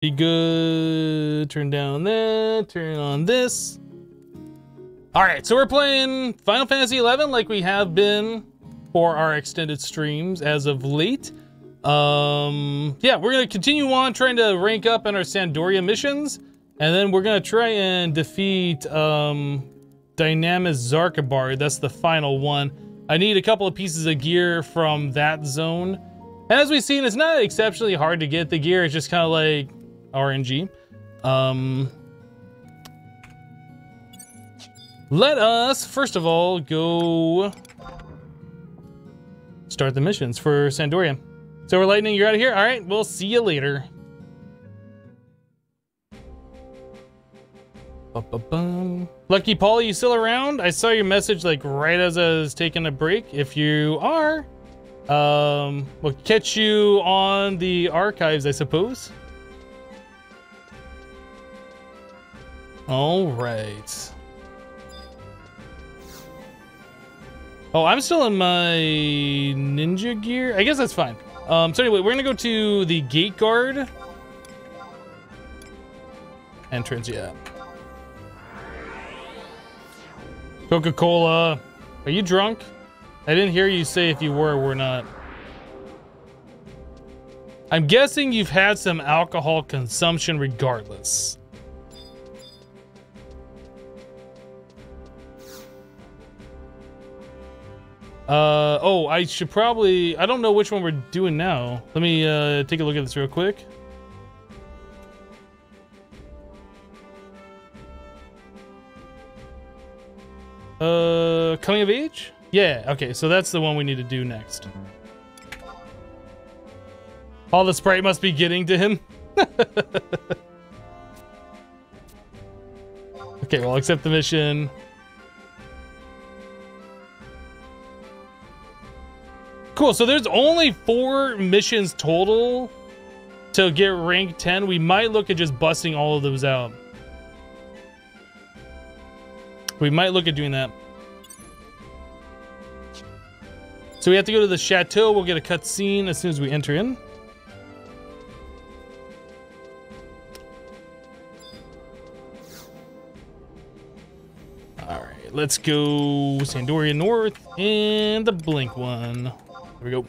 Be good. Turn down that. Turn on this. All right, so we're playing Final Fantasy XI like we have been for our extended streams as of late. Yeah, we're gonna continue on trying to rank up in our Sandoria missions, and then we're gonna try and defeat Dynamis Xarc. That's the final one. I need a couple of pieces of gear from that zone, and as we've seen, it's not exceptionally hard to get the gear. It's just kind of like RNG. Let us first of all go start the missions for Sandoria. Silver Lightning, you're out of here? All right, we'll see you later. Lucky Paul, you still around? I saw your message like right as I was taking a break. If you are, we'll catch you on the archives, I suppose. All right. Oh, I'm still in my ninja gear. I guess that's fine. So anyway, we're gonna go to the gate guard entrance. Yeah. Coca-Cola, are you drunk? I didn't hear you say if you were or were not. I'm guessing you've had some alcohol consumption regardless. Oh, I should probably, I don't know which one we're doing now. Let me take a look at this real quick. Coming of age? Yeah, okay, so that's the one we need to do next. All the Sprite must be getting to him. Okay, well, accept the mission. Cool, so there's only 4 missions total to get rank 10. We might look at just busting all of those out. We might look at doing that. So we have to go to the chateau. We'll get a cutscene as soon as we enter in. All right, let's go Sandoria North and the Blink one. There we go.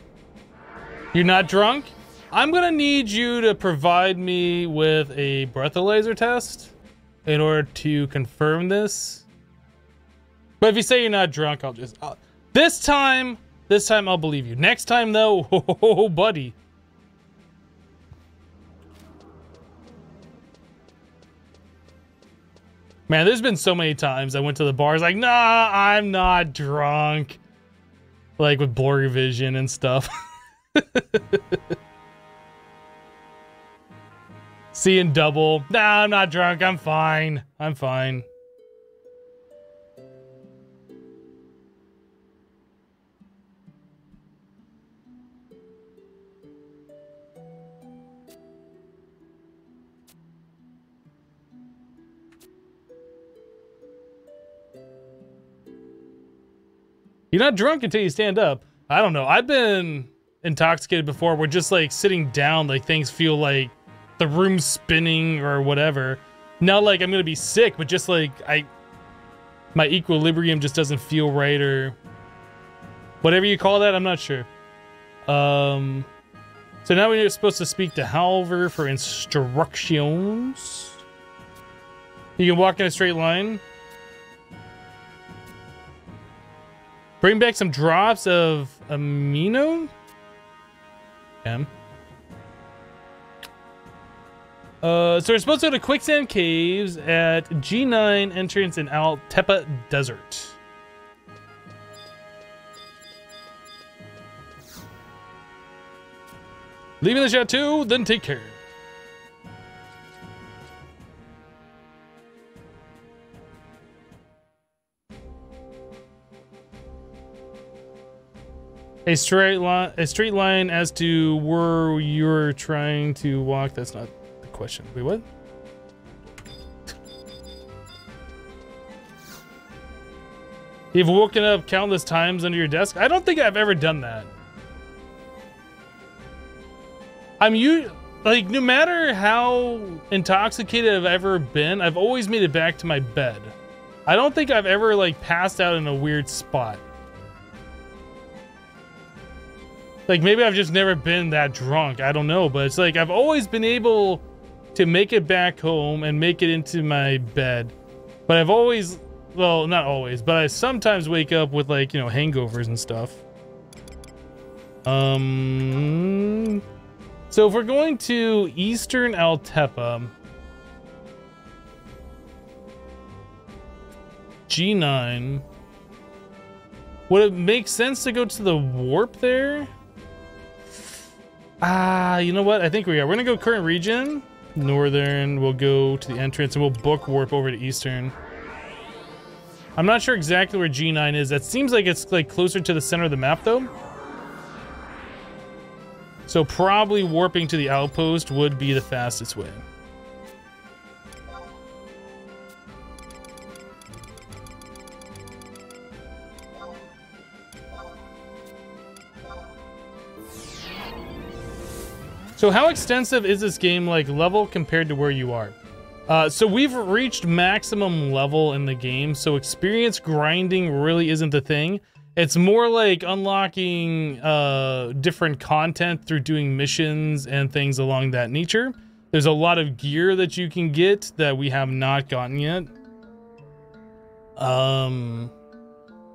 You're not drunk? I'm gonna need you to provide me with a breathalyzer test in order to confirm this. But if you say you're not drunk, I'll just... This time I'll believe you. Next time though, oh buddy. Man, there's been so many times I went to the bars like, nah, I'm not drunk. Like with blurry vision and stuff. Seeing double. Nah, I'm not drunk. I'm fine. I'm fine. You're not drunk until you stand up. I don't know. I've been intoxicated before. We're just like sitting down, like things feel like the room's spinning or whatever. Not like I'm gonna be sick, but just like my equilibrium just doesn't feel right or whatever you call that. I'm not sure. So now we're supposed to speak to Halver for instructions. You can walk in a straight line. Bring back some drops of amino. Okay. So we're supposed to go to Quicksand Caves at G9 entrance in Al Tepa Desert. Leaving the chateau, then take care. A straight line as to where you're trying to walk. That's not the question. Wait, what? You've woken up countless times under your desk? I don't think I've ever done that. like, no matter how intoxicated I've ever been, I've always made it back to my bed. I don't think I've ever, like, passed out in a weird spot. Like, maybe I've just never been that drunk. I don't know, but it's like I've always been able to make it back home and make it into my bed. But I've always, well, not always, but I sometimes wake up with, like, you know, hangovers and stuff. So if we're going to Eastern Altepa, G9, would it make sense to go to the warp there? You know what? I think we are. We're gonna go current region, Northern. We'll go to the entrance and we'll book warp over to Eastern. I'm not sure exactly where G9 is. That seems like it's like closer to the center of the map though. So probably warping to the outpost would be the fastest way. So how extensive is this game, like, level compared to where you are? So we've reached maximum level in the game, so experience grinding really isn't the thing. It's more like unlocking different content through doing missions and things along that nature. There's a lot of gear that you can get that we have not gotten yet.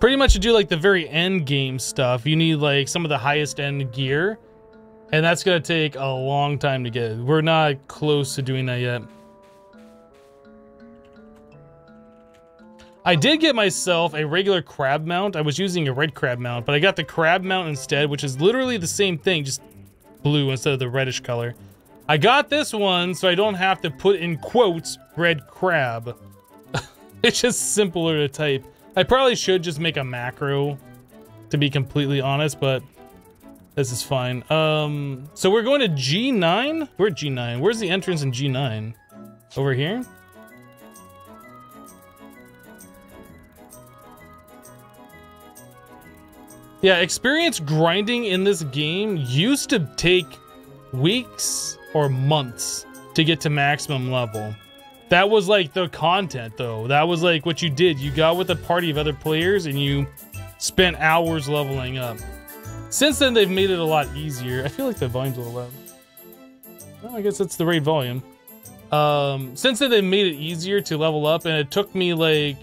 Pretty much to do like the very end game stuff, you need like some of the highest end gear. And that's gonna take a long time to get. We're not close to doing that yet. I did get myself a regular crab mount. I was using a red crab mount, but I got the crab mount instead, which is literally the same thing, just blue instead of the reddish color. I got this one so I don't have to put in quotes red crab. It's just simpler to type. I probably should just make a macro, to be completely honest, but this is fine. So we're going to G9? We're at G9. Where's the entrance in G9? Over here? Yeah, experience grinding in this game used to take weeks or months to get to maximum level. That was like the content though. That was like what you did. You got with a party of other players and you spent hours leveling up. Since then, they've made it a lot easier. I feel like the volume's a little loud. Well, I guess that's the right volume. Since then, they've made it easier to level up, and it took me like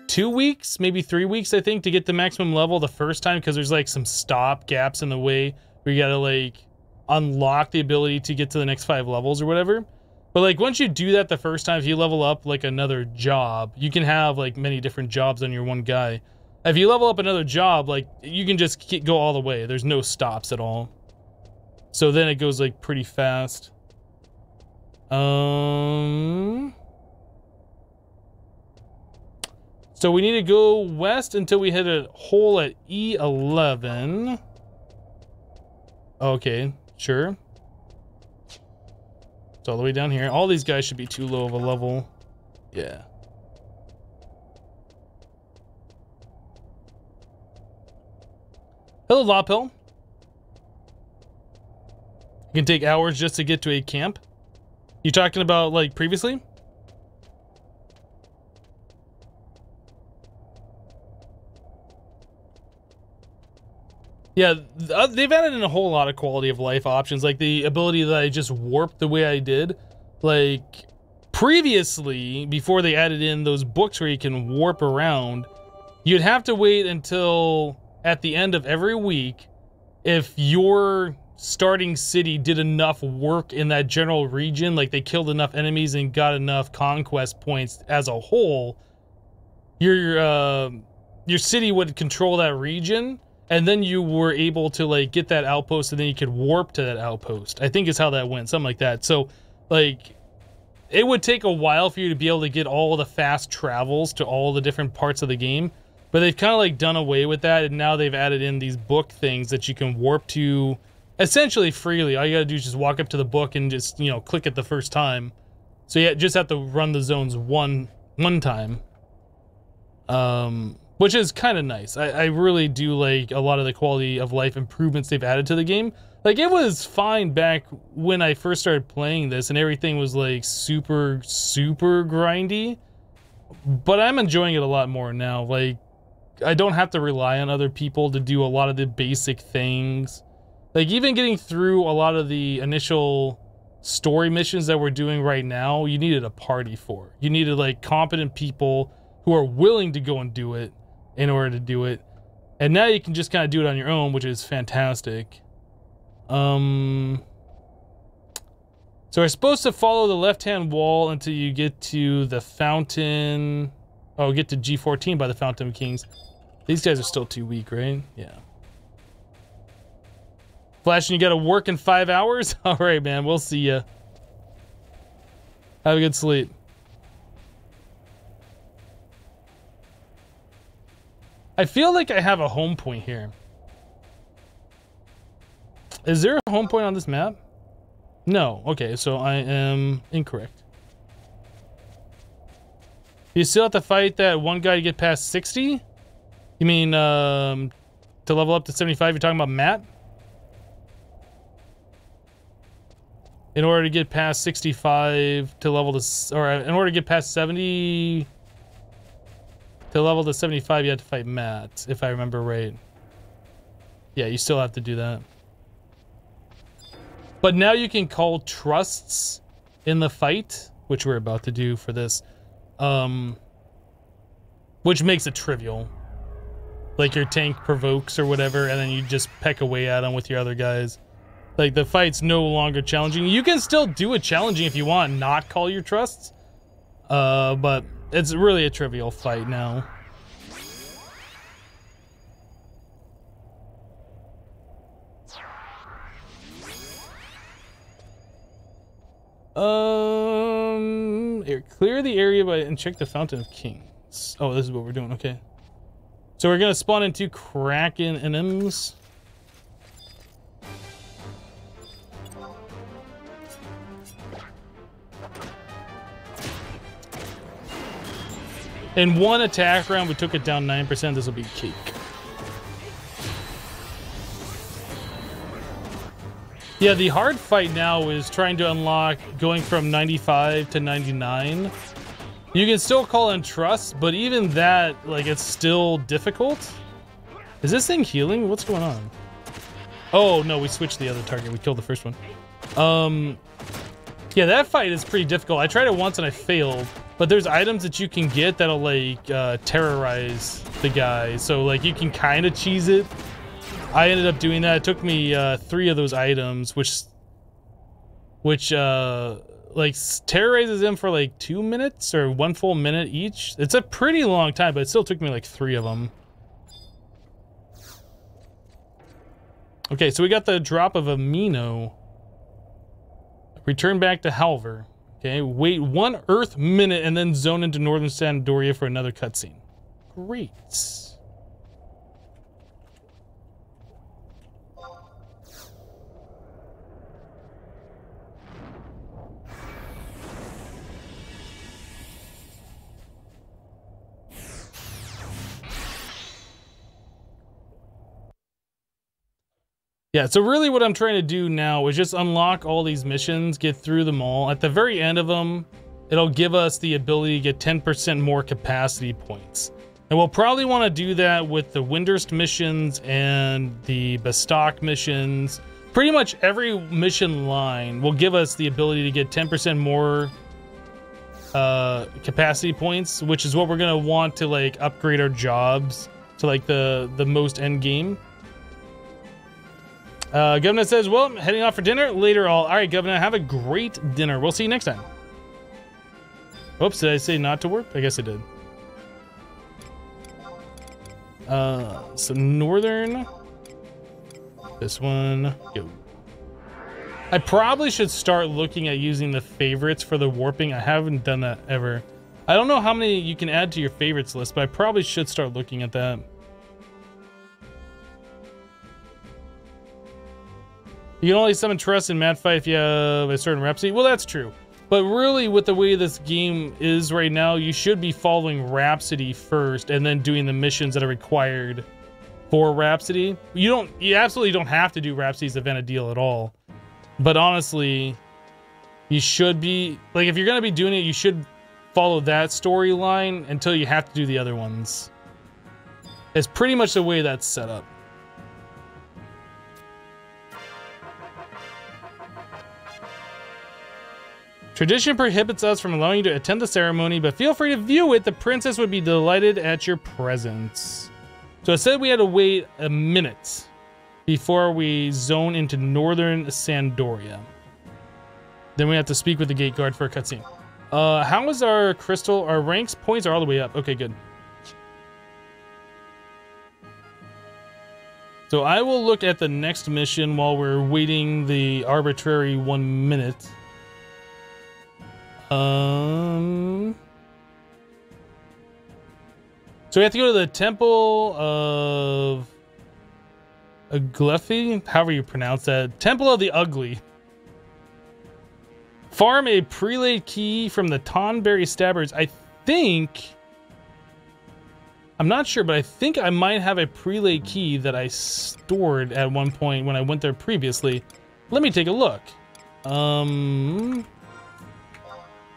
2 weeks, maybe 3 weeks, I think, to get the maximum level the first time, because there's like some stop gaps in the way where you gotta like unlock the ability to get to the next 5 levels or whatever. But like once you do that the first time, if you level up like another job, you can have like many different jobs on your one guy. If you level up another job, like, you can just go all the way. There's no stops at all. So then it goes, like, pretty fast. So we need to go west until we hit a hole at E11. Okay, sure. It's all the way down here. All these guys should be too low of a level. Yeah. Hello, Lopel. It can take hours just to get to a camp. You talking about, like, previously? Yeah, they've added in a whole lot of quality of life options, like the ability that I just warped the way I did. Like, previously, before they added in those books where you can warp around, you'd have to wait until at the end of every week, if your starting city did enough work in that general region, like they killed enough enemies and got enough conquest points as a whole, your city would control that region, and then you were able to like get that outpost, and then you could warp to that outpost. I think is how that went, something like that. So like it would take a while for you to be able to get all the fast travels to all the different parts of the game. But they've kind of like done away with that, and now they've added in these book things that you can warp to essentially freely. All you gotta do is just walk up to the book and just, you know, click it the first time. So you just have to run the zones one time. Which is kind of nice. I really do like a lot of the quality of life improvements they've added to the game. Like, it was fine back when I first started playing this and everything was like super, super grindy. But I'm enjoying it a lot more now. Like, I don't have to rely on other people to do a lot of the basic things. Like, even getting through a lot of the initial story missions that we're doing right now, you needed a party for. You needed, like, competent people who are willing to go and do it in order to do it. And now you can just kind of do it on your own, which is fantastic. So we're supposed to follow the left-hand wall until you get to the fountain. Oh, get to G14 by the Fountain of Kings. These guys are still too weak, right? Yeah. Flash, and you gotta work in 5 hours? Alright, man, we'll see ya. Have a good sleep. I feel like I have a home point here. Is there a home point on this map? No. Okay, so I am incorrect. You still have to fight that one guy to get past 60? You mean, to level up to 75, you're talking about Matt? In order to get past 65 to level to, or in order to get past 70 to level to 75, you have to fight Matt, if I remember right. Yeah, you still have to do that. But now you can call trusts in the fight, which we're about to do for this, which makes it trivial. Like your tank provokes or whatever, and then you just peck away at them with your other guys. Like, the fight's no longer challenging. You can still do it challenging if you want, not call your trusts. But it's really a trivial fight now. Clear the area and check the Fountain of Kings. Oh, this is what we're doing, okay. So we're gonna spawn in 2 Kraken enemies. In 1 attack round, we took it down 9%. This will be cake. Yeah, the hard fight now is trying to unlock going from 95 to 99. You can still call in trusts, but even that, like, it's still difficult. Is this thing healing? What's going on? Oh, no, we switched the other target. We killed the first one. Yeah, that fight is pretty difficult. I tried it once and I failed. But there's items that you can get that'll, like, terrorize the guy. So, like, you can kind of cheese it. I ended up doing that. It took me 3 of those items, which like, terrorizes him for, like, 2 minutes or 1 full minute each. It's a pretty long time, but it still took me, like, 3 of them. Okay, so we got the drop of Amino. Return back to Halver. Okay, wait 1 Earth minute and then zone into Northern Sandoria for another cutscene. Great. Yeah, so really what I'm trying to do now is just unlock all these missions, get through them all. At the very end of them, it'll give us the ability to get 10% more capacity points. And we'll probably want to do that with the Windurst missions and the Bastok missions. Pretty much every mission line will give us the ability to get 10% more capacity points, which is what we're going to want to, like, upgrade our jobs to, like, the most end game. Governor says, well, I'm heading off for dinner later. All right, Governor, have a great dinner. We'll see you next time. Oops, did I say not to work? I guess I did. So Northern. This one. Go. I probably should start looking at using the favorites for the warping. I haven't done that ever. I don't know how many you can add to your favorites list, but I probably should start looking at that. You can only summon trust in Mad Fight if you have a certain Rhapsody. Well, that's true. But really, with the way this game is right now, you should be following Rhapsody first and then doing the missions that are required for Rhapsody. You absolutely don't have to do Rhapsody's of Vana'diel at all. But honestly, you should be, like, if you're gonna be doing it, you should follow that storyline until you have to do the other ones. It's pretty much the way that's set up. Tradition prohibits us from allowing you to attend the ceremony, but feel free to view it. The princess would be delighted at your presence. So it said we had to wait a minute before we zone into northern Sandoria. Then we have to speak with the gate guard for a cutscene. How is our crystal? Our ranks points are all the way up. Okay, good. So I will look at the next mission while we're waiting the arbitrary 1 minute. So we have to go to the Temple of Uglefi, however you pronounce that. Temple of the Ugly. Farm a prelate key from the Tonberry Stabbers. I think... I'm not sure, but I think I might have a prelate key that I stored at one point when I went there previously. Let me take a look.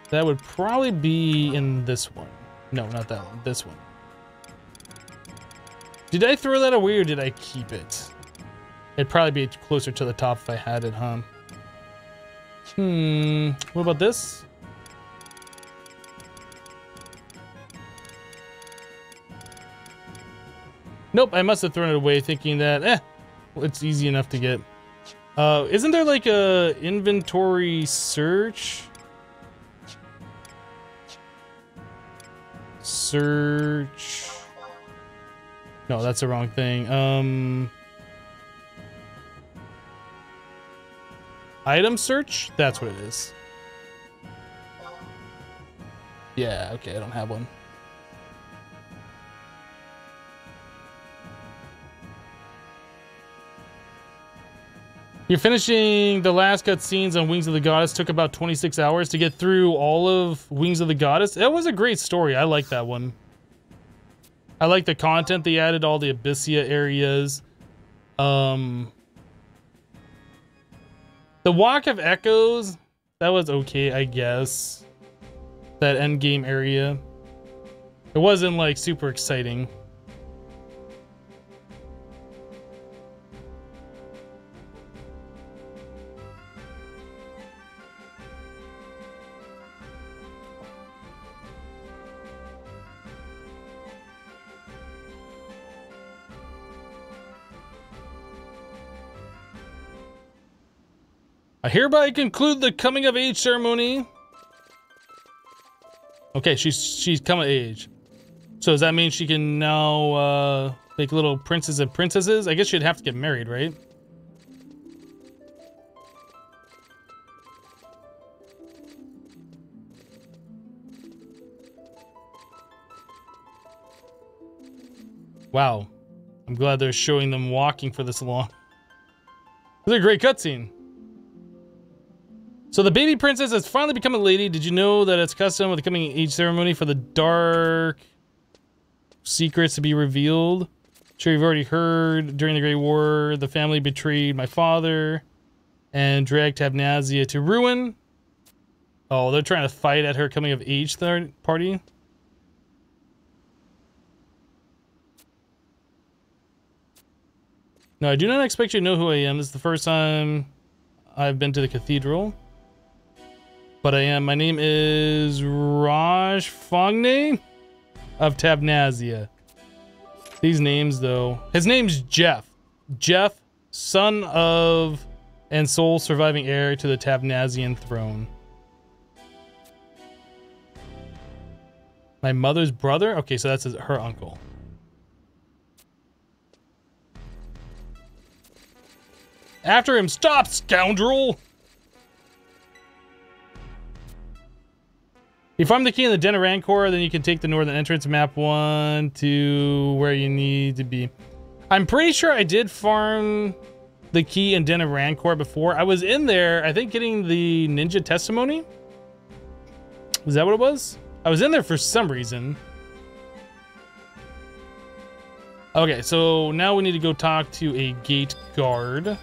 That would probably be in this one. No, not that one. This one. Did I throw that away or did I keep it? It'd probably be closer to the top if I had it, huh? What about this? Nope, I must have thrown it away thinking that, well, it's easy enough to get. Isn't there like a inventory search? Search. No, that's the wrong thing. Item search? That's what it is. Yeah, okay, I don't have one. You're finishing the last cutscenes on Wings of the Goddess. Took about 26 hours to get through all of Wings of the Goddess. That was a great story. I like that one. I like the content they added, all the Abyssia areas. The Walk of Echoes, that was okay, I guess. That endgame area. It wasn't like super exciting. I hereby conclude the coming of age ceremony. Okay, she's come of age. So does that mean she can now make little princes and princesses? I guess she'd have to get married, right? Wow. I'm glad they're showing them walking for this long. This is a great cutscene. So the baby princess has finally become a lady. Did you know that it's custom with the coming of age ceremony for the dark secrets to be revealed? Sure, you've already heard during the Great War, the family betrayed my father and dragged Tabnazia to ruin. Oh, they're trying to fight at her coming of age third party. No, I do not expect you to know who I am. This is the first time I've been to the cathedral. But I am. My name is Raj Fongne of Tabnazia. These names, though. His name's Jeff. Jeff, son of and sole surviving heir to the Tabnazian throne. My mother's brother? Okay, so that's her uncle. After him, stop, scoundrel! You farm the key in the Den of Rancor, then you can take the northern entrance, map 1 to where you need to be. I'm pretty sure I did farm the key in Den of Rancor before. I was in there, I think, getting the ninja testimony. Was that what it was? I was in there for some reason. Okay, so now we need to go talk to a gate guard.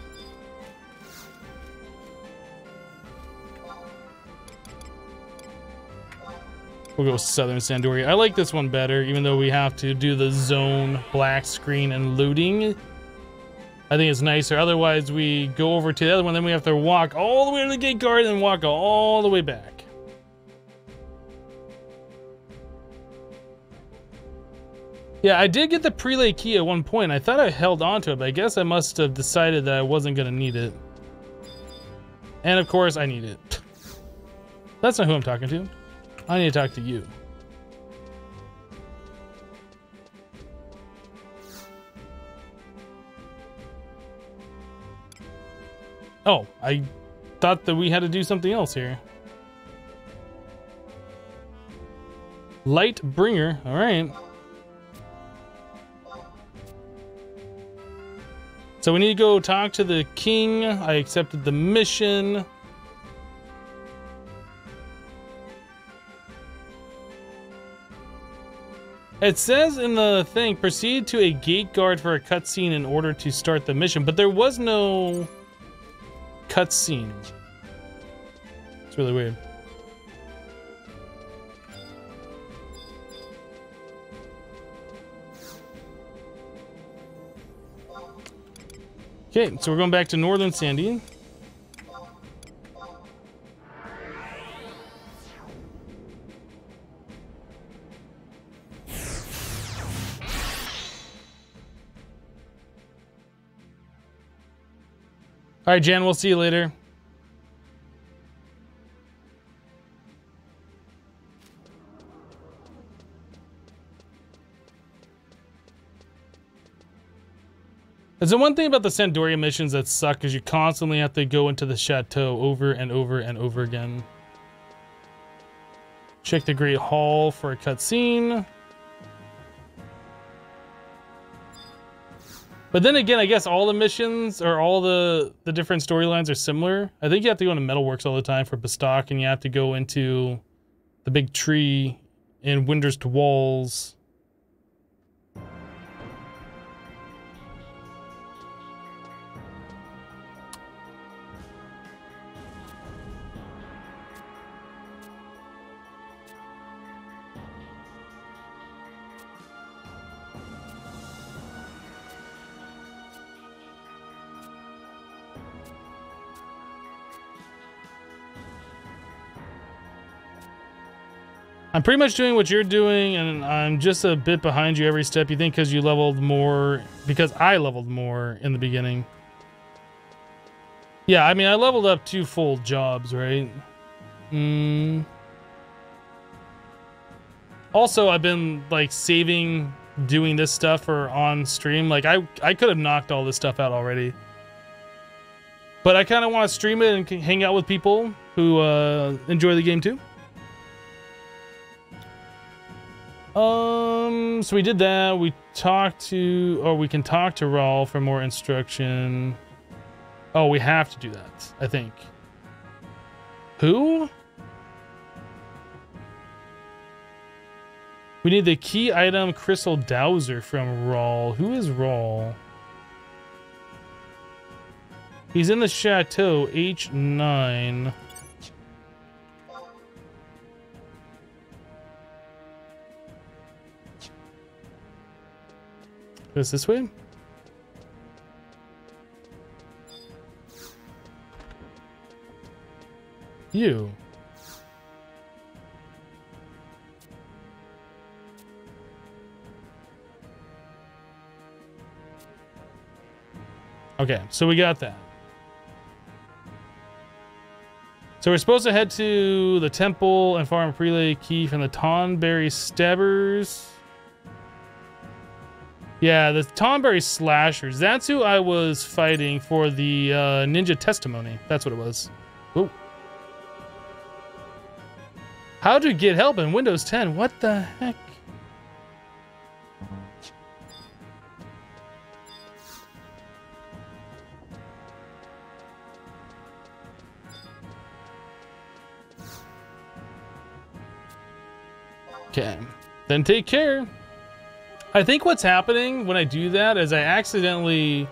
We'll go Southern Sandoria. I like this one better, even though we have to do the zone, black screen, and looting. I think it's nicer. Otherwise, we go over to the other one, then we have to walk all the way to the gate guard and walk all the way back. Yeah, I did get the prelay key at one point. I thought I held on to it, but I guess I must have decided that I wasn't going to need it. And of course, I need it. That's not who I'm talking to. I need to talk to you. Oh, I thought that we had to do something else here. Light bringer, all right. So we need to go talk to the king. I accepted the mission. It says in the thing, proceed to a gate guard for a cutscene in order to start the mission, but there was no cutscene. It's really weird. Okay, so we're going back to Northern Sandy. All right, Jan, we'll see you later. There's the one thing about the Sandoria missions that suck is you constantly have to go into the chateau over and over and over again. Check the Great Hall for a cutscene. But then again, I guess all the missions or all the different storylines are similar. I think you have to go into Metalworks all the time for Bestock, and you have to go into the big tree in Windurst Walls. I'm pretty much doing what you're doing, and I'm just a bit behind you every step. You think because you leveled more, because I leveled more in the beginning. Yeah, I mean, I leveled up 2 full jobs, right? Also, I've been, like, saving doing this stuff for on stream. Like, I could have knocked all this stuff out already. But I kind of want to stream it and hang out with people who enjoy the game, too. So we did that. We talked to, or we can talk to Raul for more instruction. Oh, we have to do that, I think. Who? We need the key item Crystal Dowser from Raul. Who is Raul? He's in the chateau, H9. Goes this way? You. Okay, so we got that. So we're supposed to head to the temple and farm a prelay key from the Tonberry Stabbers. Yeah, the Tonberry Slashers. That's who I was fighting for the Ninja Testimony. That's what it was. Whoa. How to get help in Windows 10? What the heck? Okay, then take care. I think what's happening when I do that is I accidentally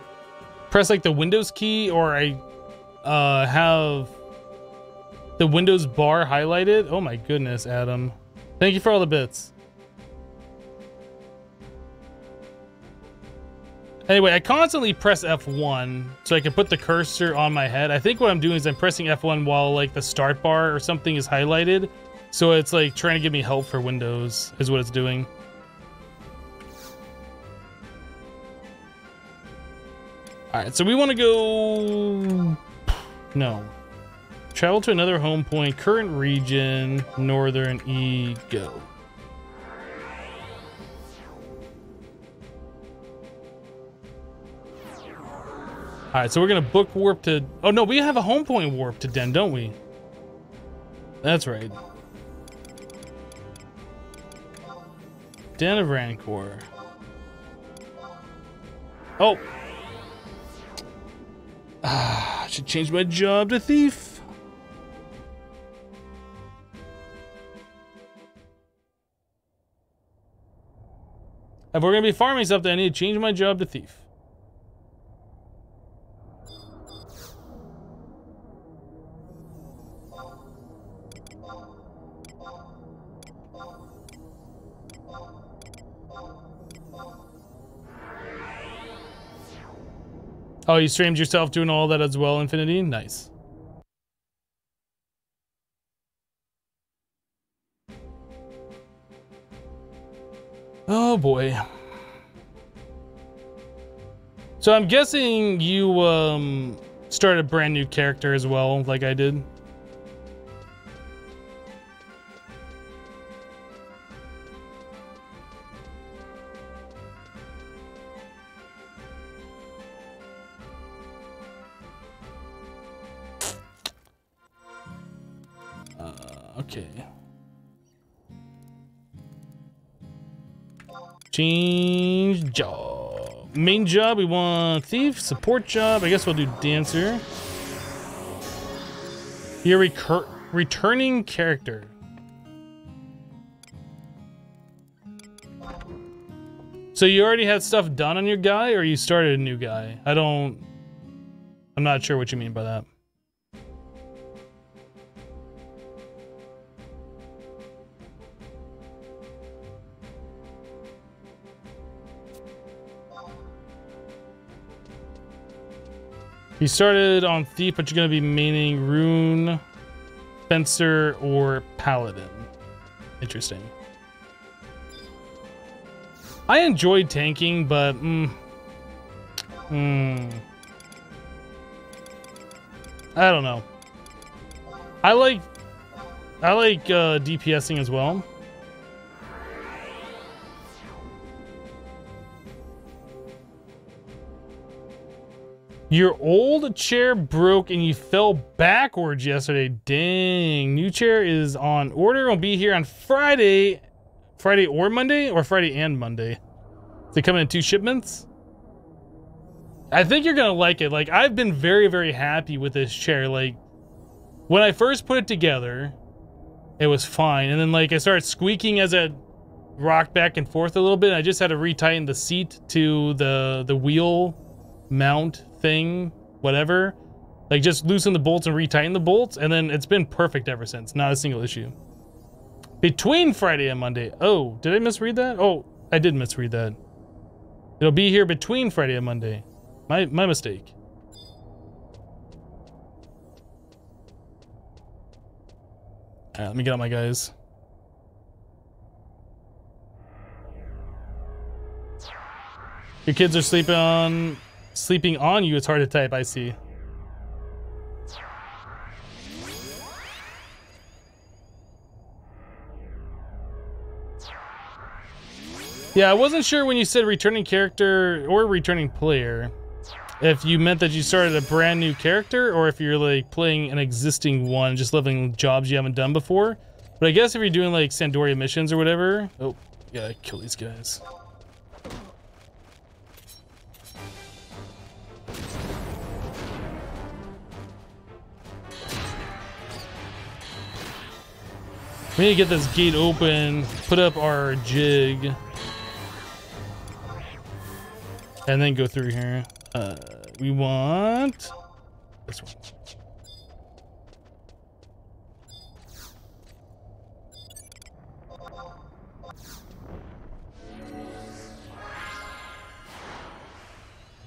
press like the Windows key, or I have the Windows bar highlighted. Oh my goodness, Adam. Thank you for all the bits. Anyway, I constantly press F1 so I can put the cursor on my head. I think what I'm doing is I'm pressing F1 while like the start bar or something is highlighted. So it's like trying to give me help for Windows is what it's doing. All right, so we want to go... No. Travel to another home point, current region, northern E, go. All right, so we're gonna book warp to... Oh no, we have a home point warp to Den, don't we? That's right. Den of Rancor. Oh! I should change my job to thief. If we're gonna be farming something, I need to change my job to thief. Oh, you streamed yourself doing all that as well, Infinity? Nice. Oh boy. So I'm guessing you started a brand new character as well, like I did. Okay. Change job. Main job, we want thief. Support job, I guess we'll do dancer. Your returning character. So you already had stuff done on your guy, or you started a new guy? I'm not sure what you mean by that. You started on thief, but you're gonna be maining rune, fencer, or paladin. Interesting. I enjoyed tanking, but I don't know. I like DPSing as well. Your old chair broke and you fell backwards yesterday. Dang. New chair is on order. It'll be here on Friday. Friday or Monday? Or Friday and Monday? They come in 2 shipments? I think you're gonna like it. Like, I've been very, very happy with this chair. Like, when I first put it together, it was fine. And then, like, I started squeaking as it rocked back and forth a little bit. I just had to retighten the seat to the wheel mount thing, whatever. Like, just loosen the bolts and retighten the bolts, and then it's been perfect ever since. Not a single issue. Between Friday and Monday. Oh, did I misread that? Oh, I did misread that. It'll be here between Friday and Monday. My mistake. Alright, let me get out my guys. Your kids are sleeping on you. It's hard to type, I see. Yeah, I wasn't sure when you said returning character or returning player, if you meant that you started a brand new character or if you're like playing an existing one, just leveling jobs you haven't done before. But I guess if you're doing like Sandoria missions or whatever. Oh, gotta kill these guys. We need to get this gate open, put up our jig. And then go through here. We want this one.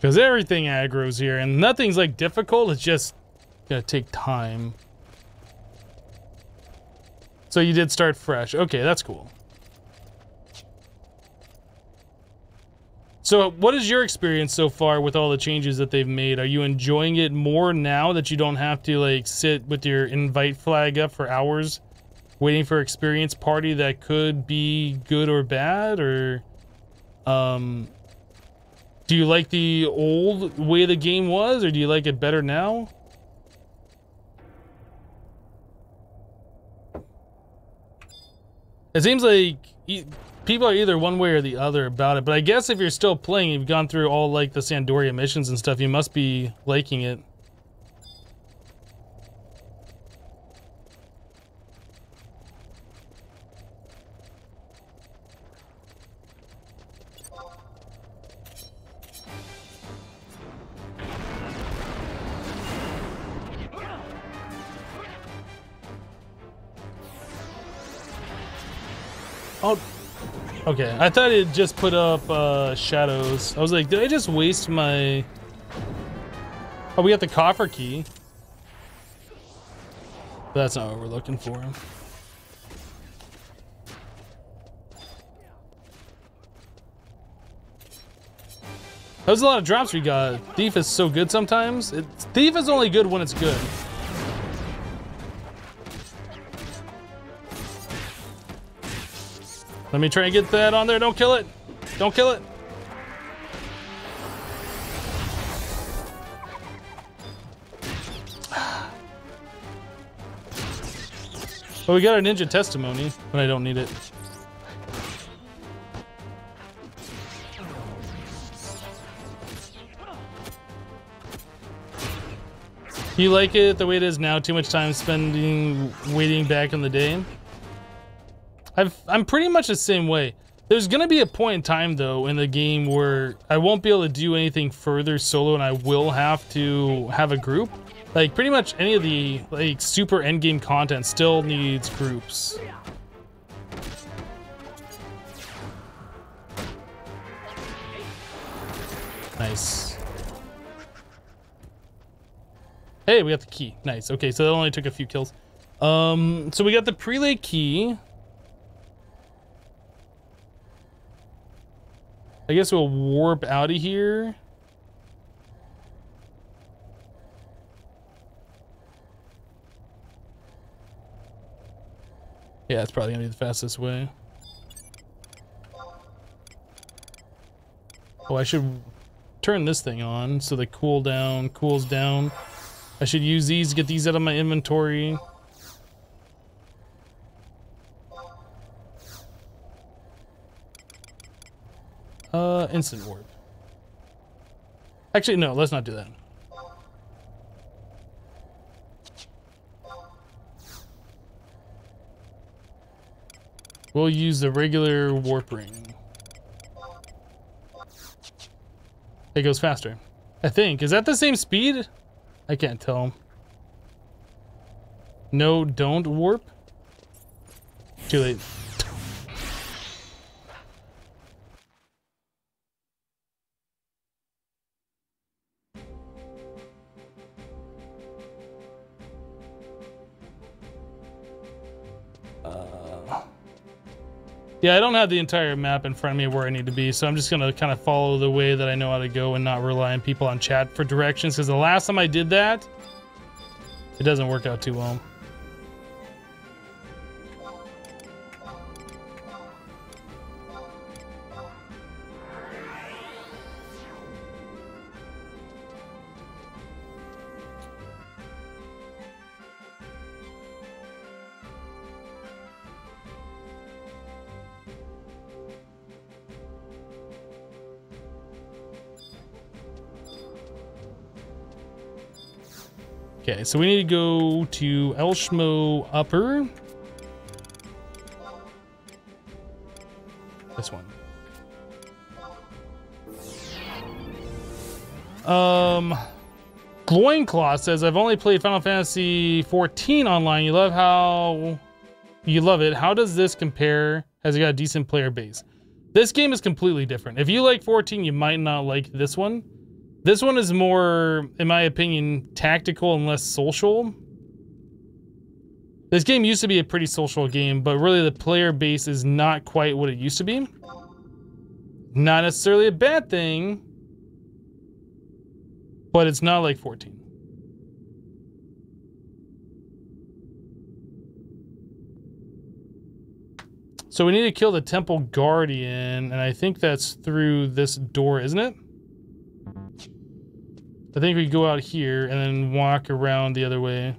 Because everything aggro's here, and nothing's like difficult, it's just gonna take time. So you did start fresh. Okay, that's cool. So what is your experience so far with all the changes that they've made? Are you enjoying it more now that you don't have to like sit with your invite flag up for hours waiting for experience party that could be good or bad? Or do you like the old way the game was, or do you like it better now? It seems like people are either one way or the other about it, but I guess if you're still playing, you've gone through all like the Sandoria missions and stuff, you must be liking it. Oh, okay. I thought it just put up shadows. I was like, did I just waste my... Oh, we got the coffer key. But that's not what we're looking for. That was a lot of drops we got. Thief is so good sometimes. Thief is only good when it's good. Let me try and get that on there. Don't kill it. Don't kill it. Well, we got a ninja testimony, but I don't need it. You like it the way it is now? Too much time spending waiting back in the day? I'm pretty much the same way. There's gonna be a point in time though in the game where I won't be able to do anything further solo and I will have to have a group. Like pretty much any of the like super endgame content still needs groups. Nice. Hey, we got the key. Nice. Okay, so that only took a few kills. So we got the prelay key. I guess we'll warp out of here. Yeah, it's probably gonna be the fastest way. Oh, I should turn this thing on so the cooldown cools down. I should use these to get these out of my inventory. Instant warp. Actually, no, let's not do that. We'll use the regular warp ring. It goes faster, I think. Is that the same speed? I can't tell. No, don't warp. Too late. Yeah, I don't have the entire map in front of me where I need to be, so I'm just gonna kind of follow the way that I know how to go and not rely on people on chat for directions, because the last time I did that, it doesn't work out too well. Okay, so we need to go to Elshmo Upper. This one. Loinclaw says, I've only played Final Fantasy 14 online. You love it. How does this compare? Has it got a decent player base? This game is completely different. If you like 14, you might not like this one. This one is more, in my opinion, tactical and less social. This game used to be a pretty social game, but really the player base is not quite what it used to be. Not necessarily a bad thing, but it's not like 14. So we need to kill the Temple Guardian, and I think that's through this door, isn't it? I think we go out here and then walk around the other way.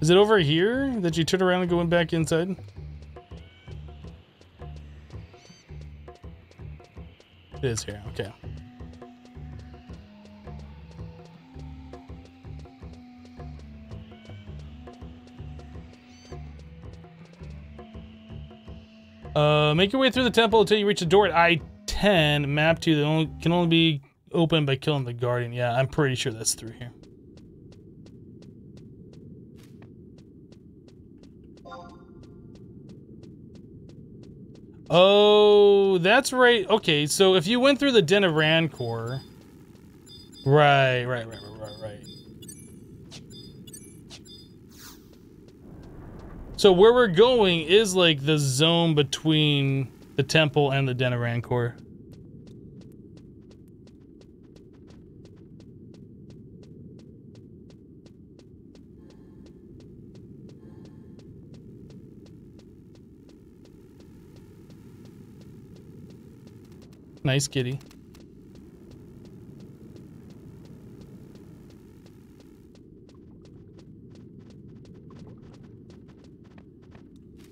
Is it over here that you turn around and go back inside? It is here, okay. Make your way through the temple until you reach the door at I-10, map 2 that can only be opened by killing the Guardian. Yeah, I'm pretty sure that's through here. Oh, that's right. Okay, so if you went through the Den of Rancor... Right. So where we're going is like the zone between the temple and the Den of Rancor. Nice kitty.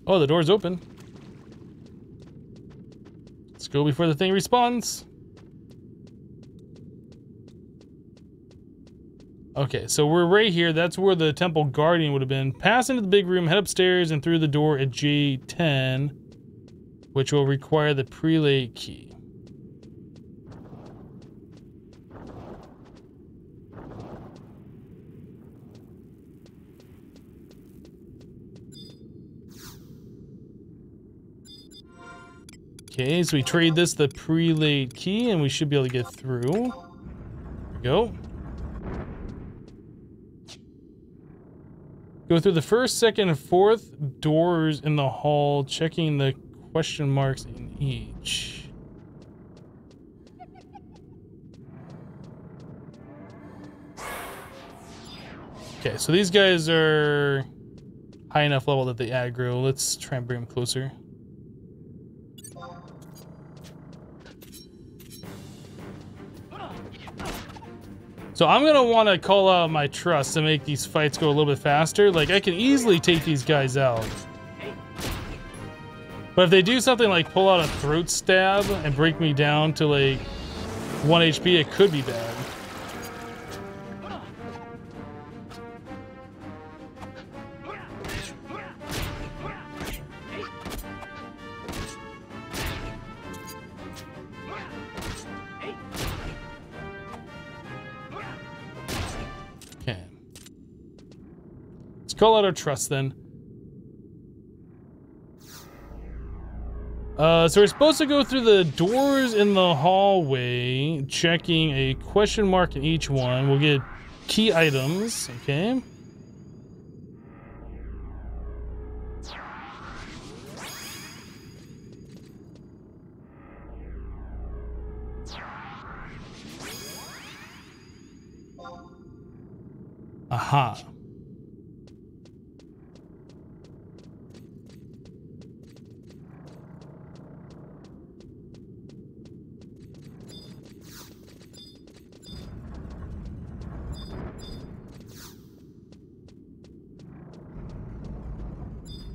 Oh, the door's open. Let's go before the thing respawns. Okay, so we're right here. That's where the Temple Guardian would have been. Pass into the big room, head upstairs, and through the door at J10, which will require the prelate key. Okay, so we trade this the prelate key, and we should be able to get through. There we go. Go through the first, second, and fourth doors in the hall, checking the question marks in each. Okay, so these guys are high enough level that they aggro. Let's try and bring them closer. So I'm gonna want to call out my trust to make these fights go a little bit faster. Like, I can easily take these guys out. But if they do something like pull out a throat stab and break me down to like 1 HP, it could be bad. Call out our trust then. So we're supposed to go through the doors in the hallway, checking a question mark in each one. We'll get key items, okay? Aha.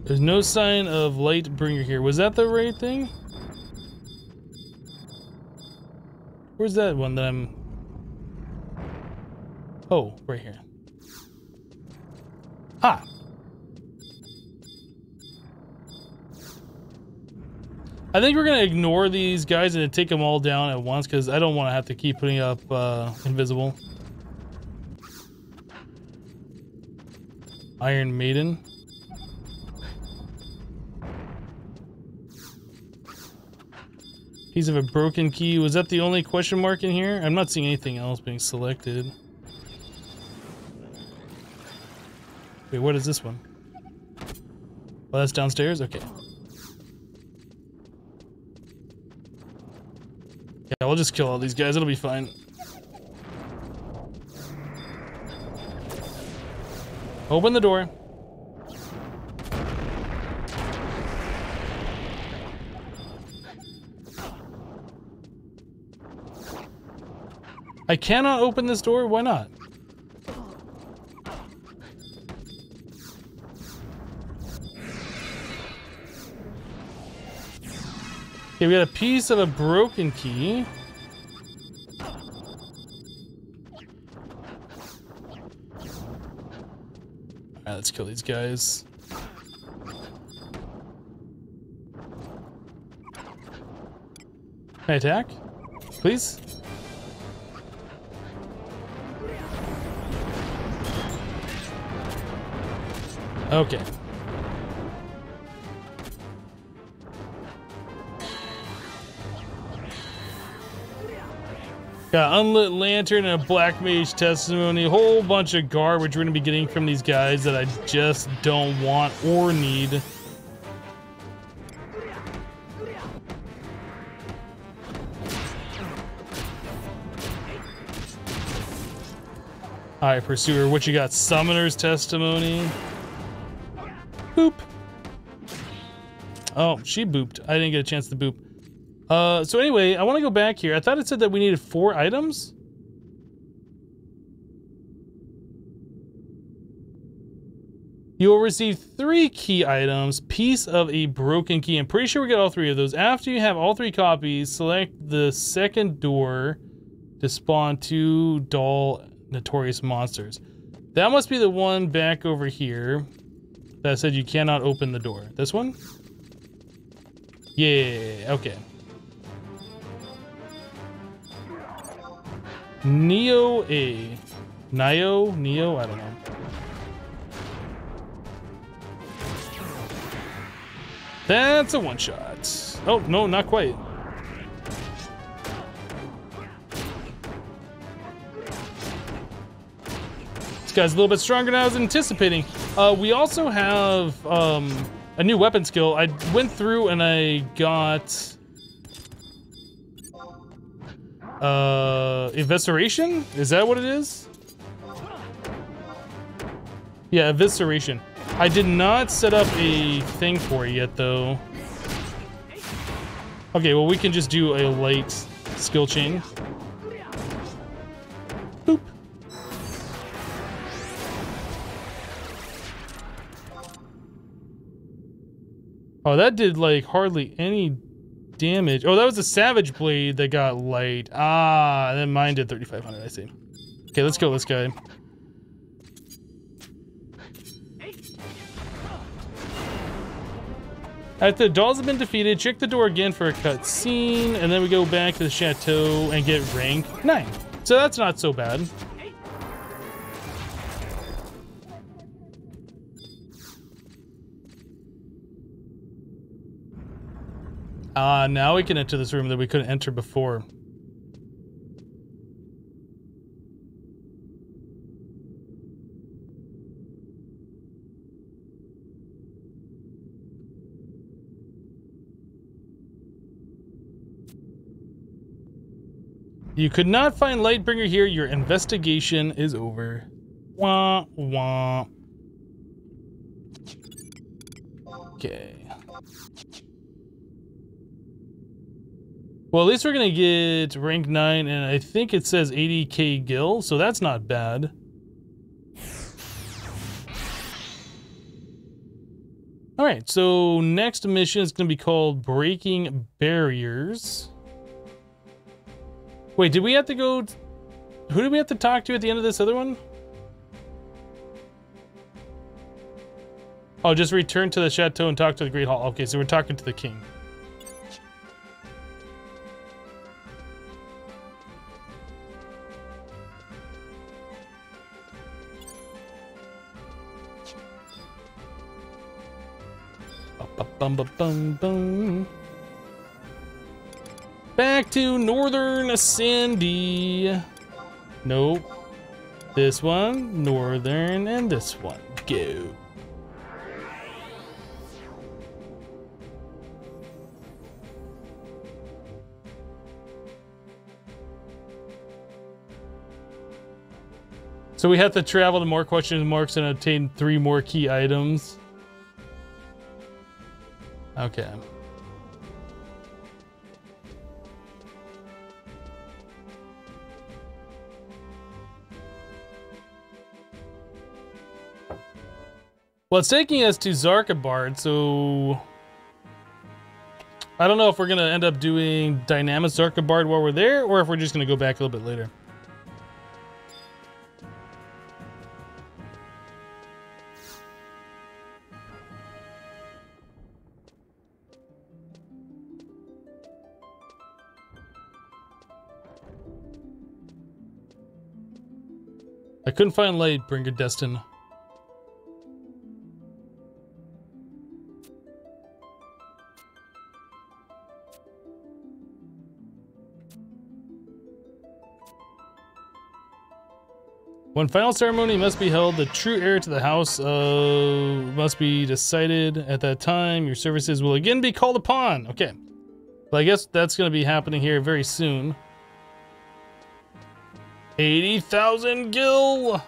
There's no sign of light bringer here. Was that the right thing? Where's that one that I'm... Oh, right here. Ah! I think we're gonna ignore these guys and take them all down at once because I don't want to have to keep putting up invisible. Iron Maiden. Piece of a broken key. Was that the only question mark in here? I'm not seeing anything else being selected. Wait, what is this one? Oh, that's downstairs? Okay. Yeah, we'll just kill all these guys. It'll be fine. Open the door. I cannot open this door? Why not? Okay, we got a piece of a broken key. Alright, let's kill these guys. Can I attack? Please? Okay. Got unlit lantern and a black mage testimony. A whole bunch of garbage we're gonna be getting from these guys that I just don't want or need. Alright, Pursuer, what you got? Summoner's testimony. Boop. Oh, she booped. I didn't get a chance to boop. So anyway, I want to go back here. I thought it said that we needed 4 items. You will receive 3 key items, piece of a broken key. I'm pretty sure we got all 3 of those. After you have all 3 copies, select the second door to spawn 2 dull notorious monsters. That must be the one back over here that said you cannot open the door. This one? Yeah, okay. Neo A. Neo? I don't know. That's a one-shot. Oh, no, not quite. This guy's a little bit stronger than I was anticipating. We also have a new weapon skill. I went through and I got evisceration? Is that what it is? Yeah, evisceration. I did not set up a thing for it yet, though. Okay, well, we can just do a light skill chain. Boop. Oh, that did, like, hardly any damage. Oh, that was a Savage Blade that got light. Ah, then mine did 3,500, I see. Okay, let's kill this guy. After the dolls have been defeated, check the door again for a cutscene, and then we go back to the chateau and get rank 9. So that's not so bad. Now we can enter this room that we couldn't enter before. You could not find Lightbringer here. Your investigation is over. Wah, wah. Okay. Well, at least we're gonna get rank 9, and I think it says 80k gil, so that's not bad. All right, so next mission is going to be called Breaking Barriers. Wait, did we have to go... Who did we have to talk to at the end of this other one? Oh, just return to the chateau and talk to the Great Hall. Okay, so we're talking to the king. Bum. Back to Northern Sandy. Nope. This one, Northern, and this one. Go. So we have to travel to more question marks and obtain 3 more key items. Okay. Well, it's taking us to Xarc, so I don't know if we're gonna end up doing Dynamis Xarc while we're there, or if we're just gonna go back a little bit later. I couldn't find light, Bringer Destin. When final ceremony must be held, the true heir to the house must be decided at that time. Your services will again be called upon. Okay. Well, I guess that's going to be happening here very soon. 80,000 gil!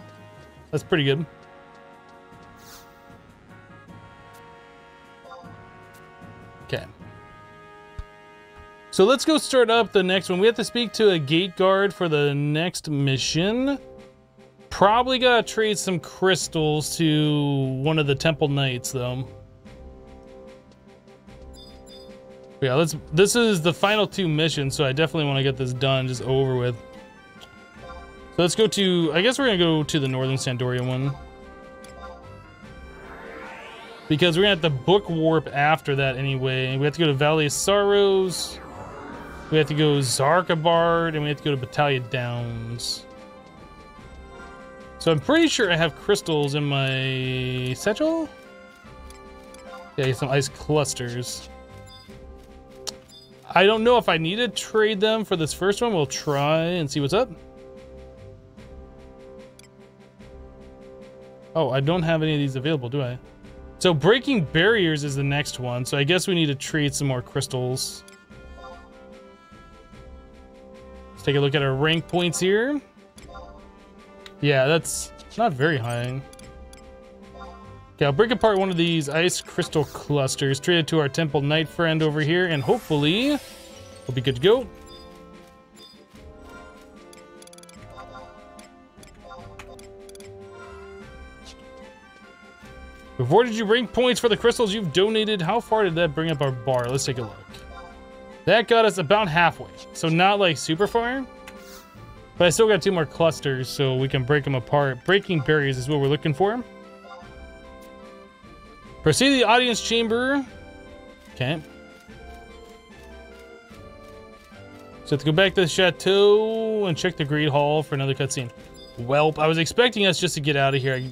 That's pretty good. Okay. So let's go start up the next one. We have to speak to a gate guard for the next mission. Probably gotta trade some crystals to one of the temple knights, though. Yeah, this is the final 2 missions, so I definitely want to get this done, just over with. So let's go to, I guess we're gonna go to the Northern Sandoria one. Because we're gonna have to book warp after that anyway. We have to go to Valley of Sorrows. We have to go Xarc, and we have to go to Battalion Downs. So I'm pretty sure I have crystals in my satchel. Yeah, some ice clusters. I don't know if I need to trade them for this first one. We'll try and see what's up. Oh, I don't have any of these available, do I? So Breaking Barriers is the next one, so I guess we need to trade some more crystals. Let's take a look at our rank points here. Yeah, that's not very high. Okay, I'll break apart one of these ice crystal clusters, trade it to our temple knight friend over here, and hopefully we'll be good to go. We've awarded you rank points for the crystals you've donated. How far did that bring up our bar? Let's take a look. That got us about halfway, so not like super far. But I still got 2 more clusters, so we can break them apart. Breaking Barriers is what we're looking for. Proceed to the audience chamber. Okay. So let's go back to the chateau and check the Great Hall for another cutscene. Welp, I was expecting us just to get out of here.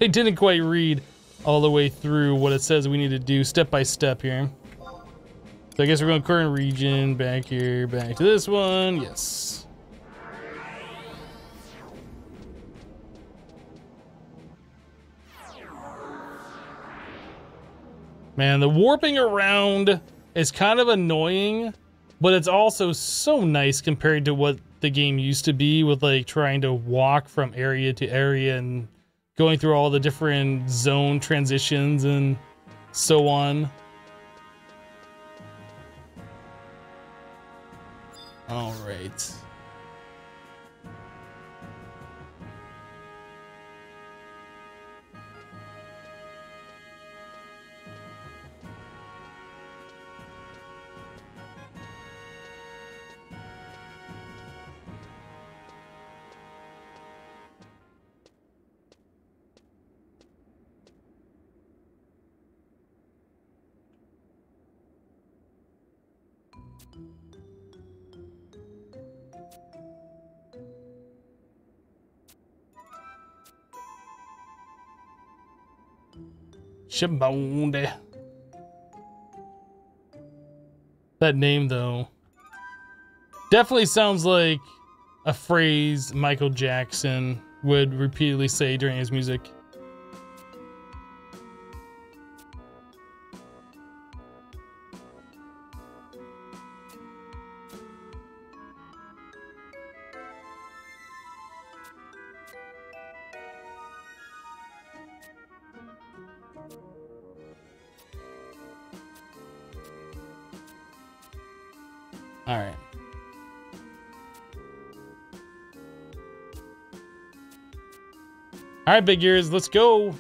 I didn't quite read all the way through what it says we need to do step by step here. So I guess we're going current region, back here, back to this one. Yes. Man, the warping around is kind of annoying, but it's also so nice compared to what the game used to be with like trying to walk from area to area and going through all the different zone transitions and so on. All right. Shibonde. That name, though, definitely sounds like a phrase Michael Jackson would repeatedly say during his music. All right. All right, big ears, let's go.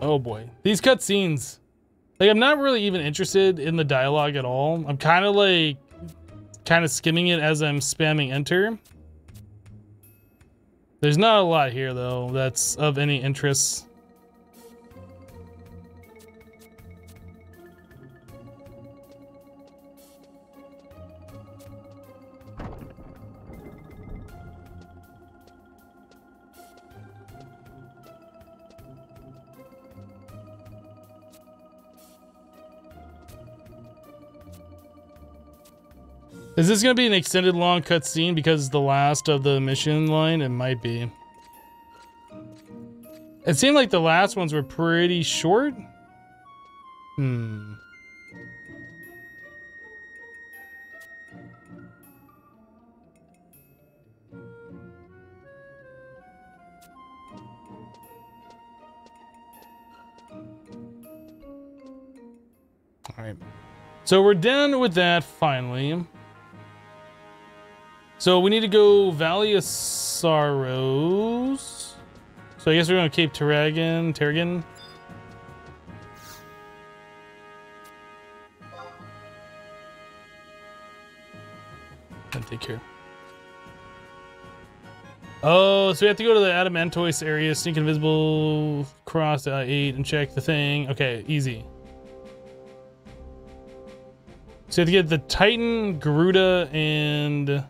Oh boy, these cutscenes. Like, I'm not really even interested in the dialogue at all. I'm kind of skimming it as I'm spamming enter. There's not a lot here though that's of any interest. Is this going to be an extended long cutscene because it's the last of the mission line? It might be. It seemed like the last ones were pretty short. Alright. So we're done with that finally. So we need to go Valley of Sorrows. So I guess we're going to Cape Terragon. And take care. Oh, so we have to go to the Adamantoise area, sneak invisible, cross I-8 and check the thing. Okay, easy. So you have to get the Titan, Garuda, and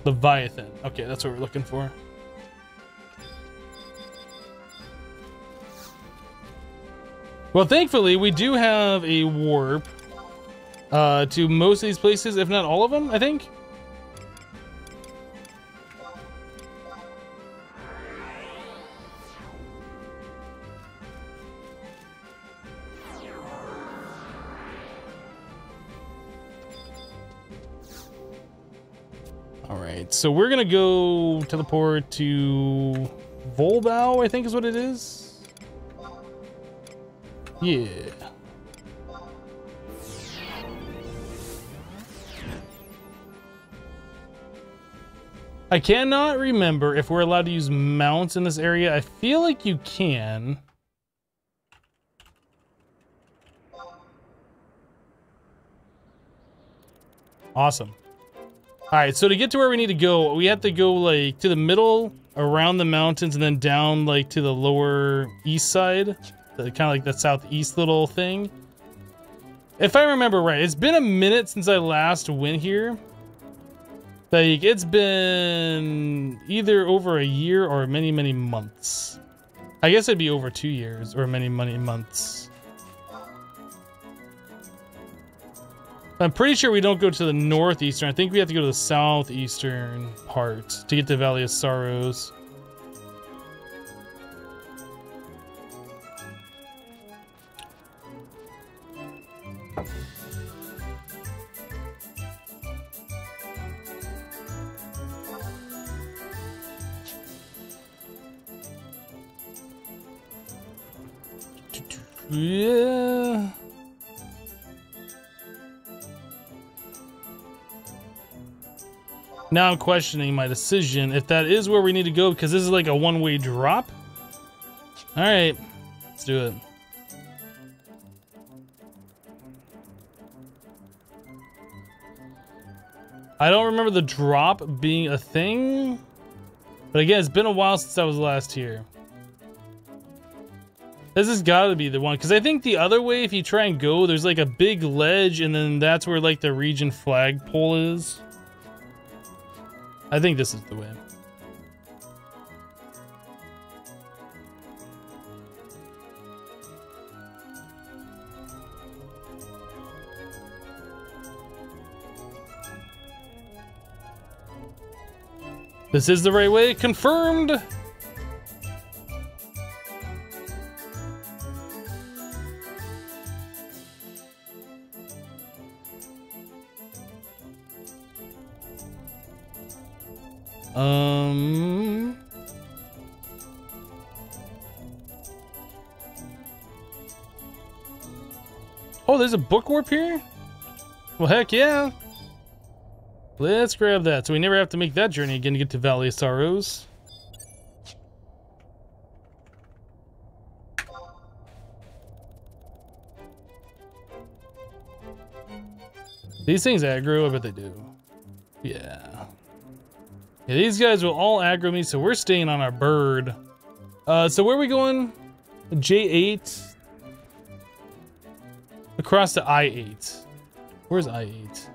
Leviathan. Okay, that's what we're looking for. Well, thankfully, we do have a warp to most of these places, if not all of them, I think. Alright, so we're gonna go teleport to Volbau, I think is what it is. Yeah. I cannot remember if we're allowed to use mounts in this area. I feel like you can. Awesome. Alright, so to get to where we need to go, we have to go like to the middle, around the mountains, and then down like to the lower east side. Kind of like the southeast little thing. If I remember right, it's been a minute since I last went here. Like, it's been either over a year or many, many months. I guess it'd be over 2 years or many, many months. I'm pretty sure we don't go to the northeastern. I think we have to go to the southeastern part to get to Valley of Sorrows. Yeah. Now I'm questioning my decision if that is where we need to go, because this is like a one-way drop. All right, let's do it. I don't remember the drop being a thing, but again, it's been a while since I was last here. This has got to be the one, because I think the other way, if you try and go, there's like a big ledge, and then that's where like the region flagpole is. I think this is the way. This is the right way, confirmed! Oh, there's a book warp here? Well, heck yeah. Let's grab that, so we never have to make that journey again to get to Valley of Sorrows. These things aggro, I bet they do. Yeah. Yeah, these guys will all aggro me, so we're staying on our bird. So where are we going? J8. Across to I8. Where's I8?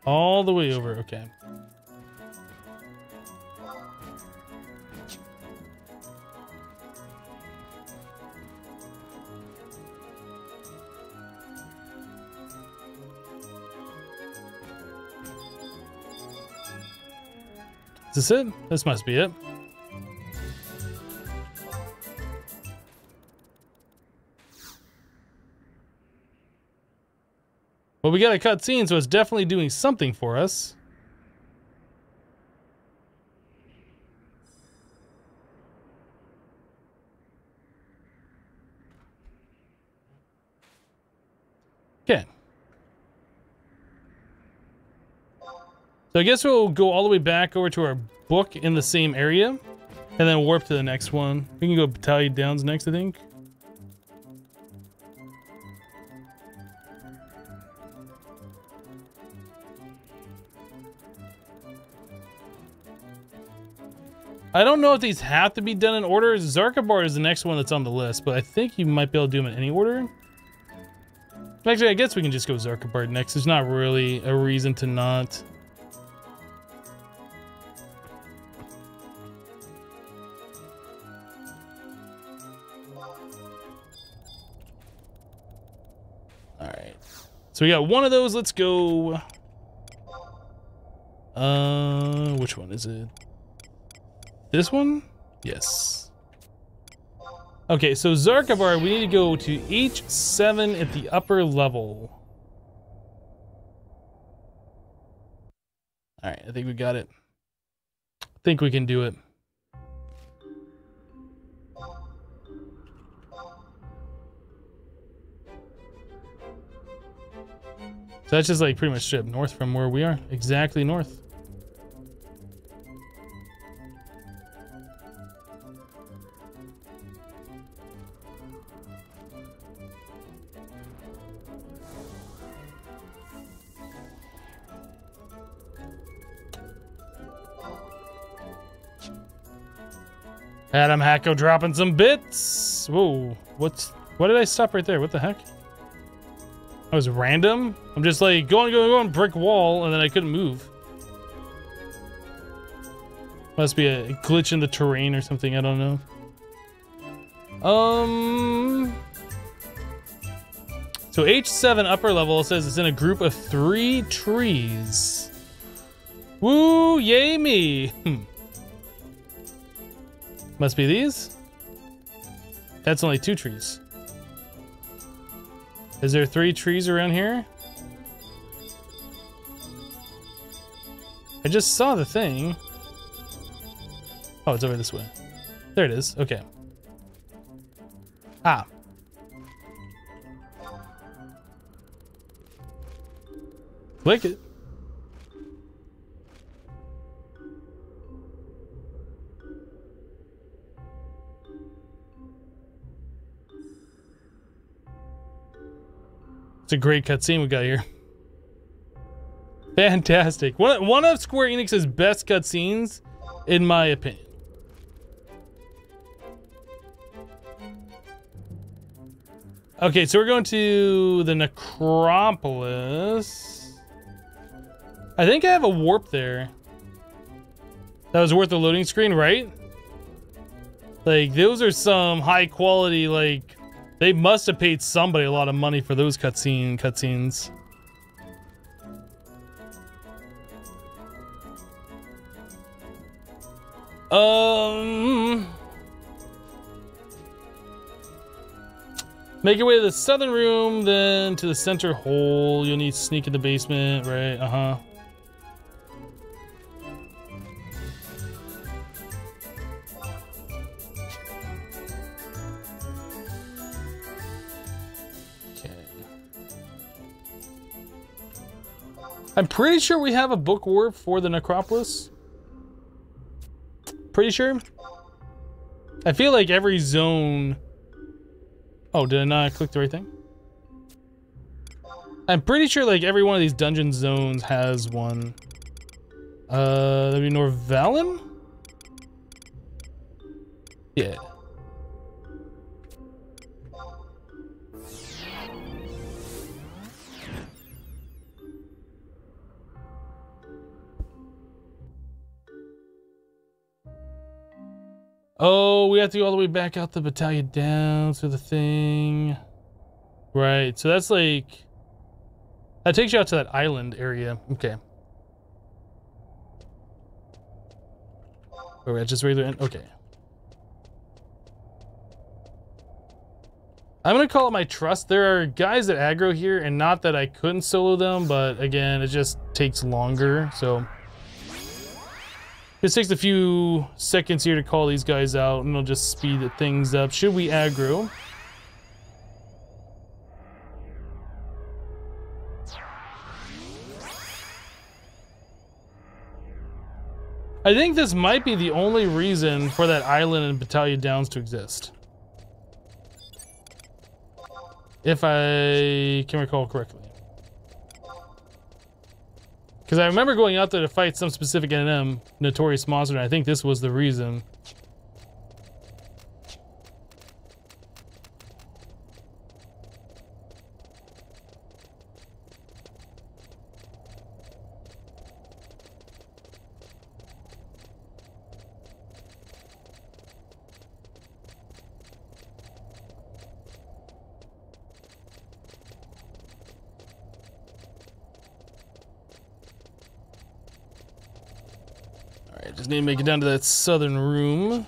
All the way over, okay. Is this it? This must be it. Well, we got a cutscene, so it's definitely doing something for us. Okay. So I guess we'll go all the way back over to our book in the same area, and then warp to the next one. We can go Battalion Downs next, I think. I don't know if these have to be done in order. Xarc is the next one that's on the list, but I think you might be able to do them in any order. Actually, I guess we can just go Xarc next. There's not really a reason to not. Alright. So we got one of those. Let's go. Which one is it? This one? Yes. Okay, so Xarc, we need to go to H7 at the upper level. Alright, I think we got it. I think we can do it. So that's just like pretty much straight up north from where we are. Exactly north. Adam Hacko dropping some bits. Whoa, why did I stop right there? What the heck? That was random. I'm just like going, brick wall, and then I couldn't move. Must be a glitch in the terrain or something, I don't know. So H7 upper level says it's in a group of 3 trees. Woo, yay me. Must be these? That's only 2 trees. Is there 3 trees around here? I just saw the thing. Oh, it's over this way. There it is. Okay. Ah. Click it. It's a great cutscene we got here. Fantastic. One of Square Enix's best cutscenes, in my opinion. Okay, so we're going to the Necropolis. I think I have a warp there. That was worth the loading screen, right? Like, those are some high quality, like, they must have paid somebody a lot of money for those cutscenes. Make your way to the southern room, then to the center hole. You'll need to sneak in the basement, right? Uh-huh. Okay. I'm pretty sure we have a book warp for the Necropolis. Pretty sure. I feel like every zone... Oh, did I not click the right thing? I'm pretty sure like every one of these dungeon zones has one. That'd be Norvalen? Yeah. Oh, we have to go all the way back out the battalion down to the thing. Right, so that's like... That takes you out to that island area. Okay. Oh, we're just regular... Okay. I'm gonna call it my trust. There are guys that aggro here, and not that I couldn't solo them, but again, it just takes longer, so... This takes a few seconds here to call these guys out, and it'll just speed things up. Should we aggro? I think this might be the only reason for that island and battalion downs to exist. If I can recall correctly. Because I remember going out there to fight some specific NM, notorious monster, and I think this was the reason. Just need to make it down to that southern room.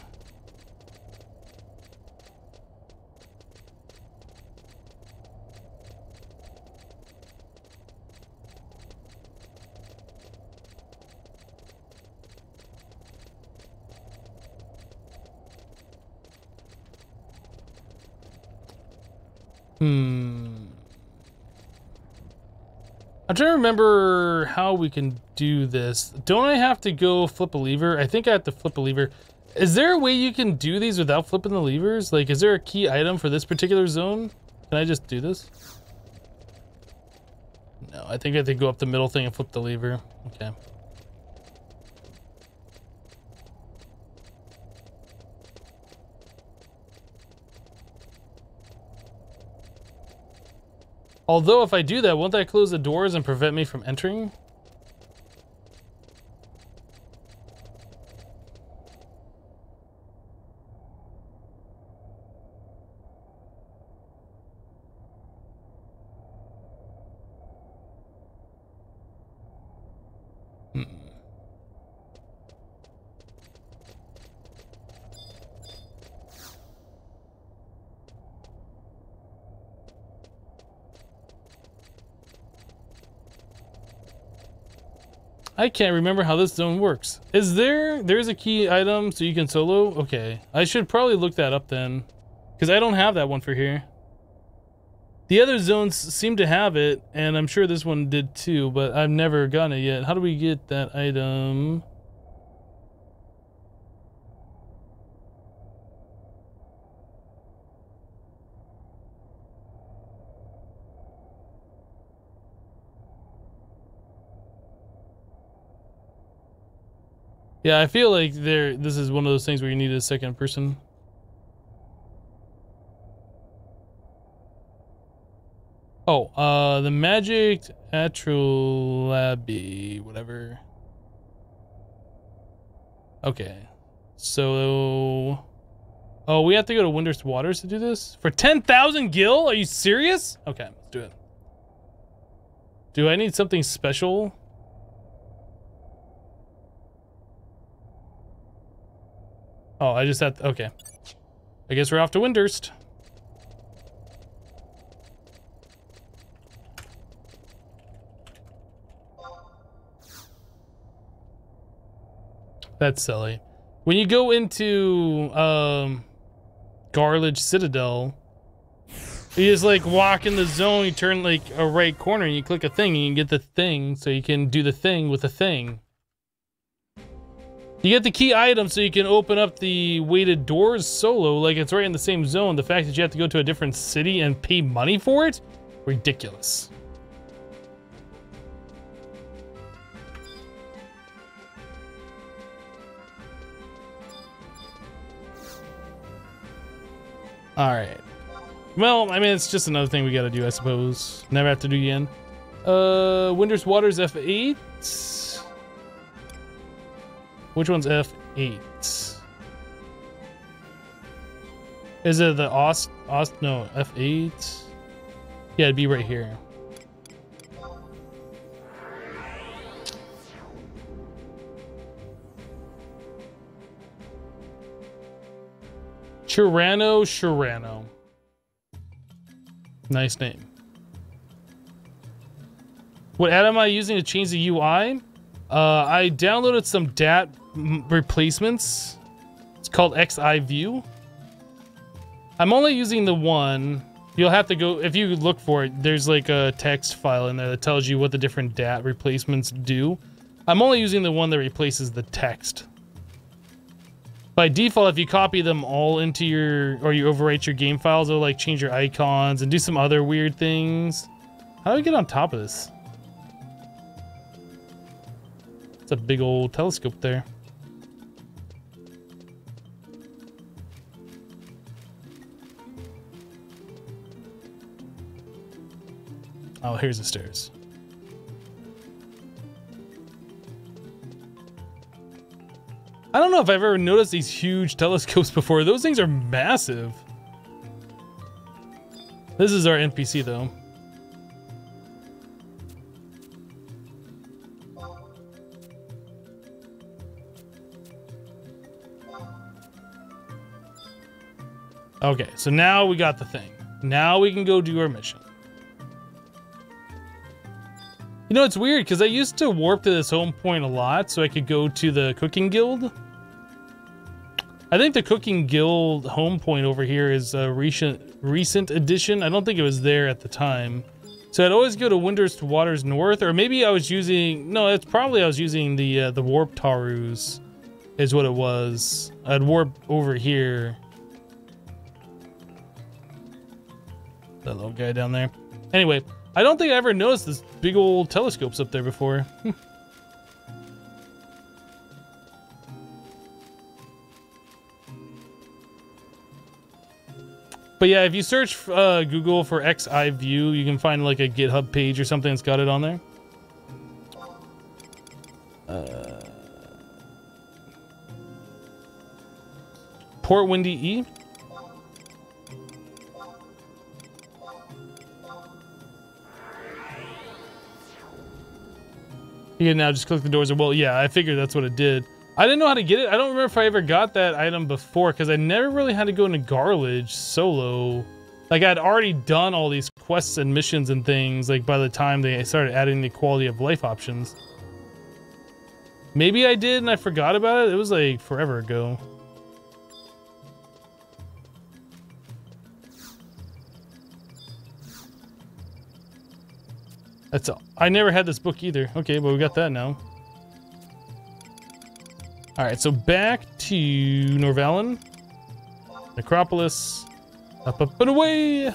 I'm trying to remember how we can do this. Don't I have to go flip a lever? I think I have to flip a lever. Is there a way you can do these without flipping the levers? Like, is there a key item for this particular zone? Can I just do this? No, I think I have to go up the middle thing and flip the lever. Okay. Although if I do that, won't that close the doors and prevent me from entering? I can't remember how this zone works. There's a key item so you can solo? Okay. I should probably look that up then. Because I don't have that one for here. The other zones seem to have it, and I'm sure this one did too, but I've never gotten it yet. How do we get that item? Yeah, I feel like this is one of those things where you need a second person. Oh, the magic astrolabe, whatever. Okay. So... Oh, we have to go to Windurst Waters to do this? For 10,000 gil? Are you serious? Okay, let's do it. Do I need something special? Oh, I just had to, okay. I guess we're off to Windurst. That's silly. When you go into Garledge Citadel, you just like walk in the zone, you turn like a right corner and you click a thing and you get the thing so you can do the thing with the thing. You get the key item so you can open up the weighted doors solo, like it's right in the same zone. The fact that you have to go to a different city and pay money for it? Ridiculous. Alright. Well, I mean, it's just another thing we gotta do, I suppose. Never have to do again. Windurst Waters F8. Which one's F8? Is it the no, F8? Yeah, it'd be right here. Chirano. Nice name. What add am I using to change the UI? I downloaded some DAT replacements. It's called XI View. I'm only using the one. You'll have to go, if you look for it, there's like a text file in there that tells you what the different DAT replacements do. I'm only using the one that replaces the text. By default, if you copy them all into your, or you overwrite your game files, it'll like change your icons and do some other weird things. How do I get on top of this? It's a big old telescope there. Oh, here's the stairs. I don't know if I've ever noticed these huge telescopes before. Those things are massive. This is our NPC though. Okay, so now we got the thing. Now we can go do our mission. You know, it's weird because I used to warp to this home point a lot so I could go to the cooking guild. I think the cooking guild home point over here is a recent addition. I don't think it was there at the time. So I'd always go to Windurst Waters North, or maybe I was using, no, it's probably I was using the warp Tarus is what it was. I'd warp over here. That little guy down there. Anyway, I don't think I ever noticed this big old telescopes up there before. But yeah, if you search Google for XI View, you can find like a GitHub page or something that's got it on there. Port Windy E. You can now just click the doors. Well, yeah, I figured that's what it did. I didn't know how to get it. I don't remember if I ever got that item before because I never really had to go into Garledge solo. Like I'd already done all these quests and missions and things like by the time they started adding the quality of life options. Maybe I did and I forgot about it. It was like forever ago. That's all. I never had this book either. Okay, but we got that now. All right, so back to Norvalen, Necropolis, up and away.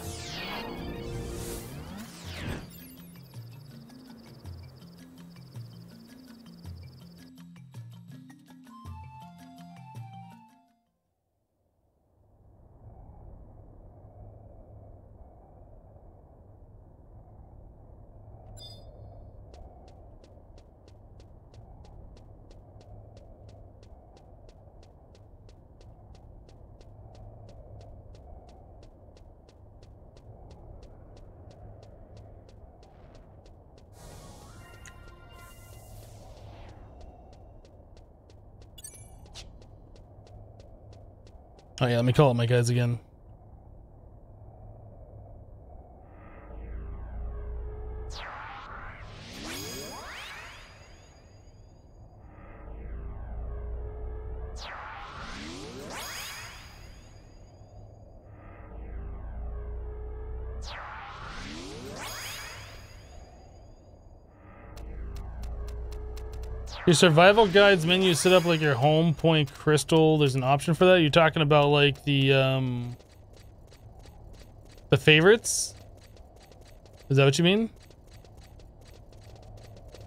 Oh yeah, let me call up my guys again. Your survival guides menu set up like your home point crystal. There's an option for that. You're talking about like the favorites? Is that what you mean?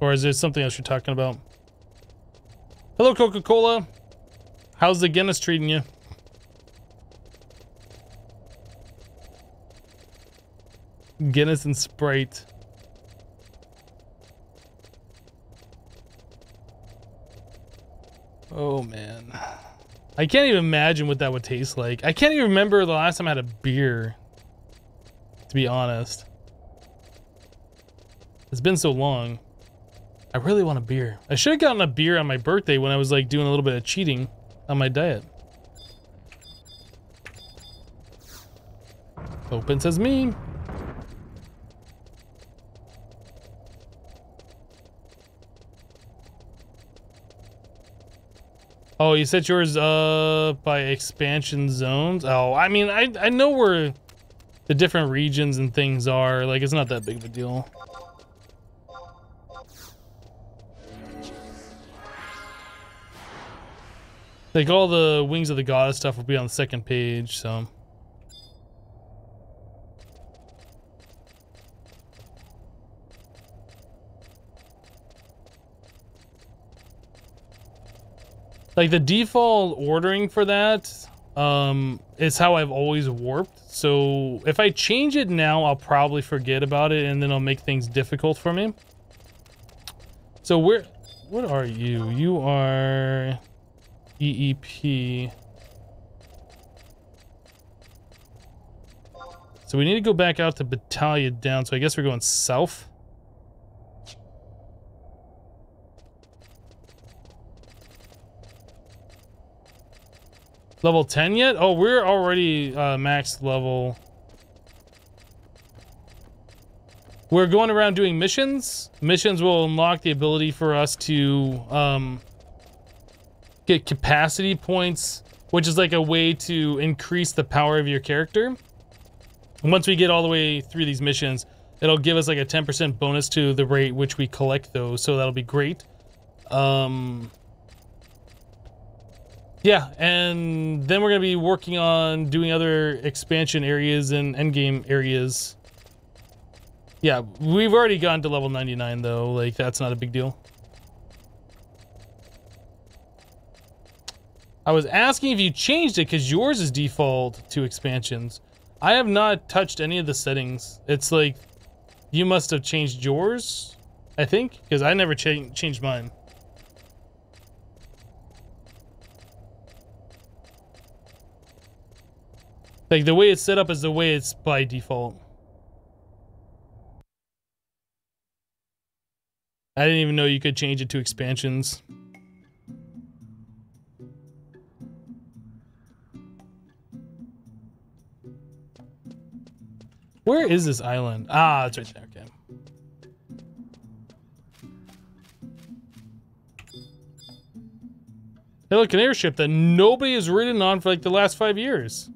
Or is there something else you're talking about? Hello, Coca-Cola. How's the Guinness treating you? Guinness and Sprite. Oh man, I can't even imagine what that would taste like. I can't even remember the last time I had a beer, to be honest. It's been so long. I really want a beer. I should have gotten a beer on my birthday when I was like doing a little bit of cheating on my diet. Open says me. Oh, you set yours by expansion zones? Oh, I mean, I know where the different regions and things are. Like, it's not that big of a deal. Like, all the Wings of the Goddess stuff will be on the second page, so... Like, the default ordering for that is how I've always warped. So if I change it now, I'll probably forget about it, and then it'll make things difficult for me. So what are you? You are EEP. So we need to go back out to Battalion down, so I guess we're going south. Level 10 yet? Oh, we're already max level. We're going around doing missions. Missions will unlock the ability for us to get capacity points, which is like a way to increase the power of your character. And once we get all the way through these missions, it'll give us like a 10% bonus to the rate which we collect those, so that'll be great. Yeah, and then we're going to be working on doing other expansion areas and endgame areas. Yeah, we've already gotten to level 99 though, like that's not a big deal. I was asking if you changed it because yours is default to expansions. I have not touched any of the settings. It's like, you must have changed yours, I think, because I never changed mine. Like, the way it's set up is the way it's by default. I didn't even know you could change it to expansions. Where is this island? Ah, it's right there, okay. Hey, look, an airship that nobody has ridden on for like the last 5 years.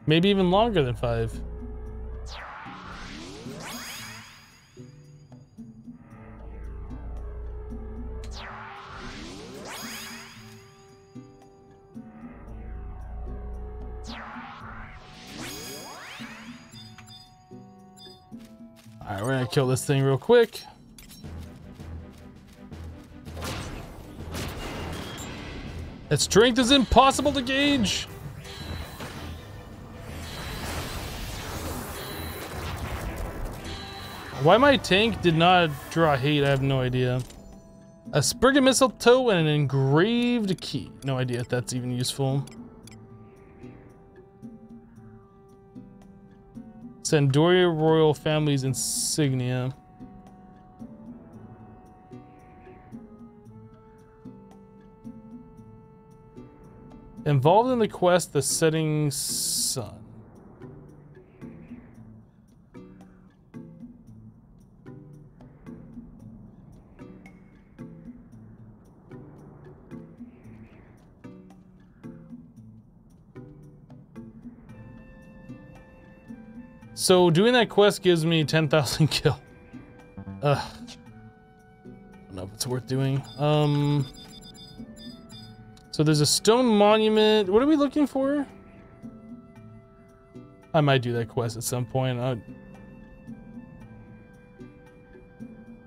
Maybe even longer than 5. Alright, we're gonna kill this thing real quick. Its strength is impossible to gauge. Why my tank did not draw hate, I have no idea. A sprig of mistletoe and an engraved key. No idea if that's even useful. Sandoria royal family's insignia. Involved in the quest, the setting sun. So doing that quest gives me 10,000 kill. I don't know if it's worth doing. So there's a stone monument. What are we looking for? I might do that quest at some point.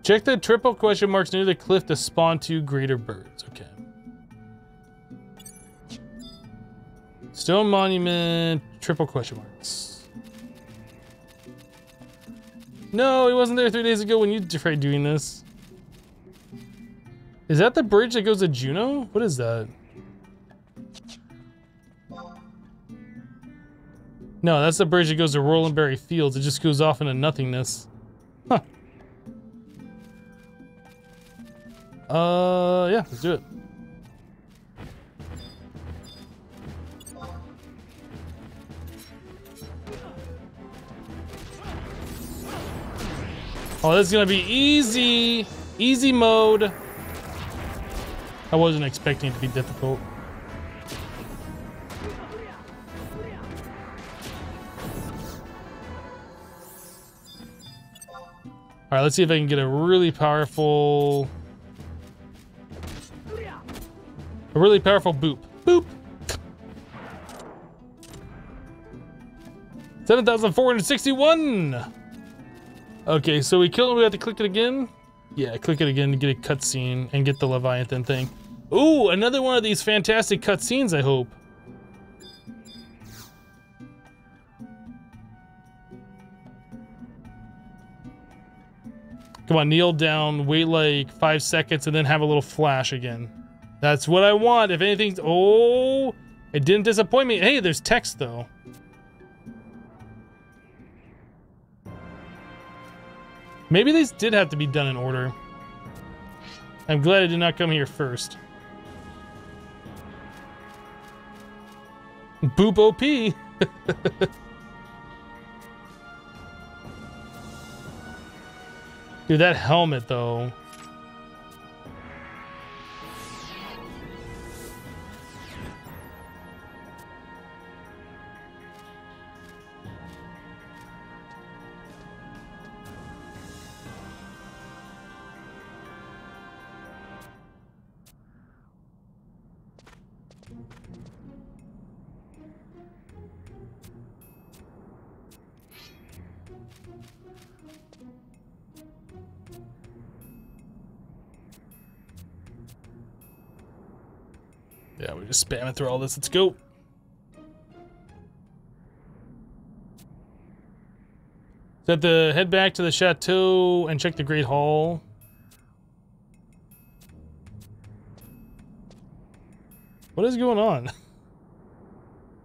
Check the triple question marks near the cliff to spawn 2 greater birds. Okay. Stone monument, triple question marks. No, he wasn't there 3 days ago when you tried doing this. Is that the bridge that goes to Juno? What is that? No, that's the bridge that goes to Rolandberry Fields. It just goes off into nothingness. Huh. Yeah, let's do it. Oh, this is gonna be easy. Easy mode. I wasn't expecting it to be difficult. All right, let's see if I can get a really powerful boop. Boop. 7,461. Okay, so we killed him. We have to click it again. Yeah, click it again to get a cutscene and get the Leviathan thing. Ooh, another one of these fantastic cutscenes, I hope. Come on, kneel down, wait like 5 seconds, and then have a little flash again. That's what I want. If anything's... Oh, it didn't disappoint me. Hey, there's text, though. Maybe these did have to be done in order. I'm glad I did not come here first. Boop OP. Dude, that helmet, though. Yeah, we're just spamming through all this. Let's go. So have to head back to the chateau and check the Great Hall. What is going on?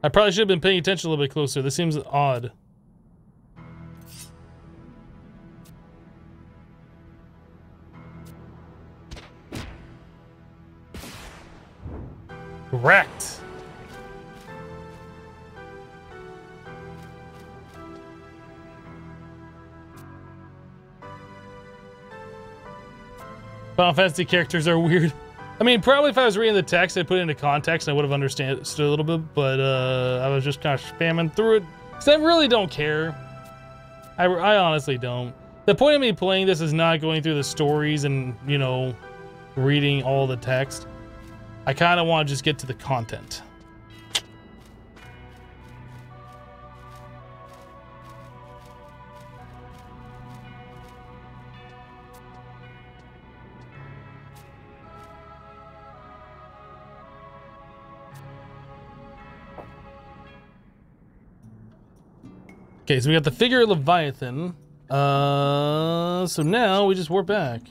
I probably should have been paying attention a little bit closer. This seems odd. Wrecked. Final Fantasy characters are weird. I mean, probably if I was reading the text, I'd put it into context and I would have understood a little bit, but I was just kind of spamming through it. Because I really don't care. I honestly don't. The point of me playing this is not going through the stories and, you know, reading all the text. I kind of want to just get to the content. Okay, so we got the figure of Leviathan. So now we just warp back.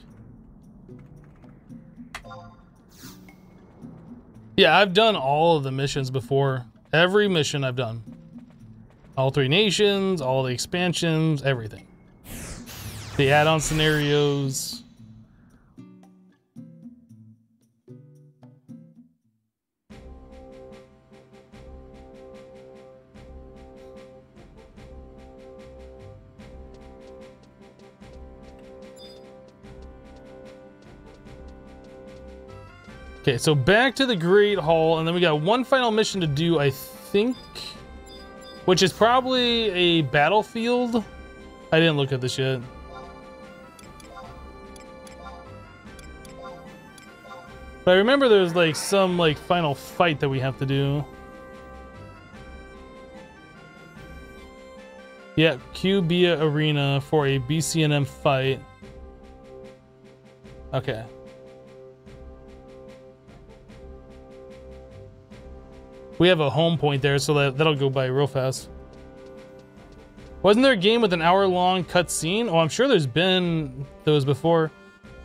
Yeah, I've done all of the missions before. Every mission I've done. All 3 nations, all the expansions, everything. The add-on scenarios. Okay, so back to the Great Hall, and then we got one final mission to do, I think, which is probably a battlefield. I didn't look at this yet. But I remember there's like some like final fight that we have to do. Yeah, Cubia Arena for a BCNM fight. Okay. We have a home point there, so that'll go by real fast. Wasn't there a game with an hour-long cutscene? Oh, I'm sure there's been those before.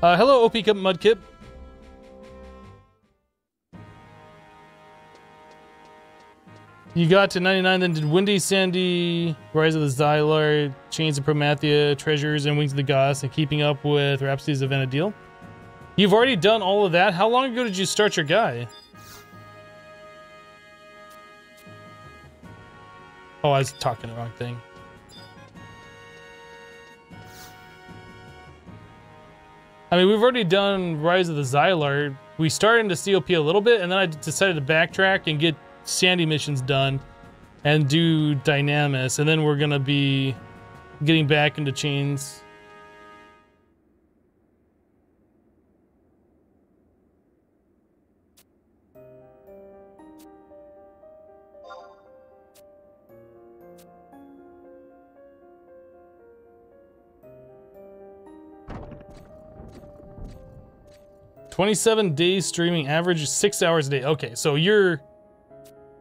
Hello, OP Mudkip. You got to 99, then did Windy, Sandy, Rise of the Xylar, Chains of Promathia, Treasures, and Wings of the Gods, and Keeping Up with Rhapsodies of Vana'diel. You've already done all of that? How long ago did you start your guy? Oh, I was talking the wrong thing. I mean, we've already done Rise of the Xylar. We started into COP a little bit, and then I decided to backtrack and get Sandy missions done and do Dynamis, and then we're gonna be getting back into Chains. "27 days streaming, average 6 hours a day." Okay, so you're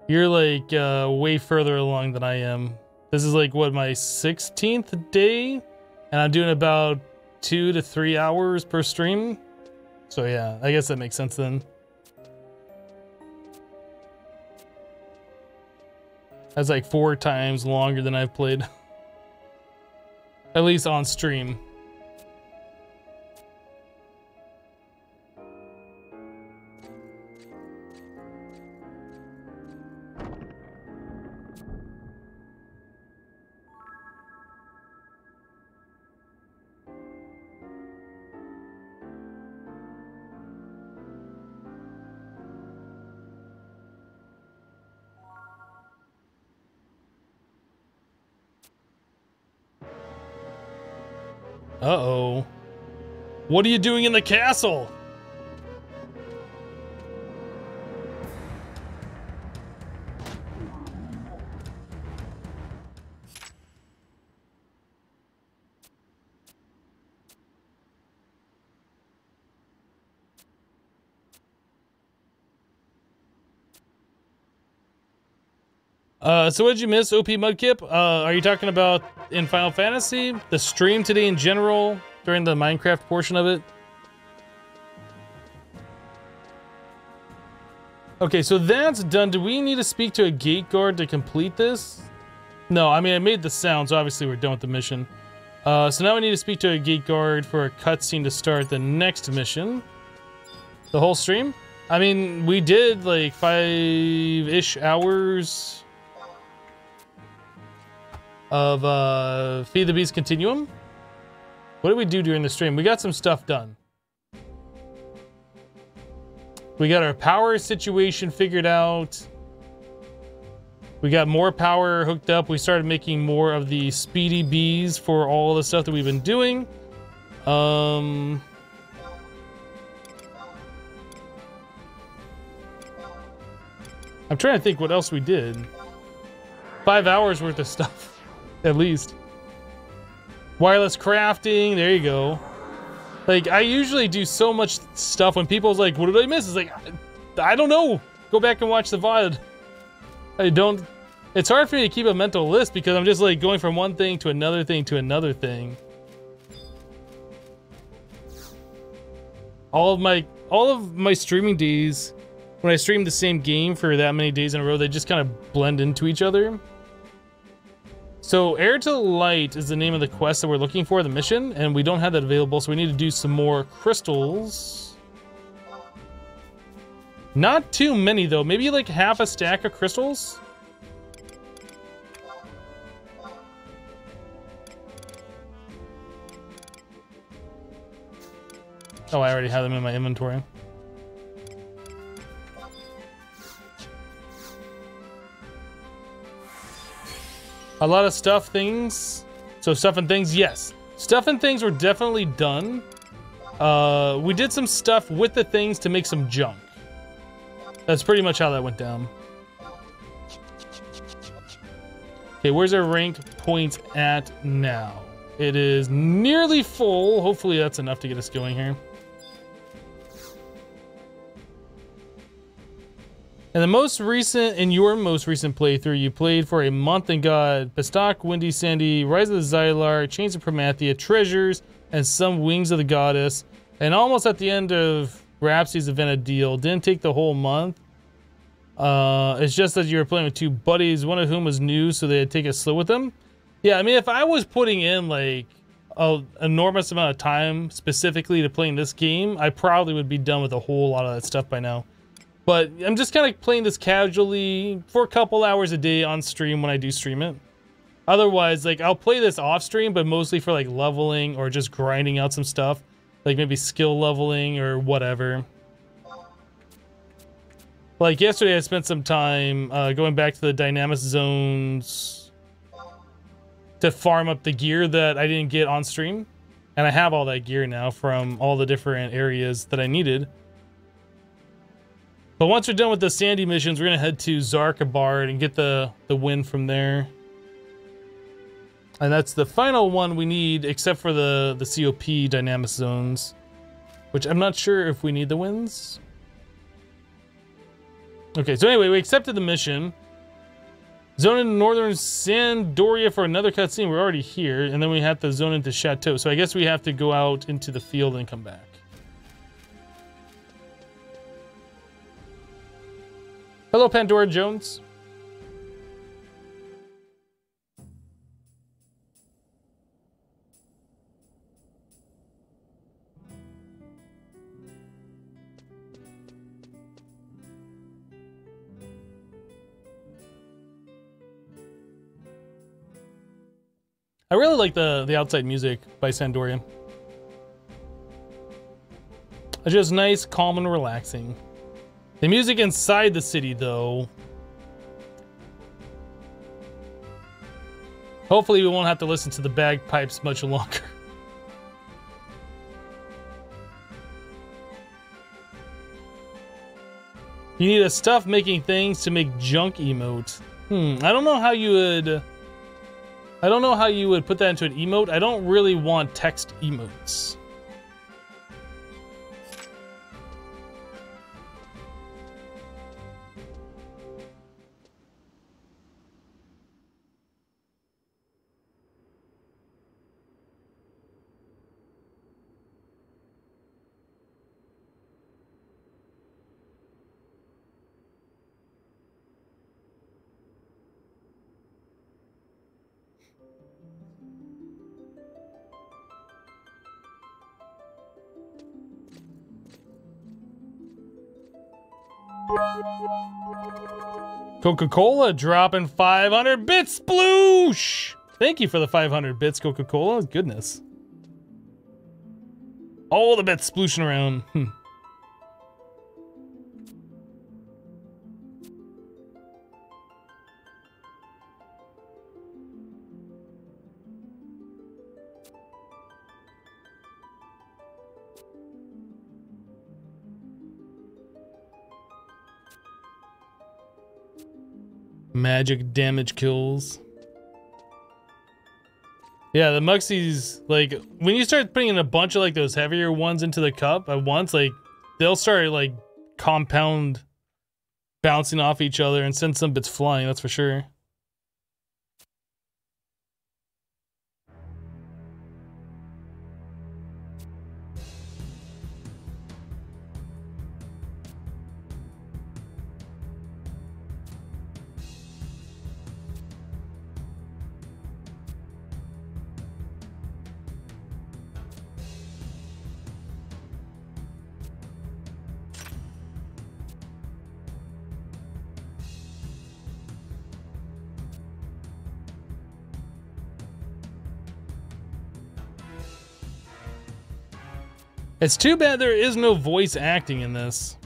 like way further along than I am. This is like what, my 16th day, and I'm doing about 2 to 3 hours per stream. So yeah, I guess that makes sense then. That's like 4 times longer than I've played. At least on stream. Uh-oh. What are you doing in the castle? So what did you miss, OP Mudkip? Are you talking about in Final Fantasy? The stream today in general, during the Minecraft portion of it? Okay, so that's done. Do we need to speak to a gate guard to complete this? No, I mean, I made the sound, so obviously we're done with the mission. So now we need to speak to a gate guard for a cutscene to start the next mission. The whole stream? I mean, we did like 5-ish hours of Feed the Beast Continuum. What did we do during the stream? We got some stuff done. We got our power situation figured out. We got more power hooked up. We started making more of the speedy bees for all the stuff that we've been doing. I'm trying to think what else we did. 5 hours worth of stuff, at least. Wireless crafting, there you go. Like, I usually do so much stuff when people's like, what did I miss? It's like, I don't know. Go back and watch the VOD. It's hard for me to keep a mental list because I'm just like going from one thing to another thing to another thing. All of my streaming days, when I stream the same game for that many days in a row, they just kind of blend into each other. So Heir to the Light is the name of the quest that we're looking for, the mission, and we don't have that available, so we need to do some more crystals. Not too many though, maybe like half a stack of crystals? Oh, I already have them in my inventory. A lot of stuff, things. So stuff and things, yes. Stuff and things were definitely done. We did some stuff with the things to make some junk. That's pretty much how that went down. Okay, where's our rank point at now? It is nearly full. Hopefully that's enough to get us going here. In your most recent playthrough, you played for a month and got Bestock, Windy Sandy, Rise of the Xylar, Chains of Promathia, Treasures, and some Wings of the Goddess. And almost at the end of Rhapsodies of Vana'diel, didn't take the whole month. It's just that you were playing with two buddies, one of whom was new, so they had to take it slow with them. Yeah, I mean, if I was putting in like an enormous amount of time specifically to playing this game, I probably would be done with a whole lot of that stuff by now. But I'm just kind of playing this casually for a couple hours a day on stream when I do stream it. Otherwise, like, I'll play this off stream, but mostly for like leveling or just grinding out some stuff. Like maybe skill leveling or whatever. Like yesterday I spent some time going back to the Dynamis zones to farm up the gear that I didn't get on stream. And I have all that gear now from all the different areas that I needed. But once we're done with the Sandy missions, we're going to head to Xarc and get the win from there. And that's the final one we need, except for the COP Dynamis zones. Which I'm not sure if we need the wins. Okay, so anyway, we accepted the mission. Zone into Northern Sandoria for another cutscene. We're already here. And then we have to zone into Chateau. So I guess we have to go out into the field and come back. Hello, Pandora Jones. I really like the outside music by Sandoria. It's just nice, calm, and relaxing. The music inside the city, though. Hopefully we won't have to listen to the bagpipes much longer. You need a stuff making things to make junk emote. I don't know how you would put that into an emote. I don't really want text emotes. Coca-Cola dropping 500 bits, sploosh! Thank you for the 500 bits, Coca-Cola. Goodness. All the bits splooshing around. Magic damage kills. Yeah, the Muxies, like, when you start putting in a bunch of, like, those heavier ones into the cup at once, like, they'll start, like, compound bouncing off each other and send some bits flying, that's for sure. It's too bad there is no voice acting in this.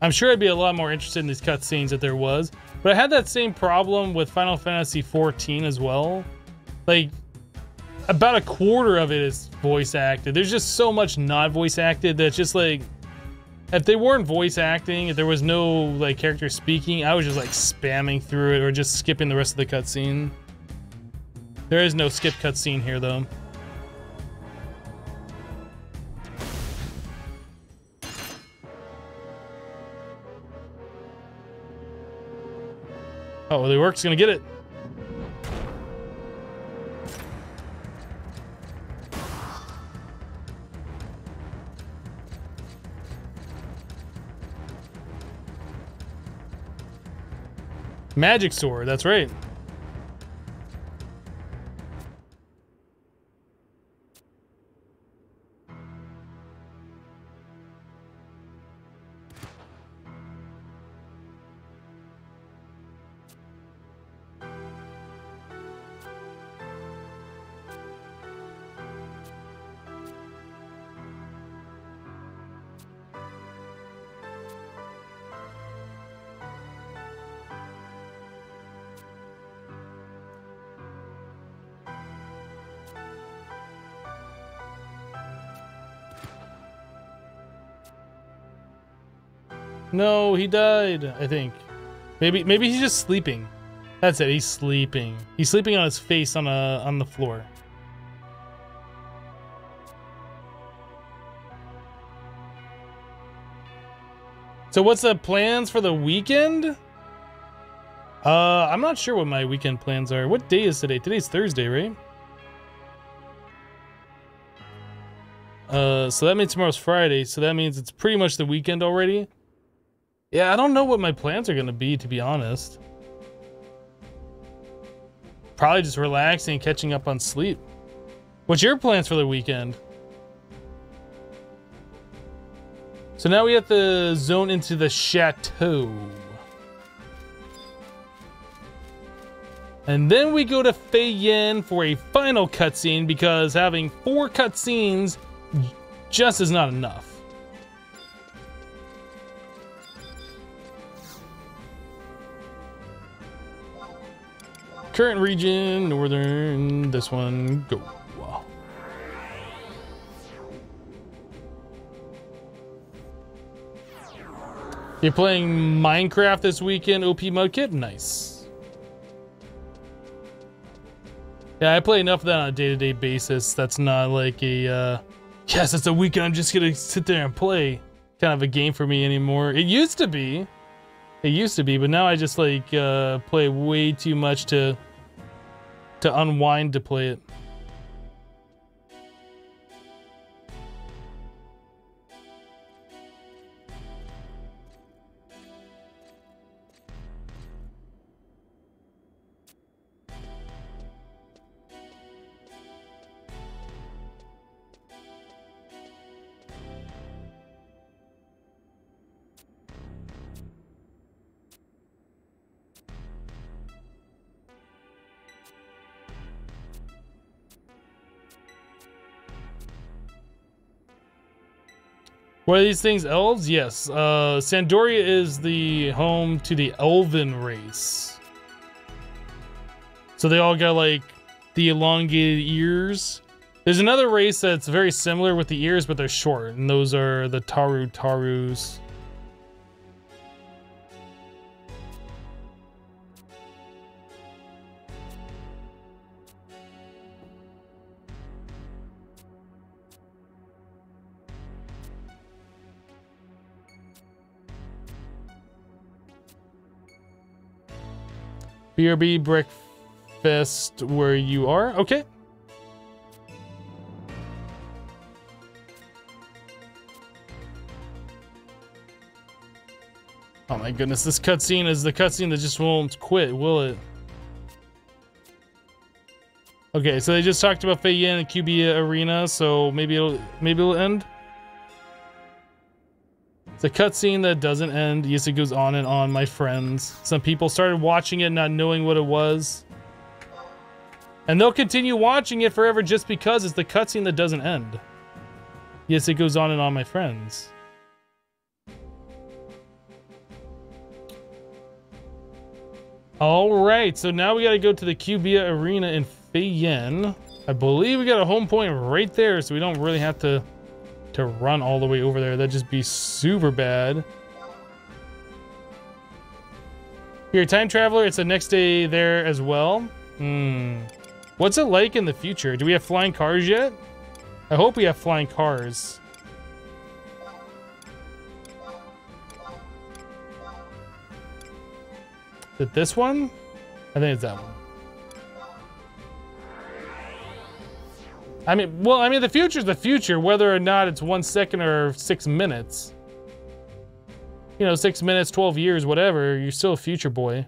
I'm sure I'd be a lot more interested in these cutscenes if there was, but I had that same problem with Final Fantasy XIV as well. Like, about a quarter of it is voice acted. There's just so much not voice acted that's just like, if they weren't voice acting, if there was no like character speaking, I was just like spamming through it or just skipping the rest of the cutscene. There is no skip cutscene here though. Oh, the work's gonna get it. Magic sword, that's right. No, he died, I think. Maybe he's just sleeping. That's it, he's sleeping. He's sleeping on his face on the floor. So what's the plans for the weekend? I'm not sure what my weekend plans are. What day is today? Today's Thursday, right? So that means tomorrow's Friday, so that means it's pretty much the weekend already. Yeah, I don't know what my plans are gonna be, to be honest. Probably just relaxing and catching up on sleep. What's your plans for the weekend? So now we have to zone into the chateau. And then we go to Feiyin for a final cutscene because having 4 cutscenes just is not enough. Current region, northern, this one, go. You're playing Minecraft this weekend, OP Mudkip? Nice. Yeah, I play enough of that on a day-to-day basis. That's not like a, yes, it's a weekend, I'm just gonna sit there and play kind of a game for me anymore. It used to be. It used to be, but now I just like play way too much to unwind to play it. What are these things, elves? Yes. Sandoria is the home to the elven race. So they all got like the elongated ears. There's another race that's very similar with the ears, but they're short, and those are the Tarus. BRB breakfast where you are. Okay. Oh my goodness, this cutscene is the cutscene that just won't quit, will it? Okay, so they just talked about Fei Yin and Cubia Arena, so maybe it'll end. It's a cutscene that doesn't end. Yes, it goes on and on, my friends. Some people started watching it not knowing what it was. And they'll continue watching it forever just because it's the cutscene that doesn't end. Yes, it goes on and on, my friends. Alright, so now we gotta go to the Cubia Arena in Fei Yin. I believe we got a home point right there, so we don't really have to run all the way over there. That'd just be super bad. You're a time traveler. It's the next day there as well. What's it like in the future? Do we have flying cars yet? I hope we have flying cars. Is it this one? I think it's that one. I mean, the future's the future, whether or not it's 1 second or 6 minutes. You know, 6 minutes, 12 years, whatever. You're still a future boy.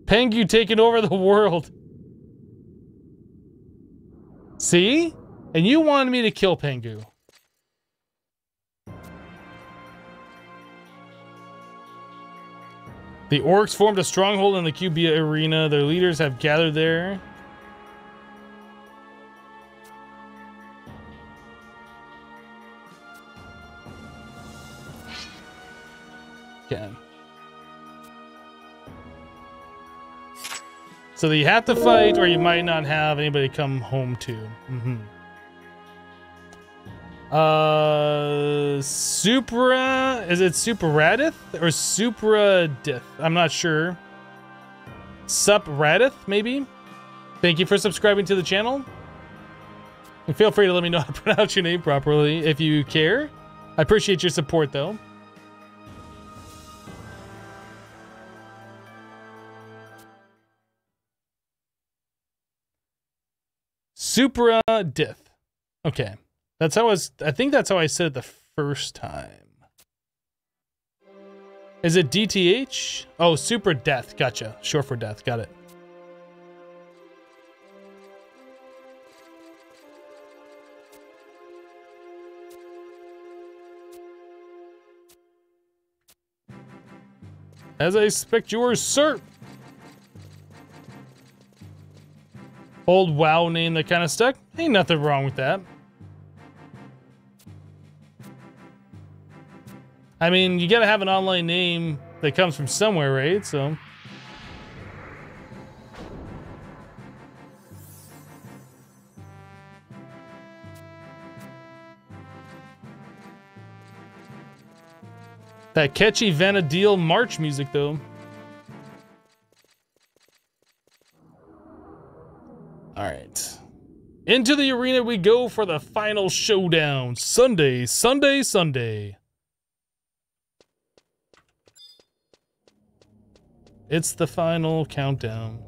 Pengu taking over the world. See? And you wanted me to kill Pengu. The orcs formed a stronghold in the Cubia Arena. Their leaders have gathered there. Okay. So you have to fight, or you might not have anybody come home to. Supra, is it Supradith or Supradith? I'm not sure. Supradith, maybe? Thank you for subscribing to the channel. And feel free to let me know how to pronounce your name properly if you care. I appreciate your support, though. Supradith. Okay. That's how I think that's how I said it the first time. Is it DTH? Oh, Super Death. Gotcha. Short for death. Got it. As I expect yours, sir. Old WoW name that kind of stuck. Ain't nothing wrong with that. I mean, you gotta have an online name that comes from somewhere, right? So. That catchy Vana'diel march music, though. All right. Into the arena we go for the final showdown. Sunday, Sunday, Sunday. It's the final countdown.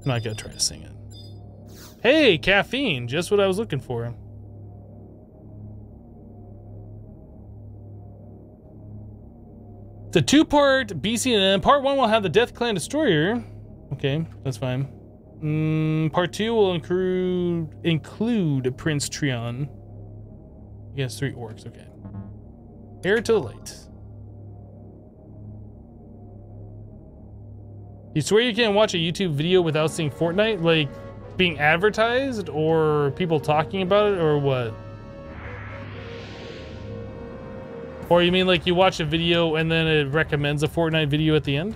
I'm not gonna try to sing it. Hey, caffeine, just what I was looking for. It's a two-part BCN. Part 1 will have the Death Clan Destroyer. Okay, that's fine. Part 2 will include Prince Trion. Against 3 orcs, okay. Heir to the light. You swear you can't watch a YouTube video without seeing Fortnite? Like, being advertised? Or people talking about it? Or what? Or you mean like you watch a video and then it recommends a Fortnite video at the end?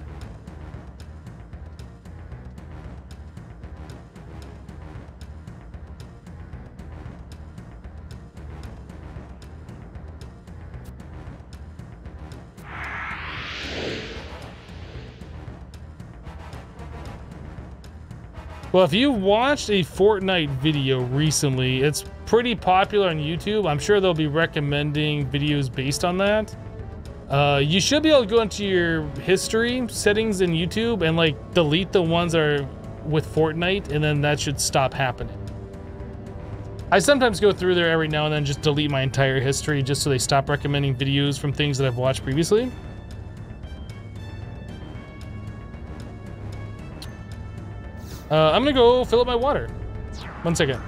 Well, if you watched a Fortnite video recently, it's pretty popular on YouTube. I'm sure they'll be recommending videos based on that. You should be able to go into your history settings in YouTube and like delete the ones that are with Fortnite, and then that should stop happening. I sometimes go through there every now and then, just delete my entire history just so they stop recommending videos from things that I've watched previously. I'm gonna go fill up my water. 1 second.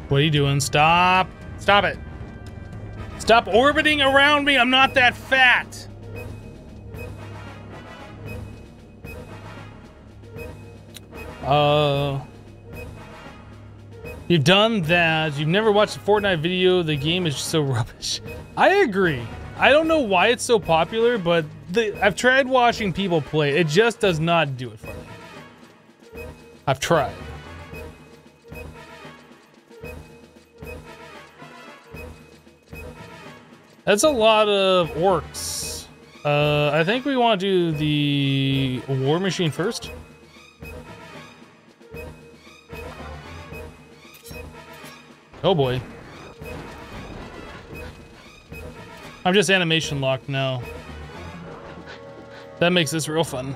What are you doing? Stop! Stop it! Stop orbiting around me! I'm not that fat! You've done that. You've never watched a Fortnite video. The game is just so rubbish. I agree. I don't know why it's so popular, but I've tried watching people play. It just does not do it for me. I've tried. That's a lot of orcs. I think we want to do the war machine first. Oh boy. I'm just animation locked now. That makes this real fun.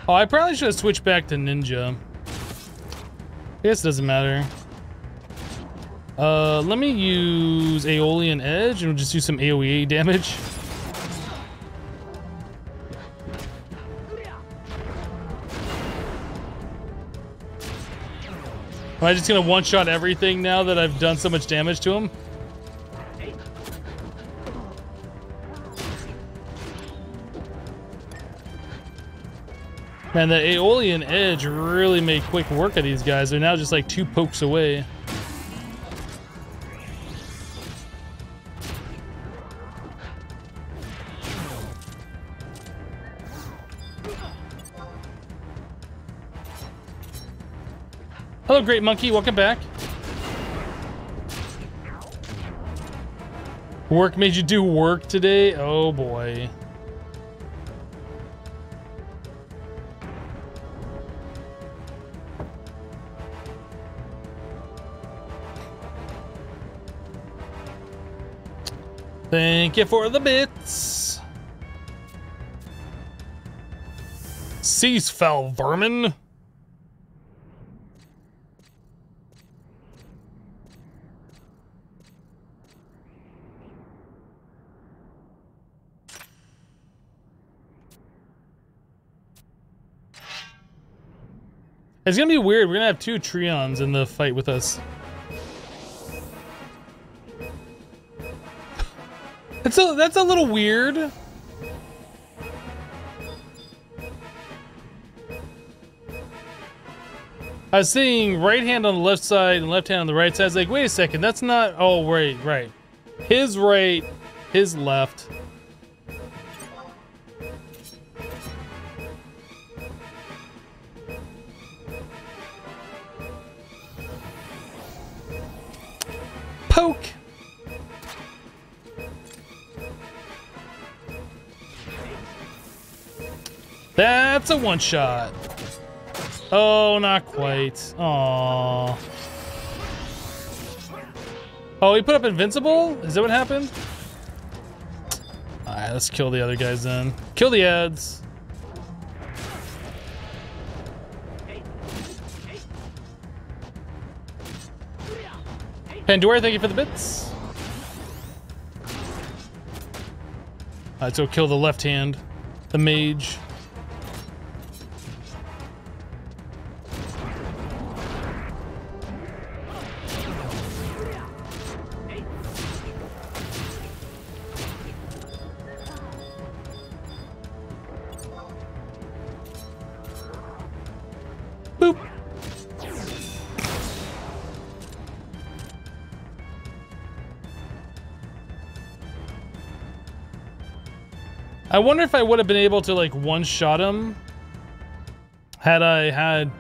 Oh, I probably should have switched back to ninja. I guess it doesn't matter. Let me use Aeolian Edge and we'll just do some AoE damage. Am I just gonna one-shot everything now that I've done so much damage to him? Man, the Aeolian Edge really made quick work of these guys. They're now just like 2 pokes away. Hello, Great Monkey. Welcome back. Work made you do work today? Oh, boy. Thank you for the bits. Cease, foul vermin. It's gonna be weird. We're gonna have 2 Treons in the fight with us. That's a little weird. I was seeing right hand on the left side and left hand on the right side. I was like, wait a second, that's not. Oh, right. His right, his left. Poke. That's a one-shot. Oh, not quite. Aww. Oh, he put up invincible? Is that what happened? Alright, let's kill the other guys then. Kill the ads. Pandora, thank you for the bits. So kill the left hand, the mage. Boop. I wonder if I would have been able to like one-shot him had I had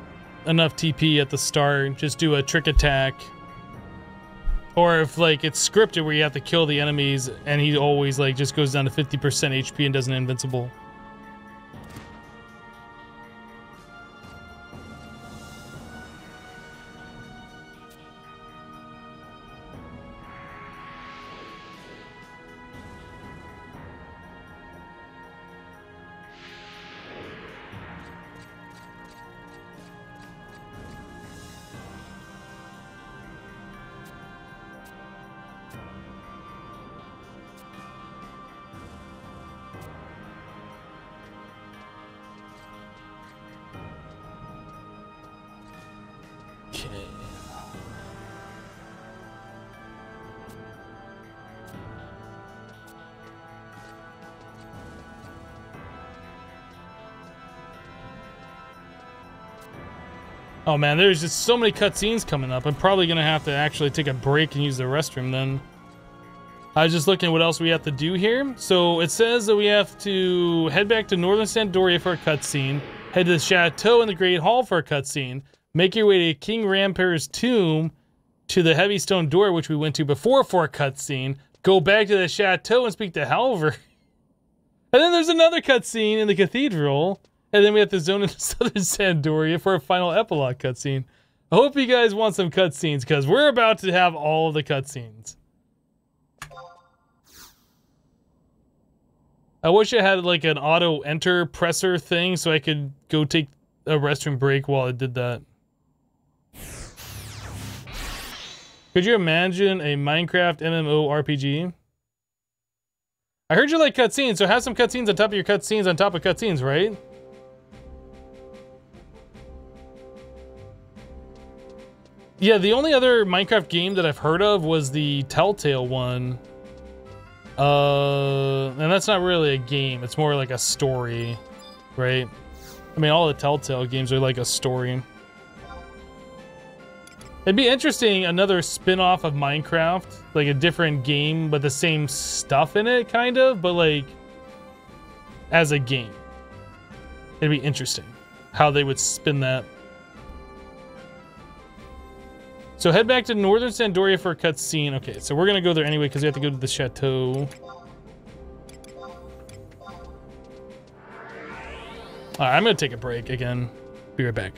enough TP at the start, just do a trick attack. Or if like it's scripted where you have to kill the enemies and he always like just goes down to 50% HP and does an invincible. Oh man, there's just so many cutscenes coming up. I'm probably gonna have to actually take a break and use the restroom then. I was just looking at what else we have to do here. So it says that we have to head back to Northern Sandoria for a cutscene, head to the Chateau in the Great Hall for a cutscene, make your way to King Ramper's tomb, to the Heavy Stone Door, which we went to before for a cutscene, go back to the Chateau and speak to Halver. And then there's another cutscene in the Cathedral. And then we have to zone into Southern Sandoria for a final epilogue cutscene. I hope you guys want some cutscenes, because we're about to have all of the cutscenes. I wish I had like an auto enter presser thing so I could go take a restroom break while I did that. Could you imagine a Minecraft MMORPG? I heard you like cutscenes, so have some cutscenes on top of your cutscenes on top of cutscenes, right? Yeah, the only other Minecraft game that I've heard of was the Telltale one. And that's not really a game, it's more like a story, right? I mean, all the Telltale games are like a story. It'd be interesting, another spin-off of Minecraft, like a different game, but the same stuff in it, kind of, but like, as a game. It'd be interesting how they would spin that. So head back to Northern Sandoria for a cutscene. Okay, so we're gonna go there anyway because we have to go to the chateau. Alright, I'm gonna take a break again. Be right back.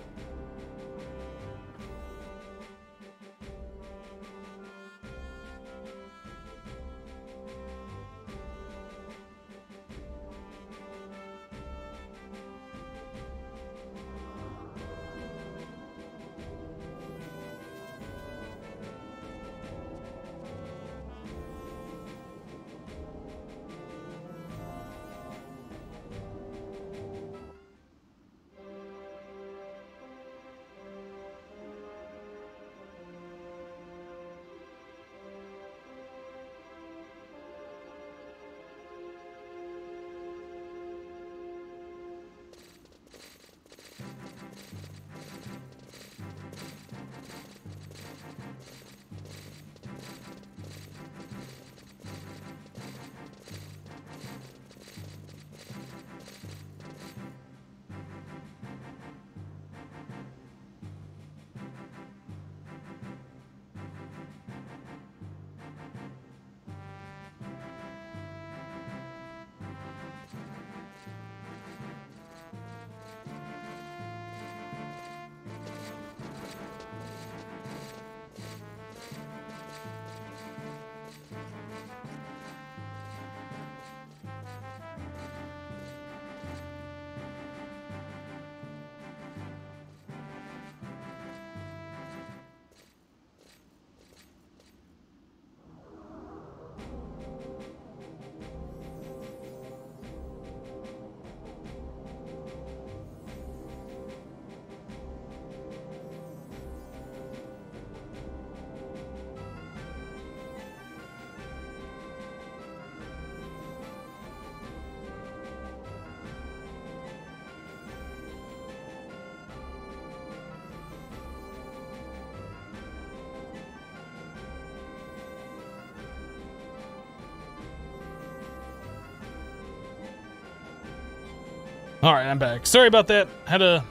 All right, I'm back. Sorry about that. Had to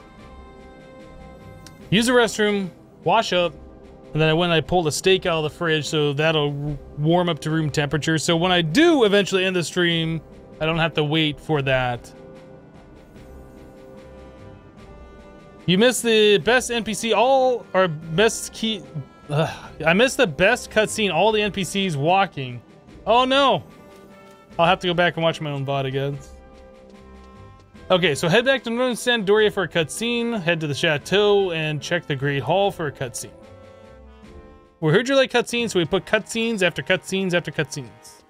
use the restroom, wash up, and then I went and I pulled a steak out of the fridge, so that'll warm up to room temperature. So when I do eventually end the stream, I don't have to wait for that. You missed the best NPC, I missed the best cutscene, all the NPCs walking. Oh no! I'll have to go back and watch my own VOD again. Okay, so head back to Northern Sandoria for a cutscene, head to the chateau, and check the Great Hall for a cutscene. We heard you like cutscenes, so we put cutscenes after cutscenes after cutscenes.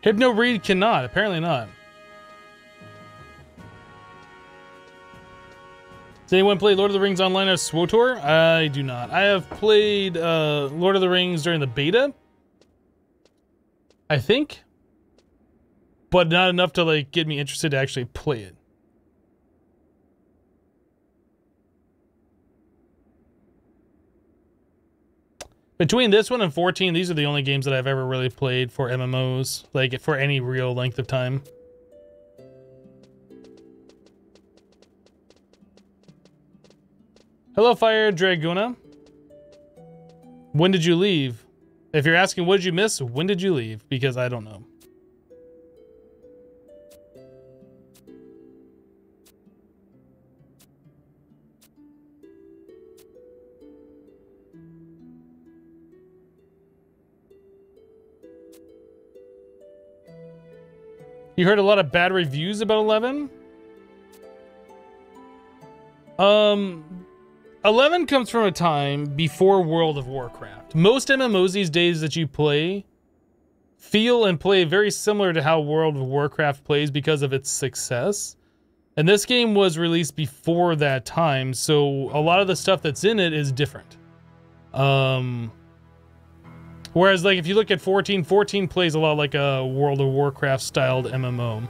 Hypno Read cannot, apparently not. Does anyone play Lord of the Rings Online as SWTOR? I do not. I have played Lord of the Rings during the beta, I think, but not enough to like get me interested to actually play it. Between this one and 14, these are the only games that I've ever really played for MMOs, like for any real length of time. Hello, Fire Draguna. When did you leave? If you're asking what did you miss, when did you leave? Because I don't know. You heard a lot of bad reviews about 11? 11 comes from a time before World of Warcraft. Most MMOs these days that you play feel and play very similar to how World of Warcraft plays because of its success. And this game was released before that time, so a lot of the stuff that's in it is different. Whereas, like, if you look at 14, 14 plays a lot like a World of Warcraft styled MMO.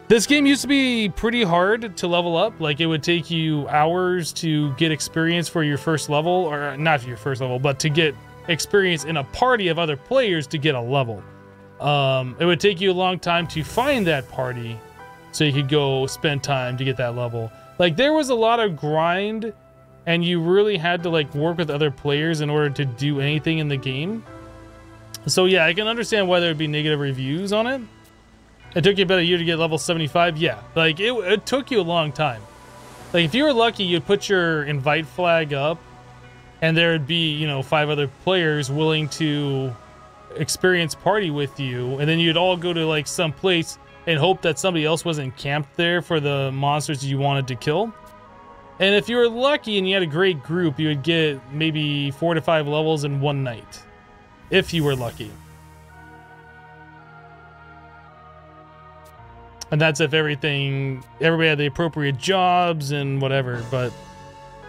This game used to be pretty hard to level up. Like, it would take you hours to get experience for your first level, or not your first level, but to get experience in a party of other players to get a level. It would take you a long time to find that party so you could go spend time to get that level. Like, there was a lot of grind, and you really had to like work with other players in order to do anything in the game. So yeah, I can understand why there would be negative reviews on it. It took you about a year to get level 75. Yeah, like it took you a long time. Like if you were lucky, you'd put your invite flag up and there would be, you know, 5 other players willing to experience party with you. And then you'd all go to like some place and hope that somebody else wasn't camped there for the monsters you wanted to kill. And if you were lucky and you had a great group, you would get maybe 4 to 5 levels in one night. If you were lucky. And that's if everybody had the appropriate jobs and whatever. But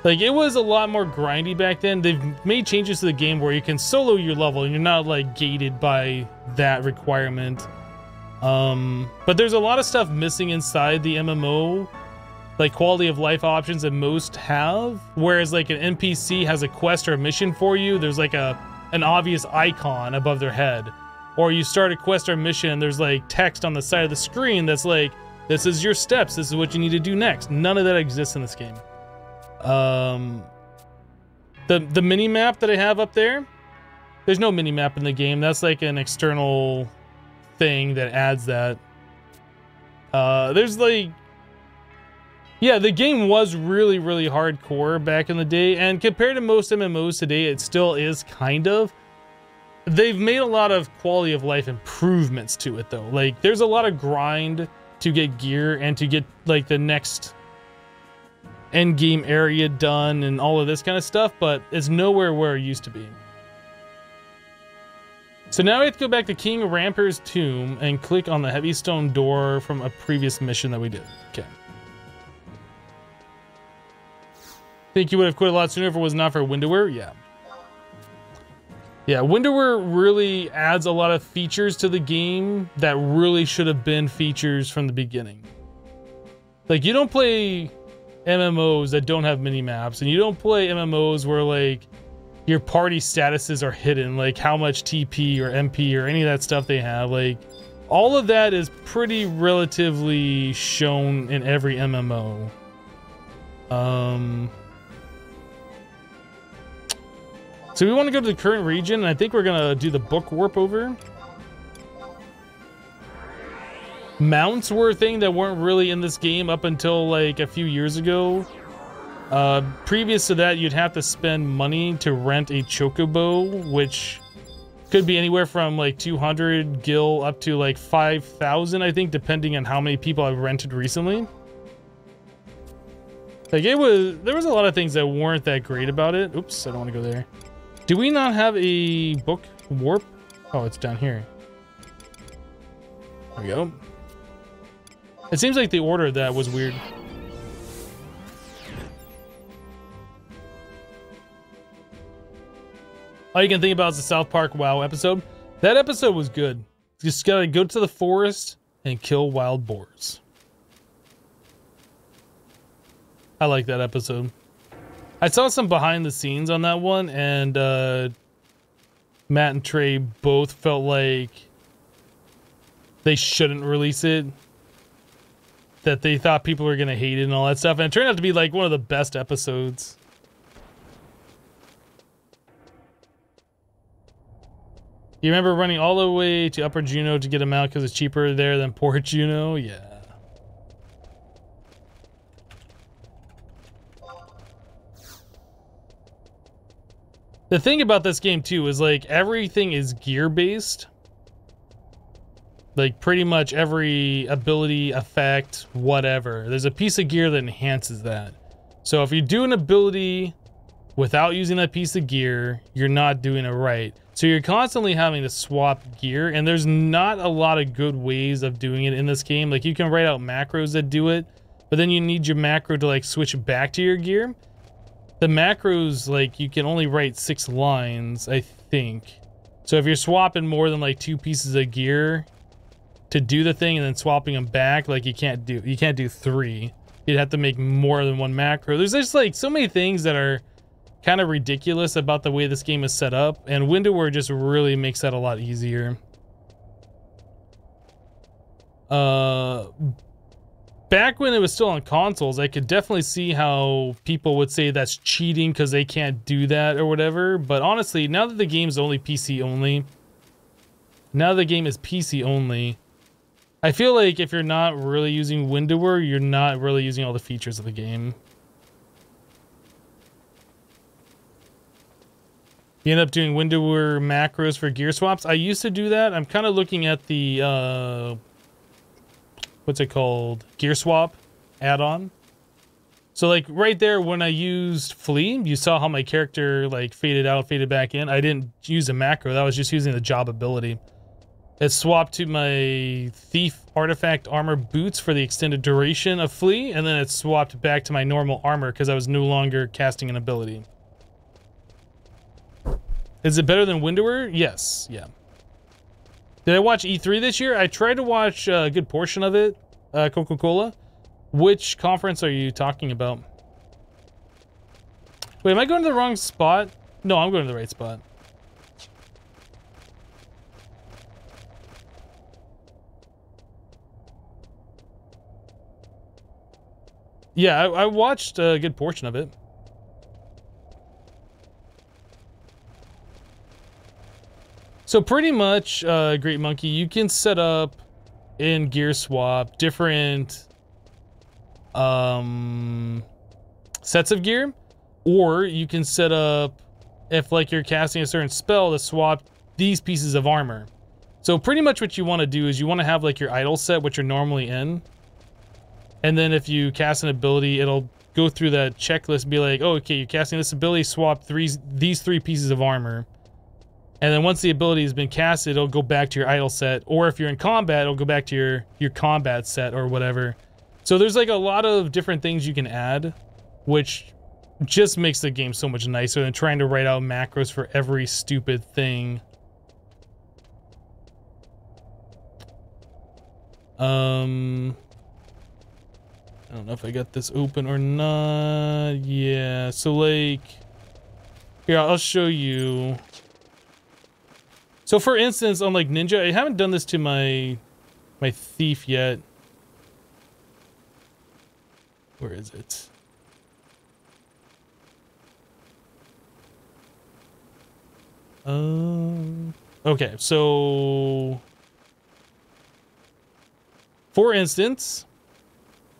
like it was a lot more grindy back then. They've made changes to the game where you can solo your level and you're not like gated by that requirement. But there's a lot of stuff missing inside the MMO. Like quality of life options that most have, whereas like an NPC has a quest or a mission for you, there's like an obvious icon above their head, or you start a quest or mission and there's like text on the side of the screen that's like, this is your steps, this is what you need to do next. None of that exists in this game. The mini map that I have up there, there's no mini map in the game. That's like an external thing that adds that. There's like, yeah, the game was really, really hardcore back in the day, and compared to most MMOs today, it still is kind of. They've made a lot of quality of life improvements to it, though. Like, there's a lot of grind to get gear and to get, like, the next end game area done and all of this kind of stuff, but it's nowhere where it used to be. So now we have to go back to King Ramper's tomb and click on the heavy stone door from a previous mission that we did. Okay. Think you would have quit a lot sooner if it was not for Windower? Yeah. Yeah, Windower really adds a lot of features to the game that really should have been features from the beginning. Like, you don't play MMOs that don't have mini maps, and you don't play MMOs where like your party statuses are hidden, like how much TP or MP or any of that stuff they have. Like, all of that is pretty relatively shown in every MMO. So we want to go to the current region, and I think we're gonna do the book warp over. Mounts were a thing that weren't really in this game up until like a few years ago. Previous to that, you'd have to spend money to rent a chocobo, which could be anywhere from like 200 gil up to like 5,000, I think, depending on how many people I've rented recently. Like, there was a lot of things that weren't that great about it. Oops, I don't want to go there. Do we not have a book warp? Oh, it's down here. There we go. It seems like the order of that was weird. All you can think about is the South Park WoW episode. That episode was good. You just gotta go to the forest and kill wild boars. I like that episode. I saw some behind the scenes on that one, and Matt and Trey both felt like they shouldn't release it. That they thought people were gonna hate it and all that stuff, and it turned out to be like one of the best episodes. You remember running all the way to Upper Juno to get a mount because it's cheaper there than Port Juno? Yeah. The thing about this game too is like everything is gear based. Like pretty much every ability, effect, whatever. There's a piece of gear that enhances that. So if you do an ability without using that piece of gear, you're not doing it right. So you're constantly having to swap gear, and there's not a lot of good ways of doing it in this game. Like, you can write out macros that do it, but then you need your macro to like switch back to your gear. The macros, like, you can only write 6 lines, I think. So if you're swapping more than like 2 pieces of gear to do the thing and then swapping them back, like, you can't do 3. You'd have to make more than 1 macro. There's just like so many things that are kind of ridiculous about the way this game is set up, and Windowware just really makes that a lot easier. Back when it was still on consoles, I could definitely see how people would say that's cheating because they can't do that or whatever. But honestly, now that the game's only PC only, now the game is PC only, I feel like if you're not really using Windowware, you're not really using all the features of the game. You end up doing Windowware macros for gear swaps. I used to do that. I'm kind of looking at the what's it called? Gear swap add-on. So like right there when I used Flee, you saw how my character like faded out, faded back in. I didn't use a macro. That was just using the job ability. It swapped to my Thief Artifact Armor boots for the extended duration of Flee, and then it swapped back to my normal armor because I was no longer casting an ability. Is it better than Windowware? Yes. Yeah. Did I watch E3 this year? I tried to watch a good portion of it. Coca-Cola. Which conference are you talking about? Wait, am I going to the wrong spot? No, I'm going to the right spot. Yeah, I watched a good portion of it. So pretty much, Great Monkey, you can set up in Gear Swap different sets of gear, or you can set up, if like you're casting a certain spell, to swap these pieces of armor. So pretty much what you want to do is you want to have like your idle set, which you're normally in, and then if you cast an ability, it'll go through that checklist and be like, oh, okay, you're casting this ability, swap these 3 pieces of armor. And then once the ability has been casted, it'll go back to your idle set. Or if you're in combat, it'll go back to your combat set or whatever. So there's like a lot of different things you can add, which just makes the game so much nicer than trying to write out macros for every stupid thing. I don't know if I got this open or not. Yeah, so like, here, I'll show you. So for instance, on like Ninja, I haven't done this to my thief yet. Where is it? Okay, so for instance,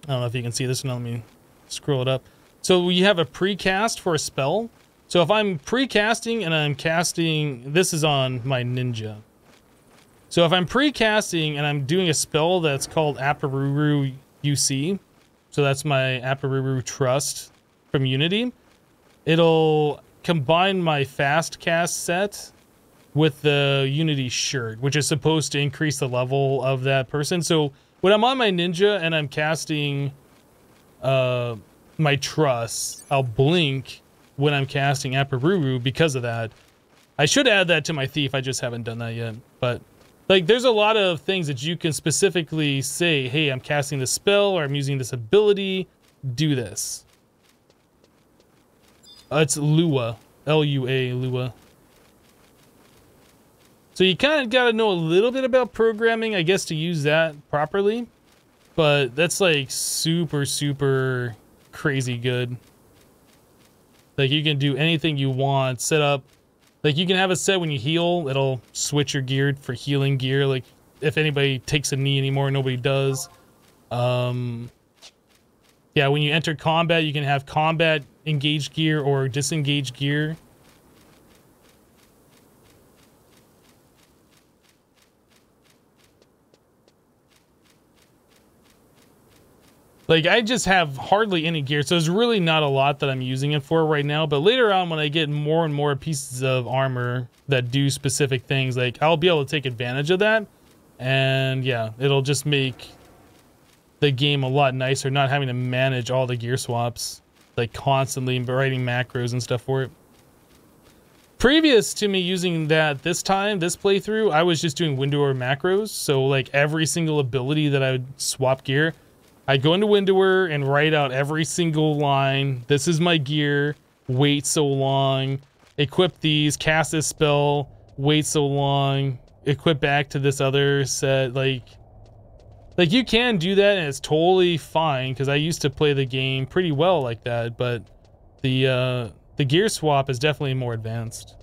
I don't know if you can see this. Now let me scroll it up. So you have a precast for a spell. So if I'm precasting and I'm casting, this is on my ninja. So if I'm precasting and I'm doing a spell that's called Apparuru UC, so that's my Apparuru Trust from Unity, it'll combine my fast cast set with the Unity shirt, which is supposed to increase the level of that person. So when I'm on my ninja and I'm casting my Trust, I'll blink when I'm casting Apparuru because of that. I should add that to my thief. I just haven't done that yet. But like, there's a lot of things that you can specifically say, hey, I'm casting this spell or I'm using this ability, do this. It's Lua, L-U-A, Lua. So you kind of got to know a little bit about programming, I guess, to use that properly. But that's like super, super crazy good. Like, you can do anything you want, set up. Like, you can have a set when you heal, it'll switch your gear for healing gear. Like, if anybody takes a knee anymore, nobody does. Yeah, when you enter combat, you can have combat engaged gear or disengaged gear. Like, I just have hardly any gear, so there's really not a lot that I'm using it for right now. But later on, when I get more and more pieces of armor that do specific things, like, I'll be able to take advantage of that. And yeah, it'll just make the game a lot nicer, not having to manage all the gear swaps, like constantly writing macros and stuff for it. Previous to me using that this playthrough, I was just doing windower macros. So like every single ability that I would swap gear, I go into Windower and write out every single line. This is my gear. Wait so long. Equip these. Cast this spell. Wait so long. Equip back to this other set. Like you can do that and it's totally fine because I used to play the game pretty well like that. But the gear swap is definitely more advanced.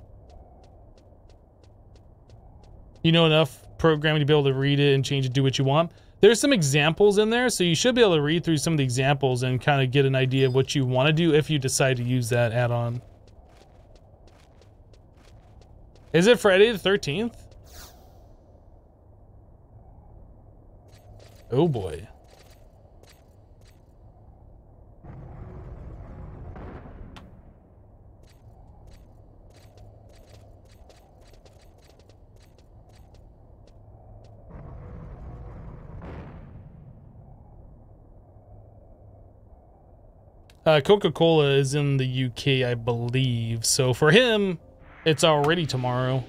You know enough programming to be able to read it and change it, do what you want. There's some examples in there, so you should be able to read through some of the examples and kind of get an idea of what you want to do if you decide to use that add-on. Is it Friday the 13th? Oh boy. Coca-Cola is in the UK, I believe. So for him, it's already tomorrow.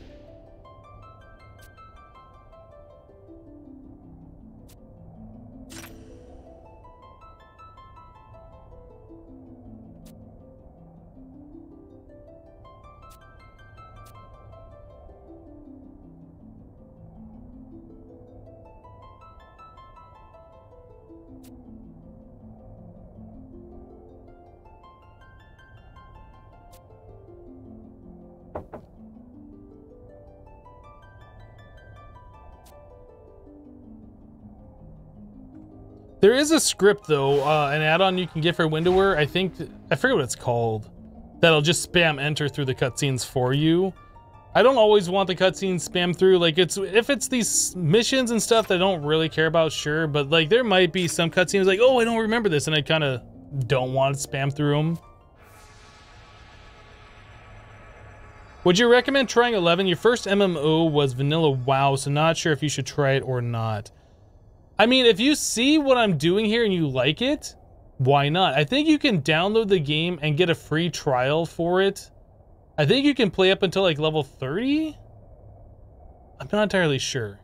There is a script though, an add-on you can get for Windower. I forget what it's called. That'll just spam enter through the cutscenes for you. I don't always want the cutscenes spam through. Like if it's these missions and stuff that I don't really care about, sure. But like there might be some cutscenes like, oh, I don't remember this, and I kind of don't want to spam through them. Would you recommend trying 11? Your first MMO was vanilla WoW, so not sure if you should try it or not. I mean, if you see what I'm doing here and you like it, why not? I think you can download the game and get a free trial for it. I think you can play up until like level 30? I'm not entirely sure.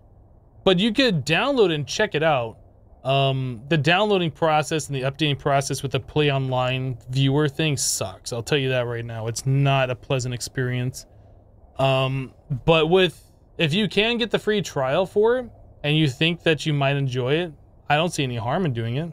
But you could download and check it out. The downloading process and the updating process with the play online viewer thing sucks. I'll tell you that right now. It's not a pleasant experience. But if you can get the free trial for it and you think that you might enjoy it, I don't see any harm in doing it.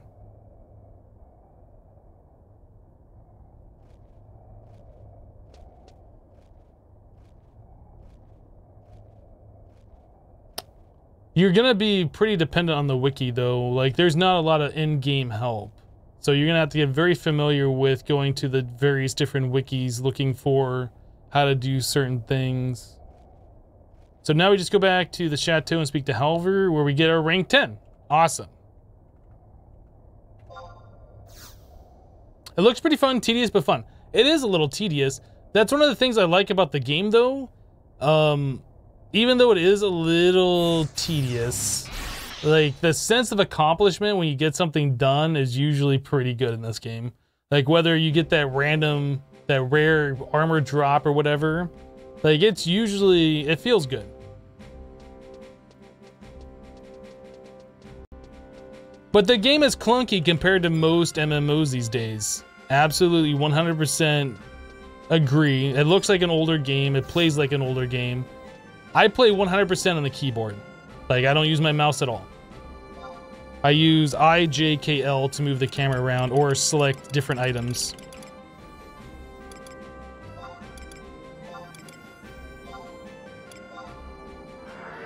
You're gonna be pretty dependent on the wiki though. Like, there's not a lot of in-game help. So you're gonna have to get very familiar with going to the various different wikis looking for how to do certain things. So now we just go back to the chateau and speak to Halver, where we get our rank 10. Awesome. It looks pretty fun, tedious, but fun. It is a little tedious. That's one of the things I like about the game though. Even though it is a little tedious, like, the sense of accomplishment when you get something done is usually pretty good in this game. Like, whether you get that rare armor drop or whatever, like, it feels good. But the game is clunky compared to most MMOs these days. Absolutely 100% agree. It looks like an older game. It plays like an older game. I play 100% on the keyboard. Like, I don't use my mouse at all. I use I, J, K, L to move the camera around or select different items.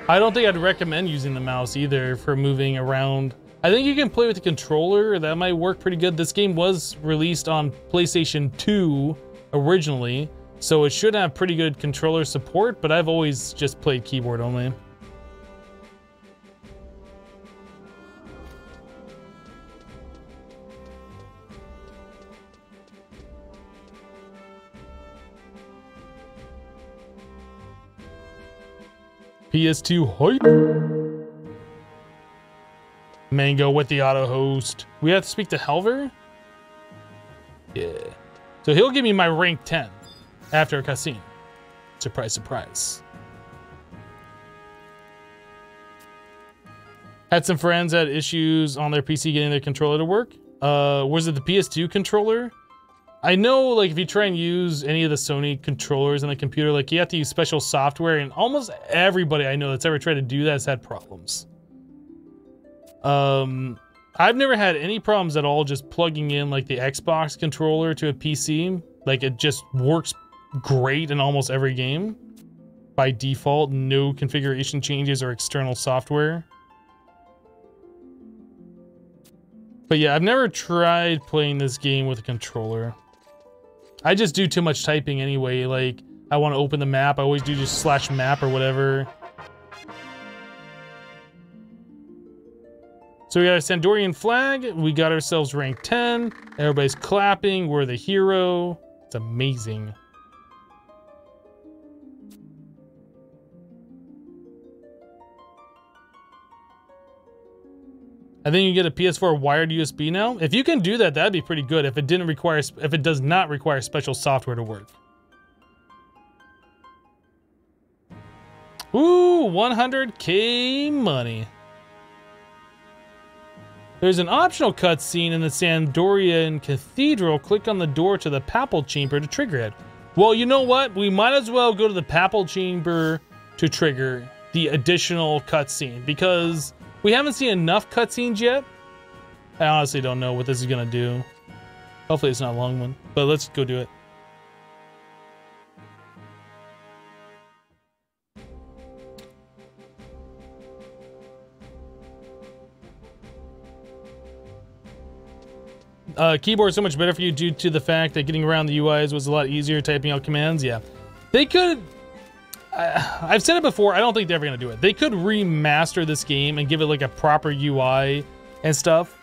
I don't think I'd recommend using the mouse either for moving around. I think you can play with the controller. That might work pretty good. This game was released on PlayStation 2 originally, so it should have pretty good controller support, but I've always just played keyboard only. PS2 hype. Mango with the auto host. We have to speak to Halver? Yeah. So he'll give me my rank 10 after a cutscene. Surprise, surprise. Had some friends that had issues on their PC getting their controller to work. Was it the PS2 controller? I know, like, if you try and use any of the Sony controllers on the computer, like, you have to use special software, and almost everybody I know that's ever tried to do that has had problems. I've never had any problems at all just plugging in, like, the Xbox controller to a PC. Like, it just works great in almost every game by default. No configuration changes or external software. But yeah, I've never tried playing this game with a controller. I just do too much typing anyway. Like, I want to open the map, I always do just /map or whatever. So we got a Sandorian flag, we got ourselves rank 10, everybody's clapping, we're the hero. It's amazing. I think you get a PS4 wired USB now. If you can do that, that'd be pretty good. If it does not require special software to work. Ooh, 100K money. There's an optional cutscene in the Sandorian Cathedral. Click on the door to the Papal Chamber to trigger it. Well, you know what? We might as well go to the Papal Chamber to trigger the additional cutscene, because we haven't seen enough cutscenes yet. I honestly don't know what this is gonna do. Hopefully it's not a long one, but let's go do it. Keyboard so much better for you due to the fact that getting around the UIs was a lot easier typing out commands. Yeah, they could. I've said it before, I don't think they're ever gonna do it. They could remaster this game and give it like a proper UI and stuff.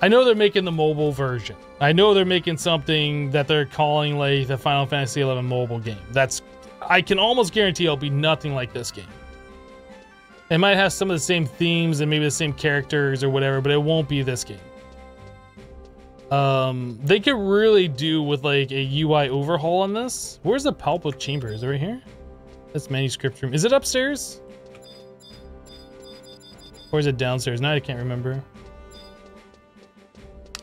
I know they're making the mobile version. I know they're making something that they're calling like the Final Fantasy XI mobile game. I can almost guarantee it'll be nothing like this game. It might have some of the same themes and maybe the same characters or whatever, but it won't be this game. They could really do with like a UI overhaul on this. Where's the Papal Chamber? Is it right here? That's manuscript room. Is it upstairs? Or is it downstairs? Now I can't remember.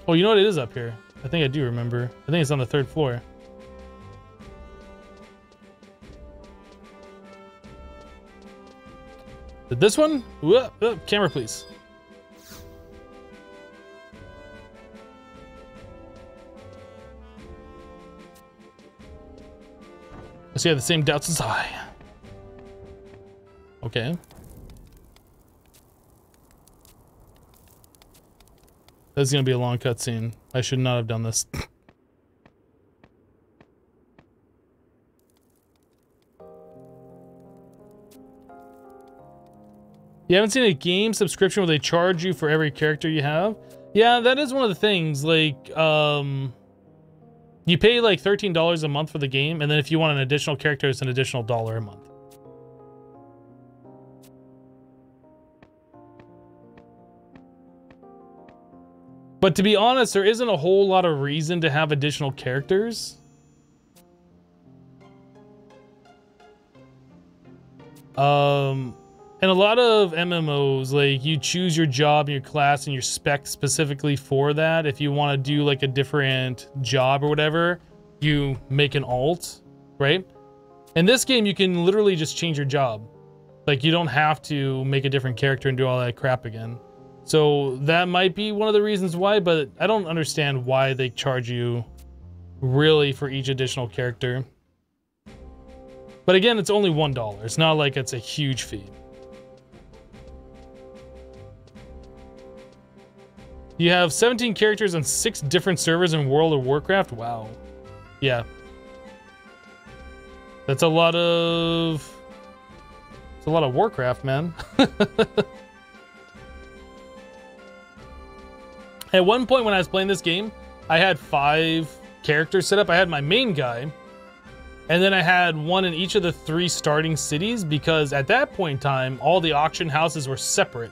Oh, you know what? It is up here. I think I do remember. I think it's on the 3rd floor. Did this one? Whoa, oh, camera, please. Does he have the same doubts as I? Okay. This is gonna be a long cutscene. I should not have done this. You haven't seen a game subscription where they charge you for every character you have? Yeah, that is one of the things. Like, you pay like $13 a month for the game, and then if you want an additional character, it's an additional $1 a month. But to be honest, there isn't a whole lot of reason to have additional characters. And a lot of MMOs, like, you choose your job and your class and your spec specifically for that. If you want to do like a different job or whatever, you make an alt, right? In this game, you can literally just change your job. Like, you don't have to make a different character and do all that crap again. So that might be one of the reasons why, but I don't understand why they charge you really for each additional character. But again, it's only $1. It's not like it's a huge fee. You have 17 characters on 6 different servers in World of Warcraft? Wow. Yeah. That's a lot of... It's a lot of Warcraft, man. At one point when I was playing this game, I had 5 characters set up. I had my main guy, and then I had one in each of the 3 starting cities, because at that point in time, all the auction houses were separate.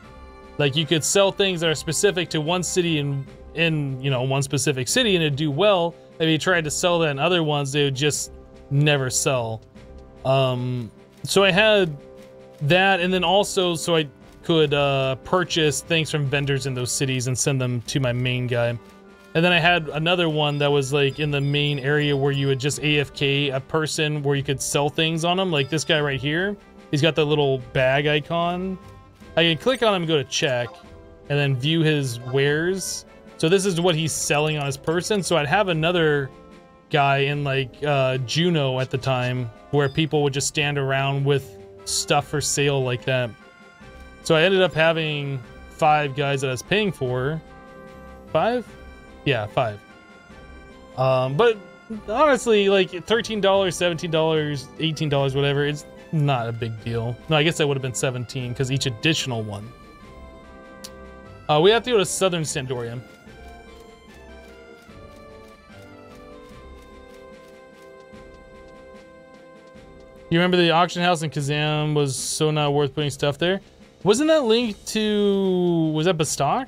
Like, you could sell things that are specific to one city in you know, one specific city, and it'd do well. If you tried to sell that in other ones, they would just never sell. So I had that, and then also so I could purchase things from vendors in those cities and send them to my main guy. And then I had another one that was like in the main area where you would just AFK a person where you could sell things on them. Like this guy right here, he's got the little bag icon. I can click on him and go to check and then view his wares. So this is what he's selling on his person. So I'd have another guy in like Juneau at the time where people would just stand around with stuff for sale like that. So I ended up having 5 guys that I was paying for. 5? Yeah, 5. But honestly, like $13, $17, $18, whatever, it's not a big deal. No, I guess that would have been 17 because each additional one. We have to go to Southern Sandoria. You remember the auction house in Kazam was so not worth putting stuff there? Wasn't that linked to... was that Bastok?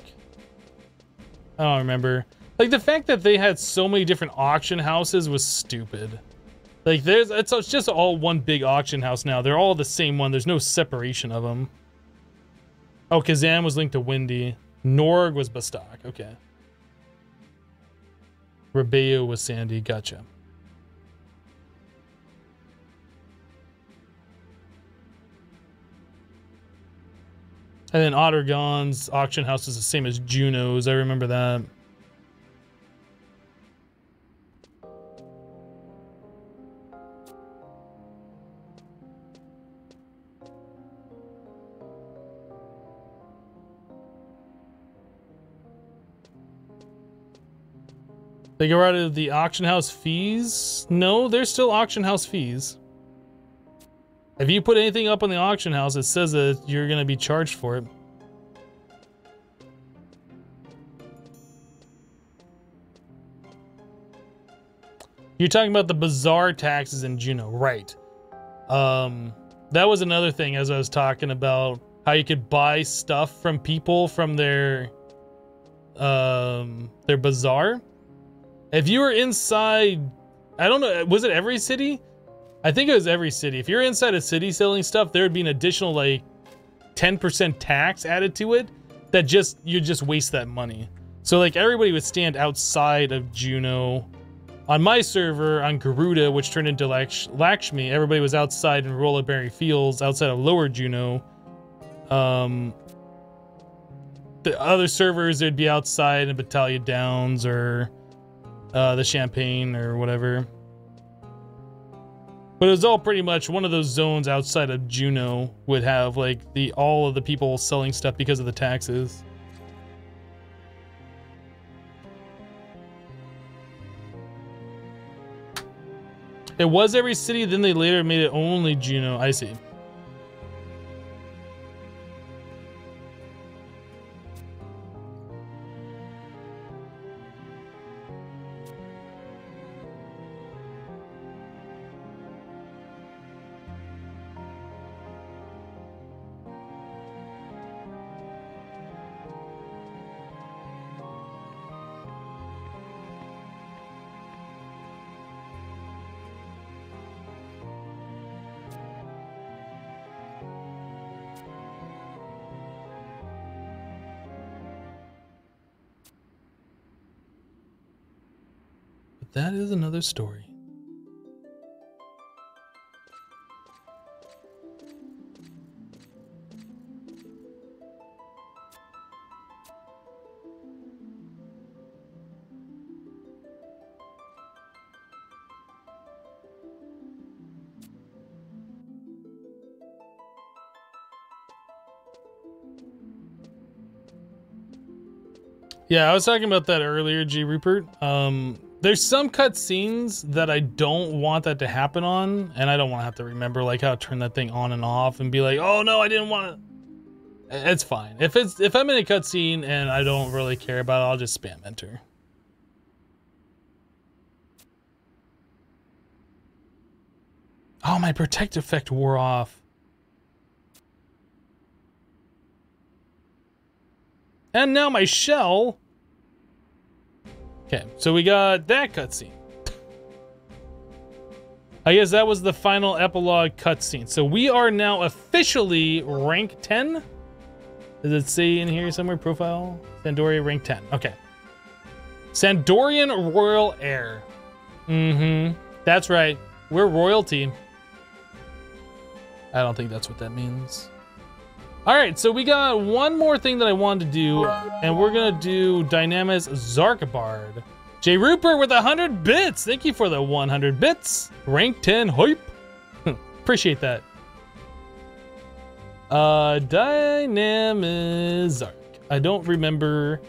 I don't remember. Like, the fact that they had so many different auction houses was stupid. Like, it's just all one big auction house now. They're all the same one. There's no separation of them. Oh, Kazam was linked to Windy. Norg was Bastok. Okay. Rebeo was Sandy. Gotcha. And then Ottergon's auction house is the same as Juneau's. I remember that. They go out of the auction house fees? No, there's still auction house fees. If you put anything up on the auction house, it says that you're going to be charged for it. You're talking about the bazaar taxes in Juneau, right? That was another thing as I was talking about how you could buy stuff from people from their bazaar. If you were inside, I don't know, was it every city? I think it was every city. If you're inside a city selling stuff, there would be an additional like 10% tax added to it that you just waste that money. So like everybody would stand outside of Juno. On my server, on Garuda, which turned into Lakshmi, everybody was outside in Rollaberry Fields, outside of Lower Juno. The other servers, they'd be outside in Battalion Downs or the Champagne or whatever. But it was all pretty much one of those zones outside of Juno would have like all of the people selling stuff because of the taxes. It was every city, then they later made it only Juno. I see. That is another story. Yeah, I was talking about that earlier, G. Rupert. There's some cutscenes that I don't want that to happen on, and I don't want to have to remember like how to turn that thing on and off and be like, oh no, I didn't want to. It's fine. If I'm in a cutscene and I don't really care about it, I'll just spam enter. Oh, my protect effect wore off. And now my shell. Okay, so we got that cutscene. I guess that was the final epilogue cutscene. So we are now officially rank 10. Does it say in here somewhere, profile? Sandoria rank 10, okay. Sandorian Royal Heir. That's right, we're royalty. I don't think that's what that means. All right, so we got one more thing that I wanted to do, and we're gonna do Dynamis Xarc. J. Rupert with 100 bits. Thank you for the 100 bits. Rank 10 hype. Appreciate that. Dynamis Xarc. I don't remember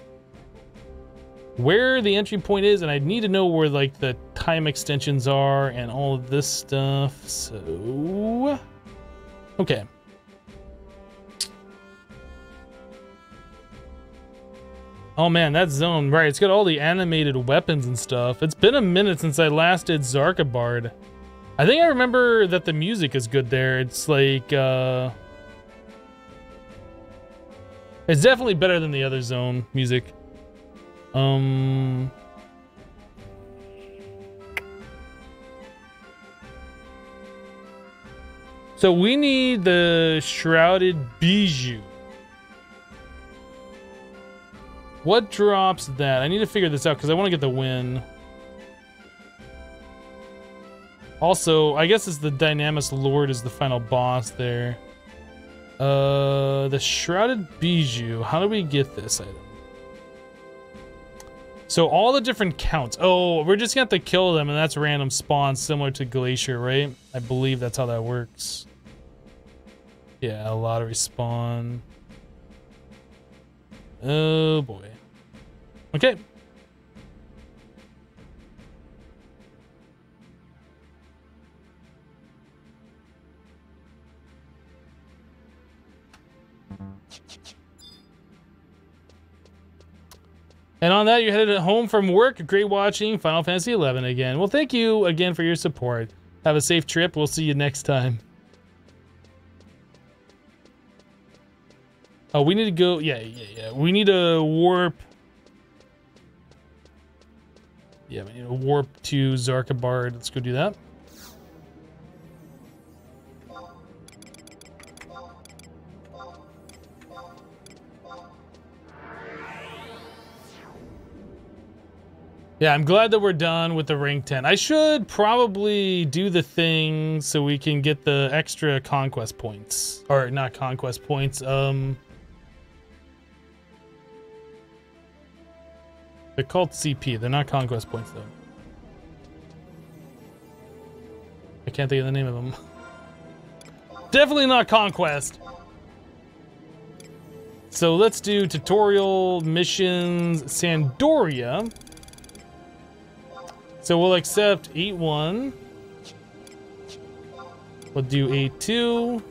where the entry point is, and I need to know where like the time extensions are and all of this stuff. So, okay. Oh man, that zone, right, it's got all the animated weapons and stuff. It's been a minute since I last did Xarc. I think I remember that the music is good there. It's like, it's definitely better than the other zone music. So we need the Shrouded Bijou. What drops that? I need to figure this out because I want to get the win. Also, I guess it's the Dynamis Lord is the final boss there. The Shrouded Bijou. How do we get this item? So all the different counts. Oh, we're just gonna have to kill them, and that's random spawn, similar to Glacier, right? I believe that's how that works. Yeah, lottery spawn. Oh boy. Okay. And on that, you're headed home from work. Great watching Final Fantasy XI again. Well, thank you again for your support. Have a safe trip. We'll see you next time. Oh, we need to go. Yeah. We need to warp. Yeah, we need to warp to Xarc. Let's go do that. Yeah, I'm glad that we're done with the rank 10. I should probably do the thing so we can get the extra conquest points. Or not conquest points, they're called CP, they're not conquest points though. I can't think of the name of them. Definitely not conquest. So let's do tutorial missions Sandoria. So we'll accept 8-1. We'll do 8-2.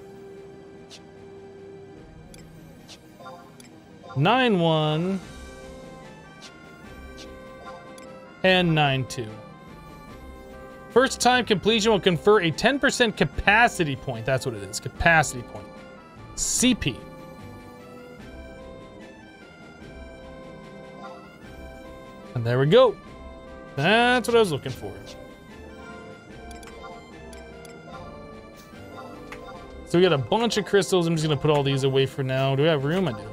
9-1. And 9-2. First time completion will confer a 10% capacity point. That's what it is. Capacity point. CP. And there we go. That's what I was looking for. So we got a bunch of crystals. I'm just gonna put all these away for now. Do we have room? I do.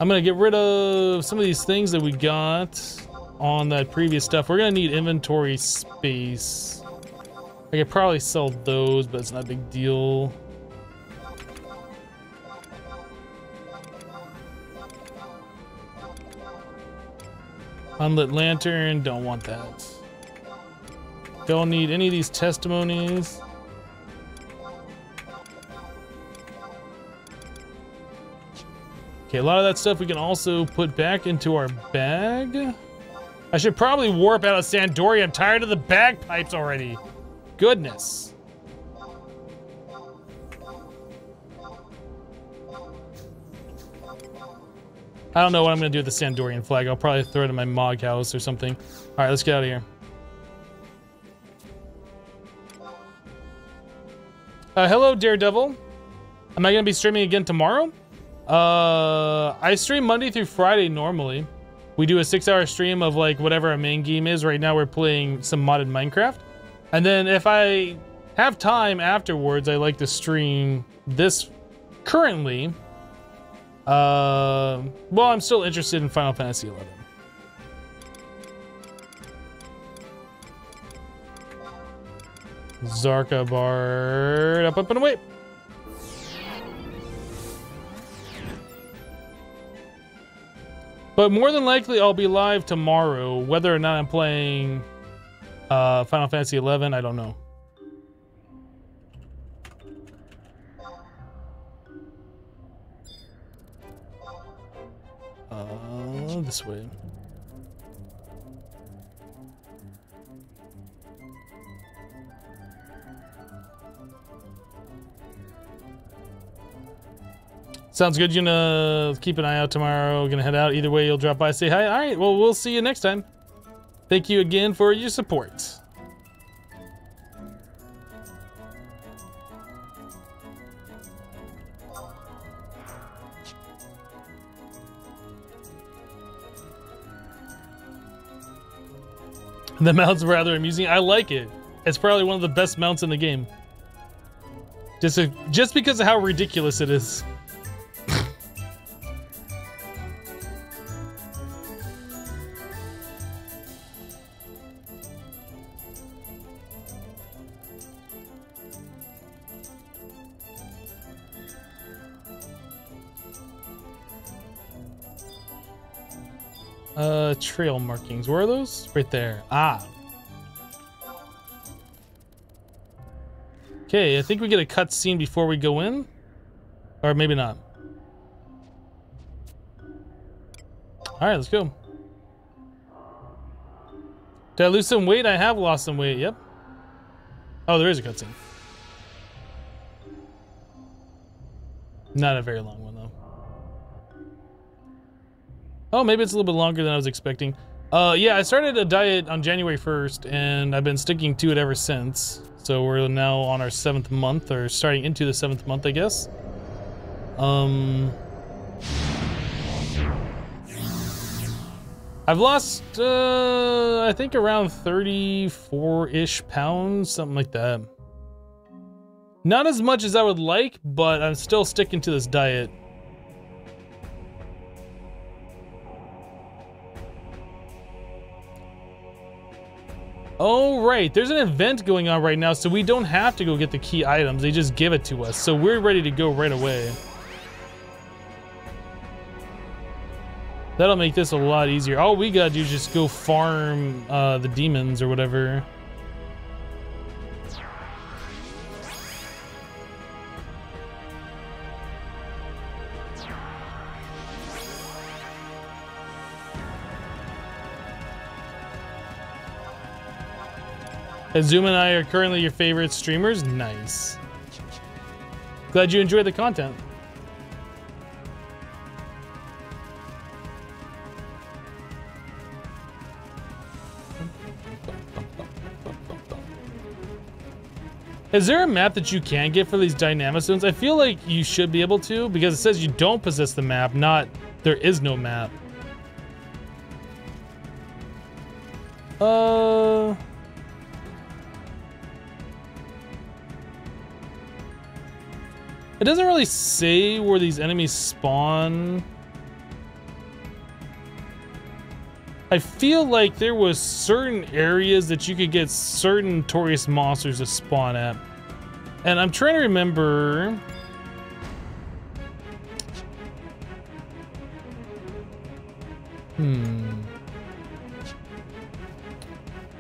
I'm gonna get rid of some of these things that we got on that previous stuff. We're gonna need inventory space. I could probably sell those, but it's not a big deal. Unlit lantern, don't want that. Don't need any of these testimonies. Okay, a lot of that stuff we can also put back into our bag. I should probably warp out of Sandoria. I'm tired of the bagpipes already. Goodness. I don't know what I'm gonna do with the Sandorian flag. I'll probably throw it in my Mog house or something. All right, let's get out of here. Hello, Daredevil. Am I gonna be streaming again tomorrow? I stream Monday through Friday normally. We do a 6-hour stream of like whatever our main game is. Right now we're playing some modded Minecraft. And then if I have time afterwards, I like to stream this currently. Well, I'm still interested in Final Fantasy 11. Xarc Bard, up and away. But more than likely, I'll be live tomorrow. Whether or not I'm playing Final Fantasy 11, I don't know. This way. Sounds good. You're gonna keep an eye out tomorrow. Gonna head out. Either way, you'll drop by, say hi. All right. Well, we'll see you next time. Thank you again for your support. The mount's rather amusing. I like it. It's probably one of the best mounts in the game. Just because of how ridiculous it is. Trail markings. Where are those? Right there. Ah. Okay, I think we get a cutscene before we go in. Or maybe not. Alright, let's go. Did I lose some weight? I have lost some weight, yep. Oh, there is a cutscene. Not a very long one, though. Oh, maybe it's a little bit longer than I was expecting. Yeah, I started a diet on January 1st, and I've been sticking to it ever since. So we're now on our 7th month, or starting into the 7th month, I guess. I've lost, I think around 34-ish pounds, something like that. Not as much as I would like, but I'm still sticking to this diet. Oh, right. There's an event going on right now, so we don't have to go get the key items. They just give it to us. So we're ready to go right away. That'll make this a lot easier. All we gotta do is just go farm the demons or whatever. Zoom and I are currently your favorite streamers. Nice. Glad you enjoyed the content. Is there a map that you can get for these Dynamis zones? I feel like you should be able to, because it says you don't possess the map, not there is no map. It doesn't really say where these enemies spawn. I feel like there was certain areas that you could get certain notorious monsters to spawn at. And I'm trying to remember.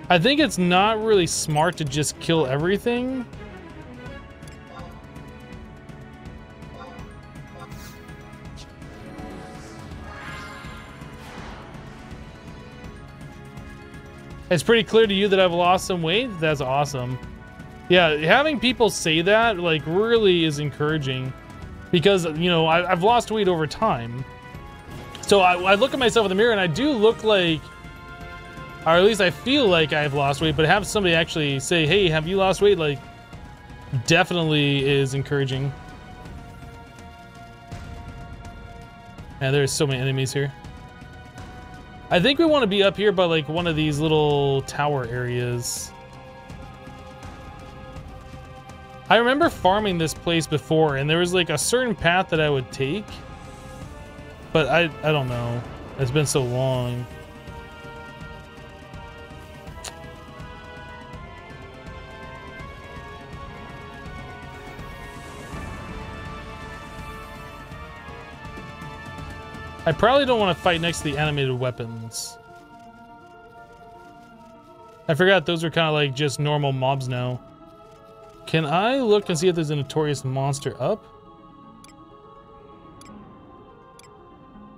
I think it's not really smart to just kill everything. It's pretty clear to you that I've lost some weight. That's awesome. Yeah, having people say that like really is encouraging, because you know I've lost weight over time. So I look at myself in the mirror and I do look like, or at least I feel like I've lost weight. But have somebody actually say, "Hey, have you lost weight?" Like, definitely is encouraging. And there's so many enemies here. I think we want to be up here by like one of these little tower areas. I remember farming this place before, and there was like a certain path that I would take, but I don't know. It's been so long. I probably don't want to fight next to the animated weapons. I forgot those are kind of like just normal mobs now. Can I look and see if there's a notorious monster up?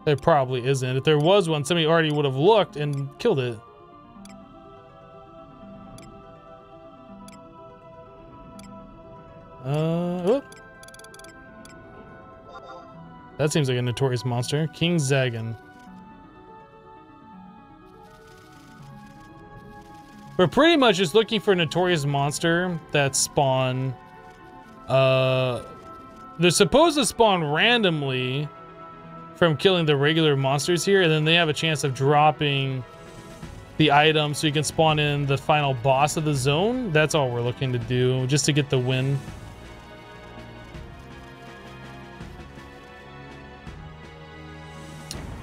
There probably isn't. If there was one, somebody already would have looked and killed it. Oh. That seems like a notorious monster. King Zagan. We're pretty much just looking for a notorious monster that spawn. They're supposed to spawn randomly from killing the regular monsters here, and then they have a chance of dropping the item so you can spawn in the final boss of the zone. That's all we're looking to do, just to get the win.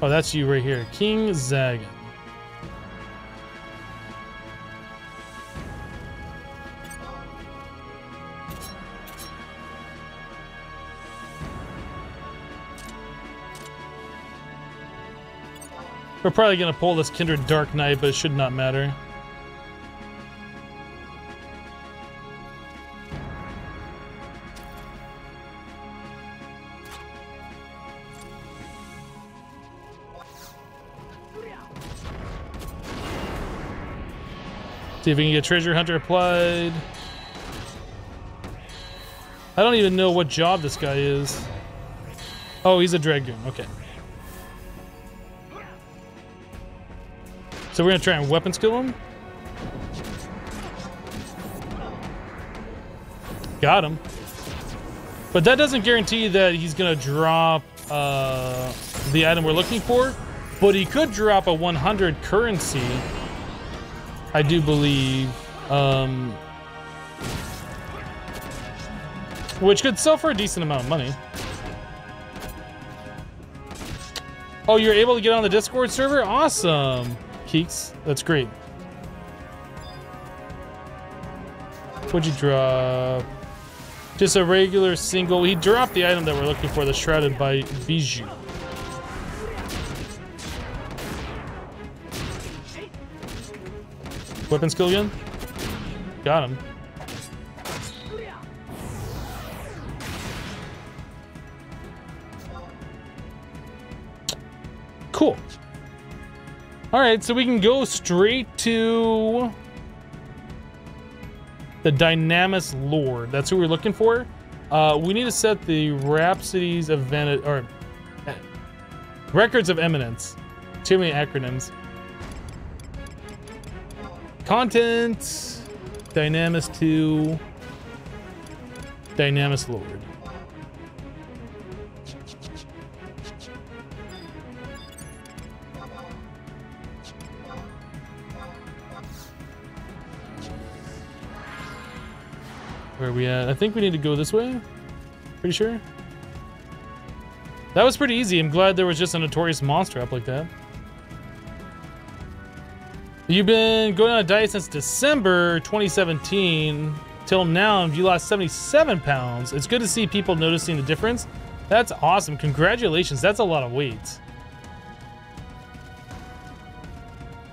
Oh, that's you right here. King Zagan. We're probably going to pull this Kindred Dark Knight, but it should not matter. See if we can get Treasure Hunter applied. I don't even know what job this guy is. Oh, he's a Dragoon. Okay. So we're gonna try and weapon skill him. Got him. But that doesn't guarantee that he's gonna drop the item we're looking for. But he could drop a 100 currency, I do believe, which could sell for a decent amount of money. Oh, you're able to get on the Discord server? Awesome, Keeks. That's great. What'd you drop? Just a regular single. He dropped the item that we're looking for, the Shrouded by Bijou. Weapon skill again? Got him. Cool. All right, so we can go straight to the Dynamis Lord. That's who we're looking for. We need to set the Rhapsodies of Records of Eminence. Too many acronyms. Content, Dynamis 2, Dynamis Lord. Where are we at? I think we need to go this way. Pretty sure. That was pretty easy. I'm glad there was just a notorious monster up like that. You've been going on a diet since December 2017 till now, and you lost 77 pounds. It's good to see people noticing the difference. That's awesome. Congratulations. That's a lot of weight.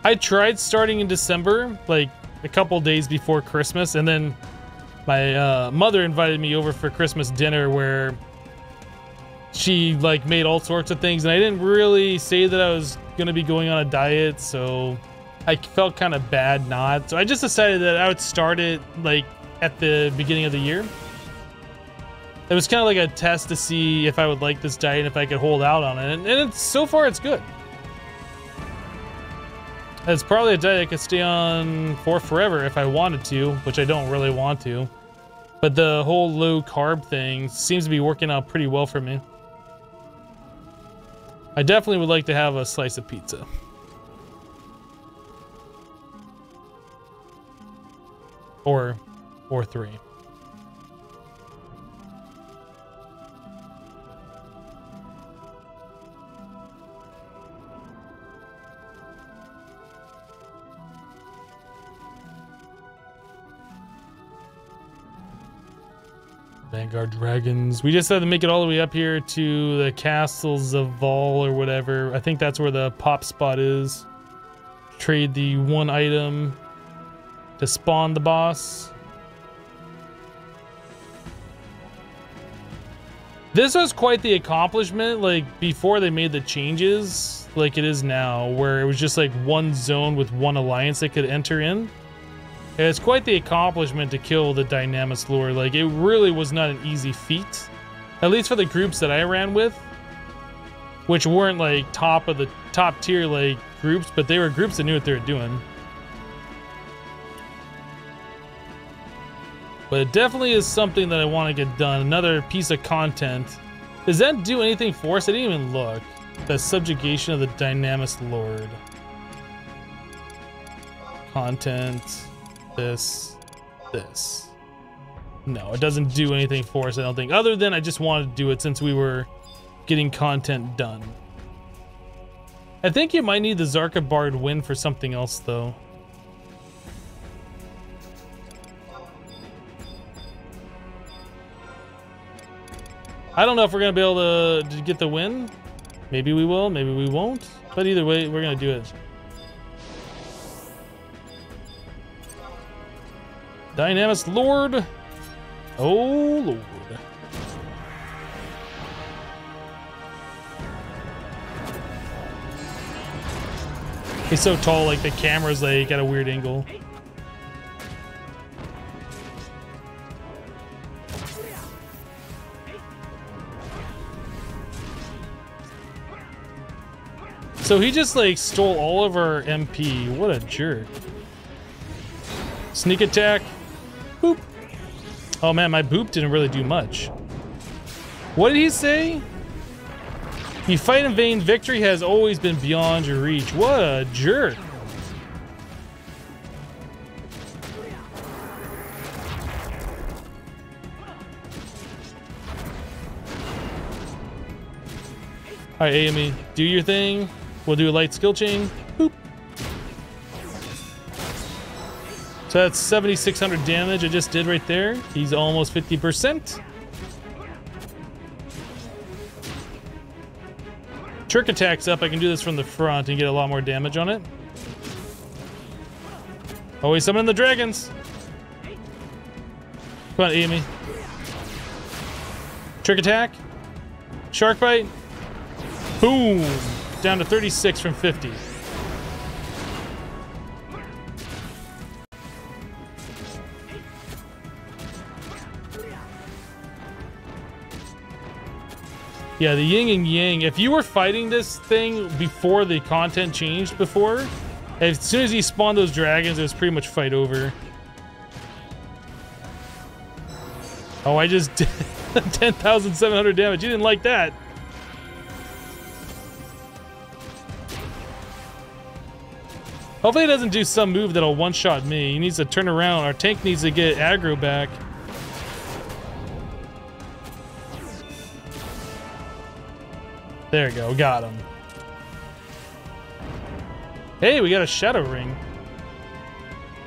I tried starting in December, like a couple days before Christmas, and then my mother invited me over for Christmas dinner where she like made all sorts of things, and I didn't really say that I was gonna be going on a diet, so I felt kind of bad not. So I just decided that I would start it like at the beginning of the year. It was kind of like a test to see if I would like this diet and if I could hold out on it, and it's so far it's good. It's probably a diet I could stay on for forever if I wanted to, which I don't really want to. But the whole low carb thing seems to be working out pretty well for me. I definitely would like to have a slice of pizza. Or 3. Vanguard Dragons. We just had to make it all the way up here to the Castles of Vol or whatever. I think that's where the pop spot is. Trade the one item to spawn the boss. This was quite the accomplishment, like before they made the changes like it is now, where it was just like one zone with one alliance they could enter in. And it's quite the accomplishment to kill the Dynamis Lord. Like, it really was not an easy feat, at least for the groups that I ran with, which weren't like top tier like groups, but they were groups that knew what they were doing. But it definitely is something that I want to get done. Another piece of content. Does that do anything for us? I didn't even look. The subjugation of the Dynamis Lord. Content. This. No, it doesn't do anything for us, I don't think. Other than I just wanted to do it since we were getting content done. I think you might need the Xarc win for something else, though. I don't know if we're going to be able to get the win. Maybe we will, maybe we won't. But either way, we're going to do it. Dynamis Lord. Oh, Lord. He's so tall, like the camera's like at a weird angle. So he just like stole all of our MP. What a jerk. Sneak attack. Boop. Oh man, my boop didn't really do much. What did he say? You fight in vain, victory has always been beyond your reach. What a jerk. Alright, AME, do your thing. We'll do a light skill chain. Boop. So that's 7,600 damage I just did right there. He's almost 50%. Trick attack's up. I can do this from the front and get a lot more damage on it. Oh, he's summoning the dragons. Come on, Amy. Trick attack. Shark bite. Boom. Down to 36 from 50. Yeah, the yin and yang. If you were fighting this thing before the content changed before, as soon as he spawned those dragons, it was pretty much fight over. Oh, I just did 10,700 damage. You didn't like that. Hopefully he doesn't do some move that'll one-shot me. He needs to turn around. Our tank needs to get aggro back. There we go. Got him. Hey, we got a shadow ring.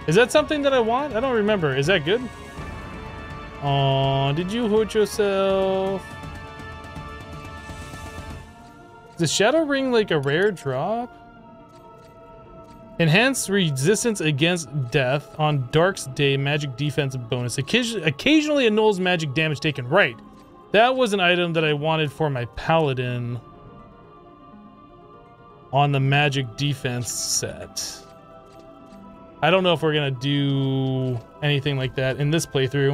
Is that something that I want? I don't remember. Is that good? Oh, did you hurt yourself? Is the shadow ring like a rare drop? Enhanced resistance against death on Dark's Day magic defense bonus. Occasionally annuls magic damage taken. Right. That was an item that I wanted for my paladin on the magic defense set. I don't know if we're gonna do anything like that in this playthrough.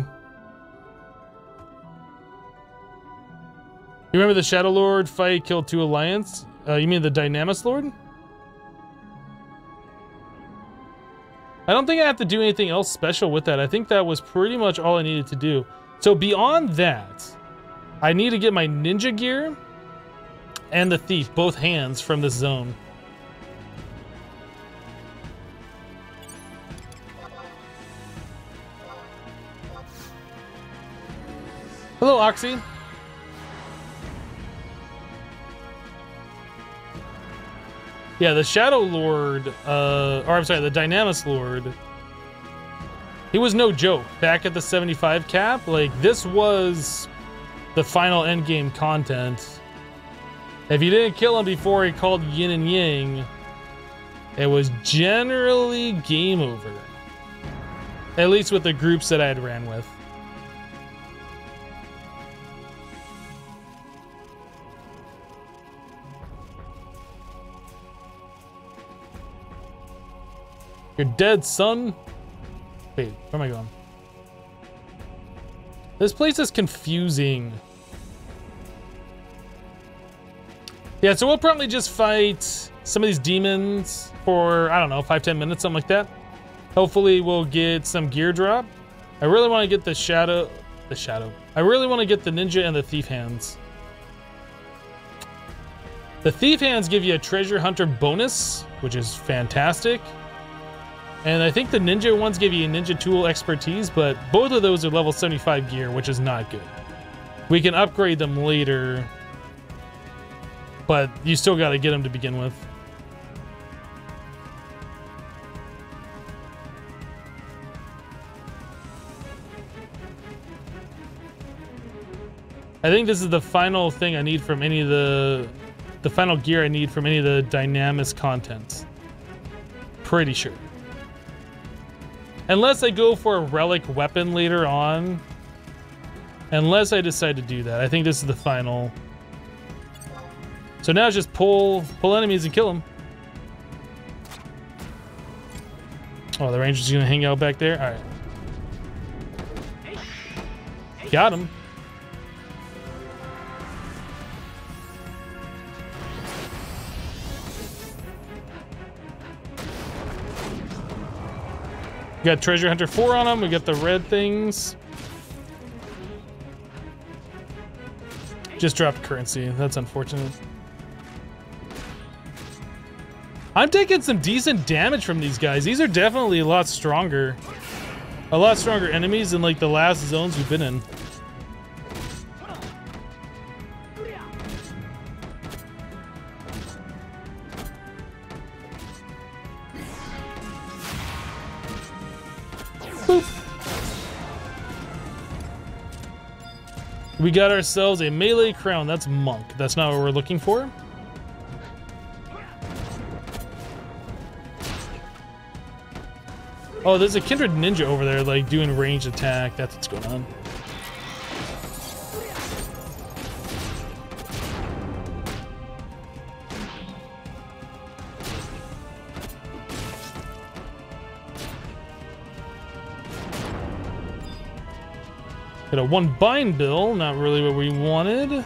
You remember the Shadow Lord fight killed 2 Alliance? You mean the Dynamis Lord? I don't think I have to do anything else special with that. I think that was pretty much all I needed to do. So beyond that, I need to get my ninja gear and the thief, both hands, from this zone. Hello, Oxy. Yeah, the Shadow Lord, or I'm sorry, the Dynamis Lord, he was no joke. Back at the 75 cap, like, this was the final endgame content. If you didn't kill him before he called yin and yang, it was generally game over. At least with the groups that I had ran with. You're dead, son. Wait, where am I going? This place is confusing. Yeah, so we'll probably just fight some of these demons for, I don't know, 5-10 minutes, something like that. Hopefully we'll get some gear drop. I really want to get the shadow. I really want to get the ninja and the thief hands. The thief hands give you a treasure hunter bonus, which is fantastic. And I think the ninja ones give you a ninja tool expertise, but both of those are level 75 gear, which is not good. We can upgrade them later, but you still got to get them to begin with. I think this is the final thing I need from any of the final gear I need from any of the Dynamis content. Pretty sure. Unless I go for a relic weapon later on. Unless I decide to do that. I think this is the final. So now it's just pull enemies and kill them. Oh, the ranger's gonna hang out back there? Alright. Got him. We got Treasure Hunter 4 on them. We got the red things. Just dropped currency. That's unfortunate. I'm taking some decent damage from these guys. These are definitely a lot stronger. A lot stronger enemies than like the last zones we've been in. We got ourselves a melee crown. That's monk. That's not what we're looking for. Oh, there's a kindred ninja over there, like doing ranged attack. That's what's going on. Got a one bind bill, not really what we wanted.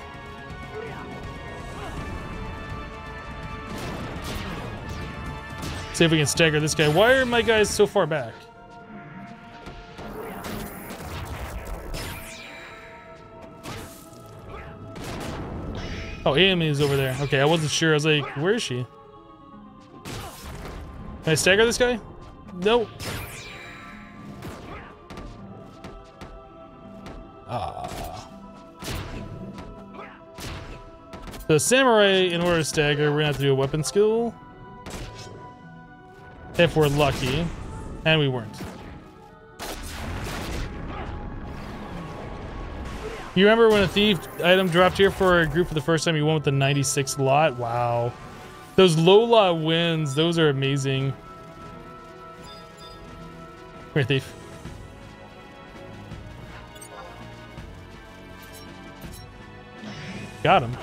See if we can stagger this guy. Why are my guys so far back? Oh, Amy is over there. Okay, I wasn't sure. I was like, where is she? Can I stagger this guy? Nope. The samurai, in order to stagger, we're gonna have to do a weapon skill. If we're lucky. And we weren't. You remember when a thief item dropped here for a group for the first time, you went with the 96 lot? Wow. Those low lot wins, those are amazing. Come here, thief. Got him.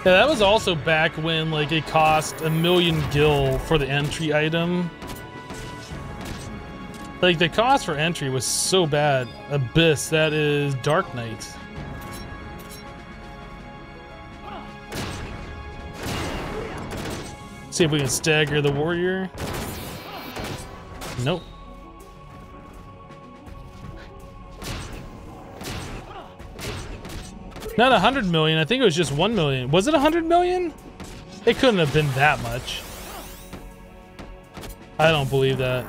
Yeah, that was also back when like it cost 1,000,000 gil for the entry item. Like the cost for entry was so bad. Abyss, that is Dark Knight. See if we can stagger the warrior. Nope. Not 100 million, I think it was just 1 million. Was it 100 million? It couldn't have been that much. I don't believe that.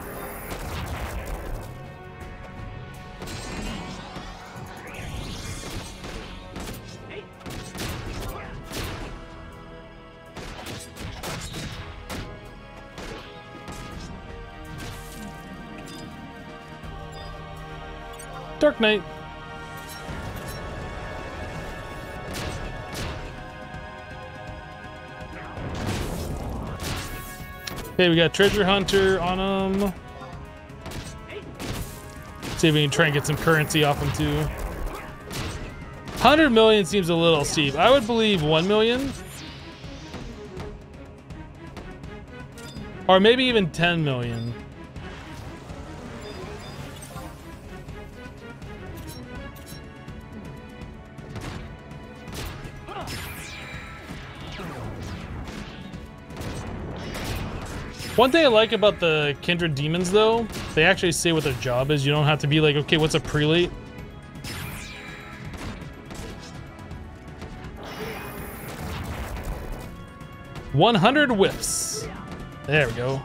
Dark Knight. Okay, we got Treasure Hunter on him. See if we can try and get some currency off him too. 100 million seems a little steep. I would believe 1 million. Or maybe even 10 million. One thing I like about the Kindred Demons, though, they actually say what their job is. You don't have to be like, okay, what's a prelate? "100 whiffs." There we go.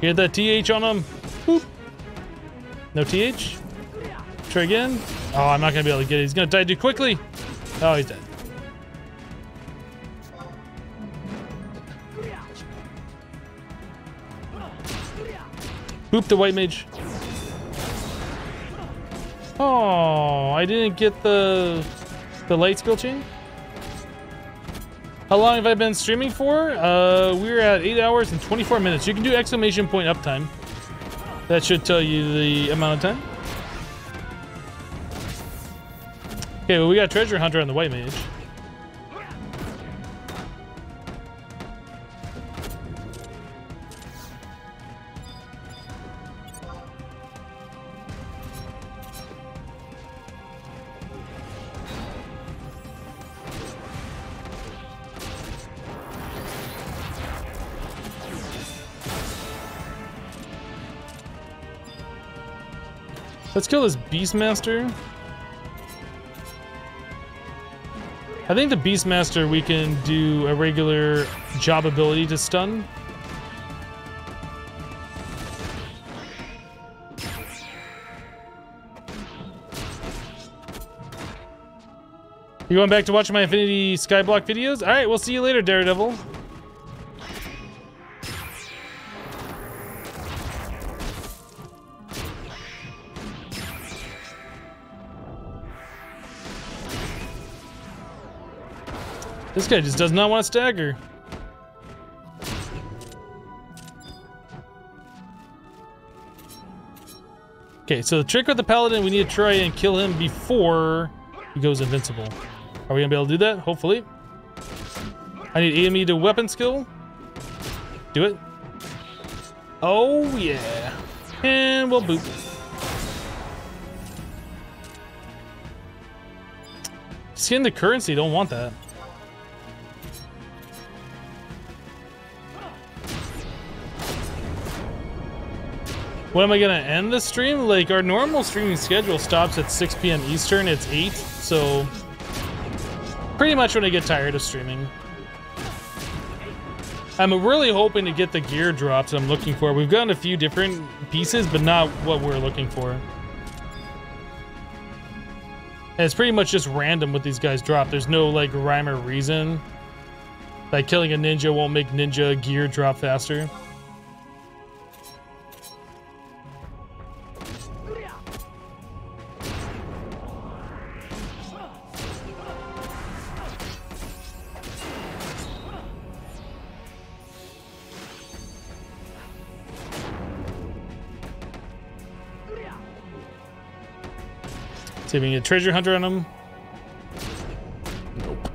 Get that TH on him. Boop. No TH. Try again. Oh, I'm not gonna be able to get it. He's gonna die too quickly. Oh, he's dead. Boop the white mage. Oh, I didn't get the light skill chain. How long have I been streaming for? We're at 8 hours and 24 minutes. You can do exclamation point uptime. That should tell you the amount of time. Okay, well we got Treasure Hunter on the white mage. Let's kill this Beastmaster. I think the Beastmaster we can do a regular job ability to stun. You going back to watch my Infinity Skyblock videos? All right, we'll see you later, Daredevil. This guy just does not want to stagger. Okay, so the trick with the Paladin, we need to try and kill him before he goes invincible. Are we gonna be able to do that? Hopefully. I need AME to weapon skill. Do it. Oh, yeah. And we'll boop. Skin the currency, don't want that. When am I gonna end the stream? Like, our normal streaming schedule stops at 6 p.m. Eastern, it's 8, so pretty much when I get tired of streaming. I'm really hoping to get the gear drops I'm looking for. We've gotten a few different pieces, but not what we're looking for. And it's pretty much just random what these guys drop. There's no, like, rhyme or reason. Like, killing a ninja won't make ninja gear drop faster. See if we can get treasure hunter on him. Nope.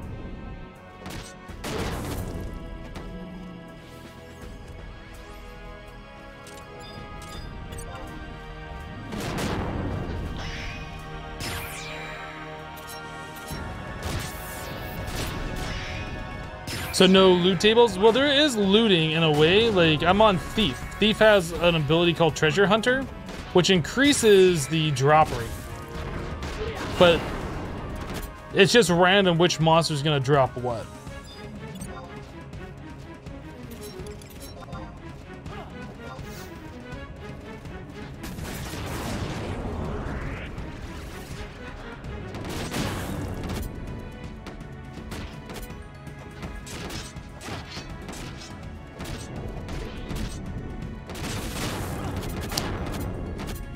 So no loot tables? Well, there is looting in a way. Like, I'm on Thief. Thief has an ability called Treasure Hunter, which increases the drop rate. But it's just random which monster's gonna drop what.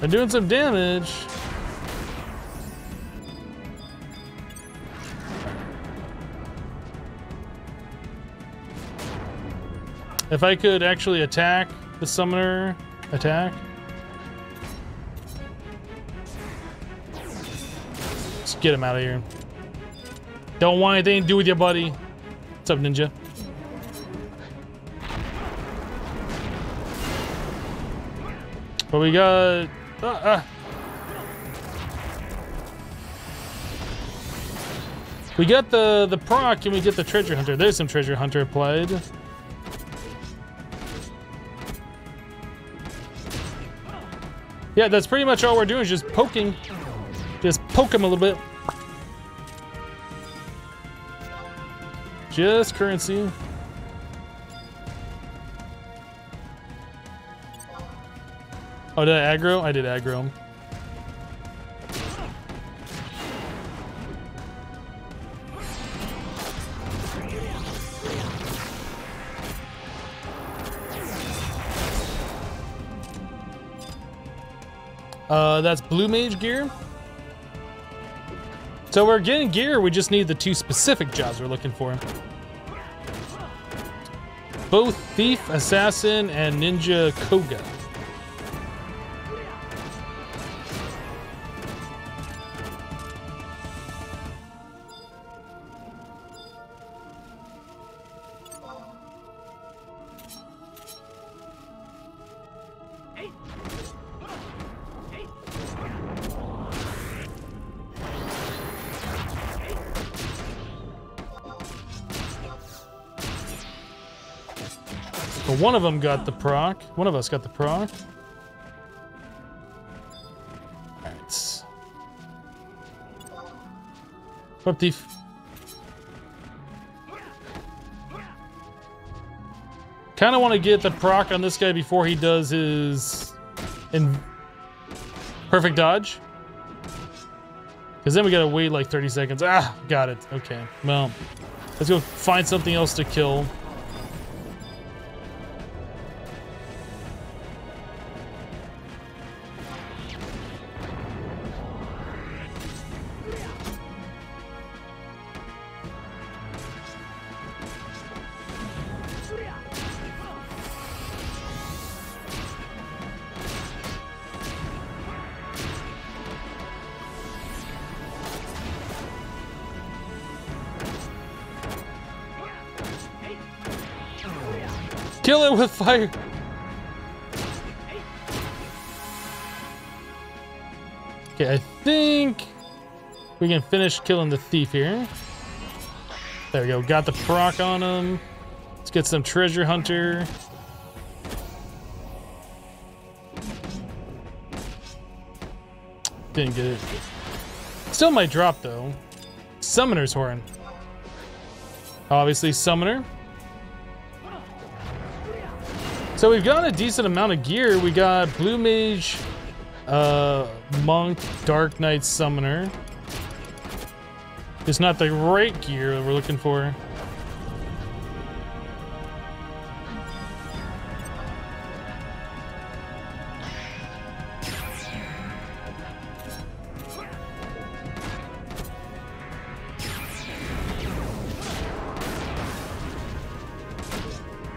I'm doing some damage. If I could actually attack the summoner, attack. Just get him out of here. Don't want anything to do with you, buddy. What's up, ninja? But we got... We got the proc and we get the treasure hunter. There's some treasure hunter applied. Yeah, that's pretty much all we're doing is just poking. Just poke him a little bit. Just currency. Oh, did I aggro? I did aggro him. That's blue mage gear. So we're getting gear, we just need the two specific jobs we're looking for. Both Thief, Assassin, and Ninja Koga. Well, one of them got the proc. One of us got the proc. Alright. Up, Thief. Kind of want to get the proc on this guy before he does his perfect dodge. Because then we gotta wait like 30 seconds. Ah, got it. Okay, well, let's go find something else to kill. Kill it with fire! Okay, I think we can finish killing the thief here. There we go, got the proc on him. Let's get some treasure hunter. Didn't get it. Still might drop though. Summoner's horn. Obviously summoner. So we've got a decent amount of gear. We got Blue Mage, Monk, Dark Knight, Summoner. It's not the right gear that we're looking for.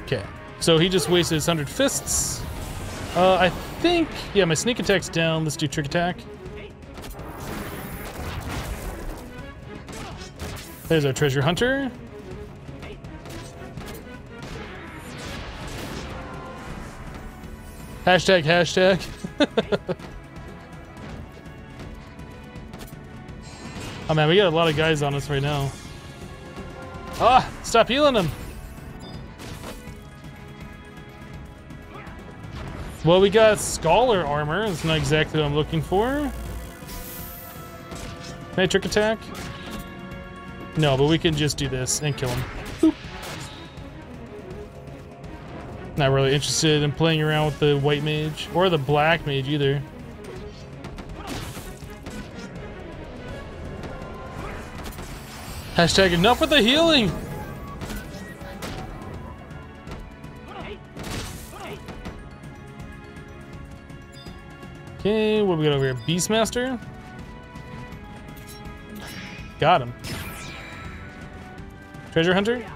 Okay. So he just wasted his 100 fists. I think, yeah, my sneak attack's down. Let's do trick attack. There's our treasure hunter. Hashtag, hashtag. Oh man, we got a lot of guys on us right now. Ah, stop healing him. Well, we got scholar armor. That's not exactly what I'm looking for. Can I trick attack? No, but we can just do this and kill him. Boop. Not really interested in playing around with the white mage or the black mage either. Hashtag enough with the healing. Okay, what do we got over here? Beastmaster? Got him. Treasure hunter?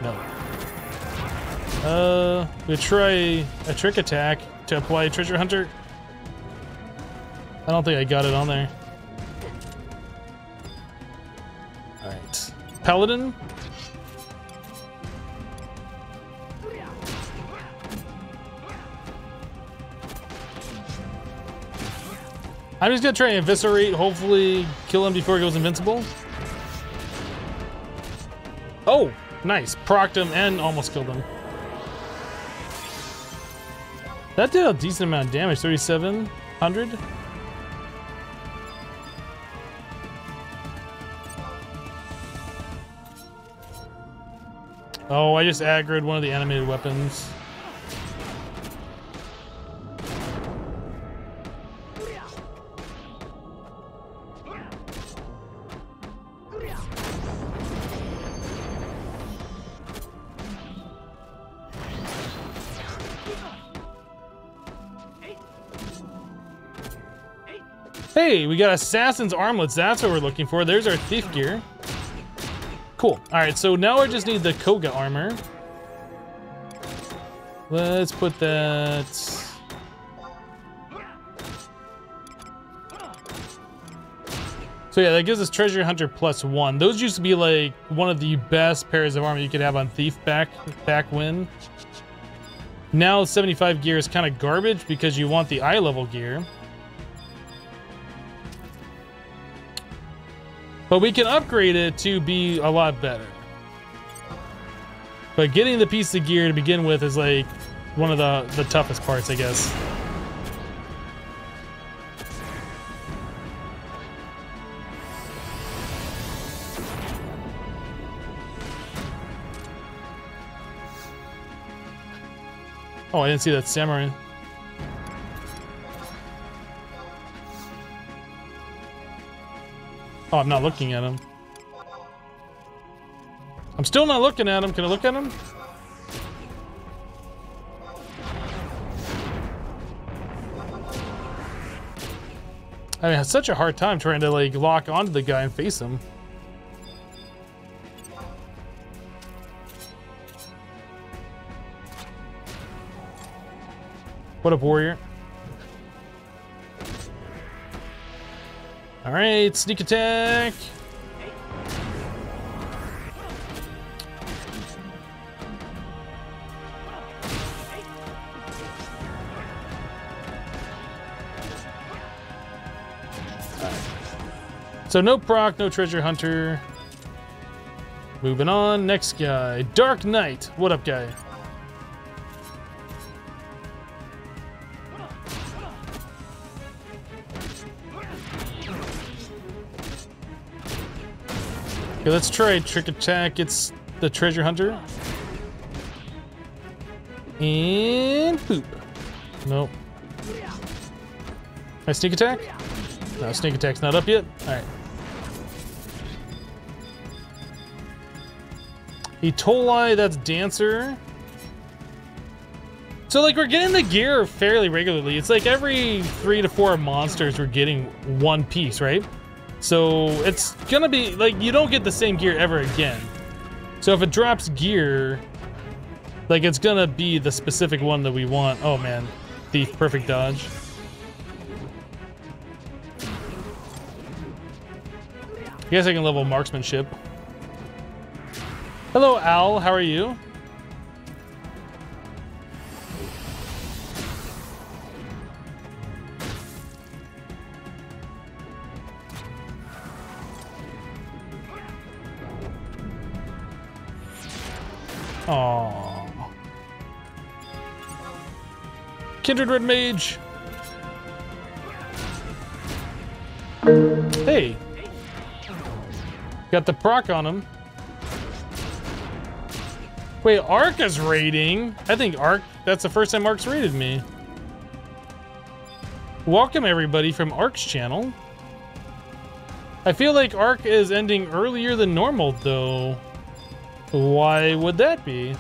No. We try a trick attack to apply treasure hunter. I don't think I got it on there. Alright. Paladin? I'm just gonna try and eviscerate, hopefully kill him before he goes invincible. Oh, nice. Procced him and almost killed him. That did a decent amount of damage, 3,700. Oh, I just aggroed one of the animated weapons. Hey, we got assassin's armlets. That's what we're looking for. There's our thief gear. Cool. All right, so now I just need the Koga armor. Let's put that. So yeah, that gives us treasure hunter +1. Those used to be like one of the best pairs of armor you could have on thief back when. Now 75 gear is kind of garbage because you want the eye level gear. But we can upgrade it to be a lot better. But getting the piece of gear to begin with is like one of the toughest parts, I guess. Oh, I didn't see that samurai. Oh, I'm not looking at him. I'm still not looking at him. Can I look at him? I mean, I had such a hard time trying to like lock onto the guy and face him. What up, warrior? All right, sneak attack. So no proc, no treasure hunter. Moving on, next guy. Dark Knight. What up, guy? Okay, let's try trick attack. It's the treasure hunter. And boop. Nope. My sneak attack? No, sneak attack's not up yet. Alright. Etoli, that's Dancer. So, like, we're getting the gear fairly regularly. It's like every 3 to 4 monsters we're getting one piece, right? So, it's gonna be, like, you don't get the same gear ever again. So, if it drops gear, like, it's gonna be the specific one that we want. Oh, man. Thief, perfect dodge. I guess I can level marksmanship. Hello, Al. How are you? Aww. Kindred Red Mage. Hey. Got the proc on him. Wait, Arc is raiding. I think Arc, that's the first time Arc's raided me. Welcome everybody from Arc's channel. I feel like Arc is ending earlier than normal though. Why would that be?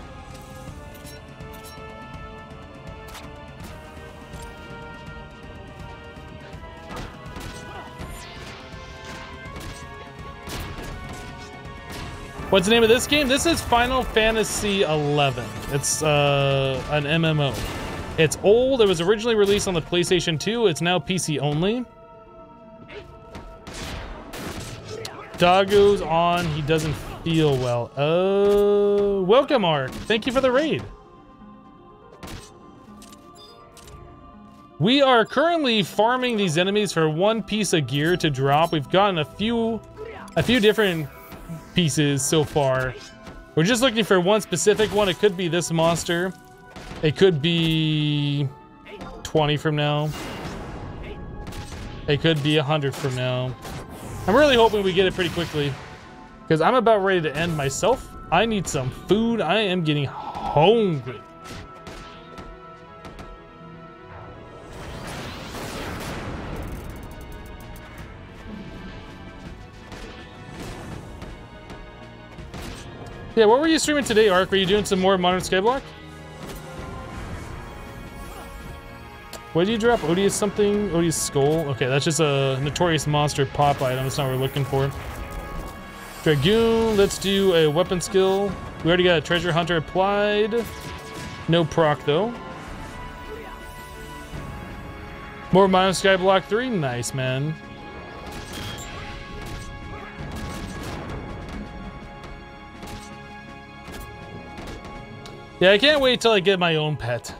What's the name of this game? This is Final Fantasy XI. It's an MMO. It's old. It was originally released on the PlayStation 2. It's now PC only. Doggo's on. He doesn't feel well. Oh, welcome, Ark. Thank you for the raid. We are currently farming these enemies for one piece of gear to drop. We've gotten a few different pieces so far. We're just looking for one specific one. It could be this monster. It could be 20 from now. It could be 100 from now. I'm really hoping we get it pretty quickly because I'm about ready to end myself. I need some food. I am getting hungry. Yeah, what were you streaming today, Ark? Were you doing some more Modern Skyblock? What did you drop? Odious something? Odious Skull? Okay, that's just a Notorious Monster pop item. That's not what we're looking for. Dragoon, let's do a weapon skill. We already got a Treasure Hunter applied. No proc, though. More Modern Skyblock 3? Nice, man. Yeah, I can't wait till I get my own pet.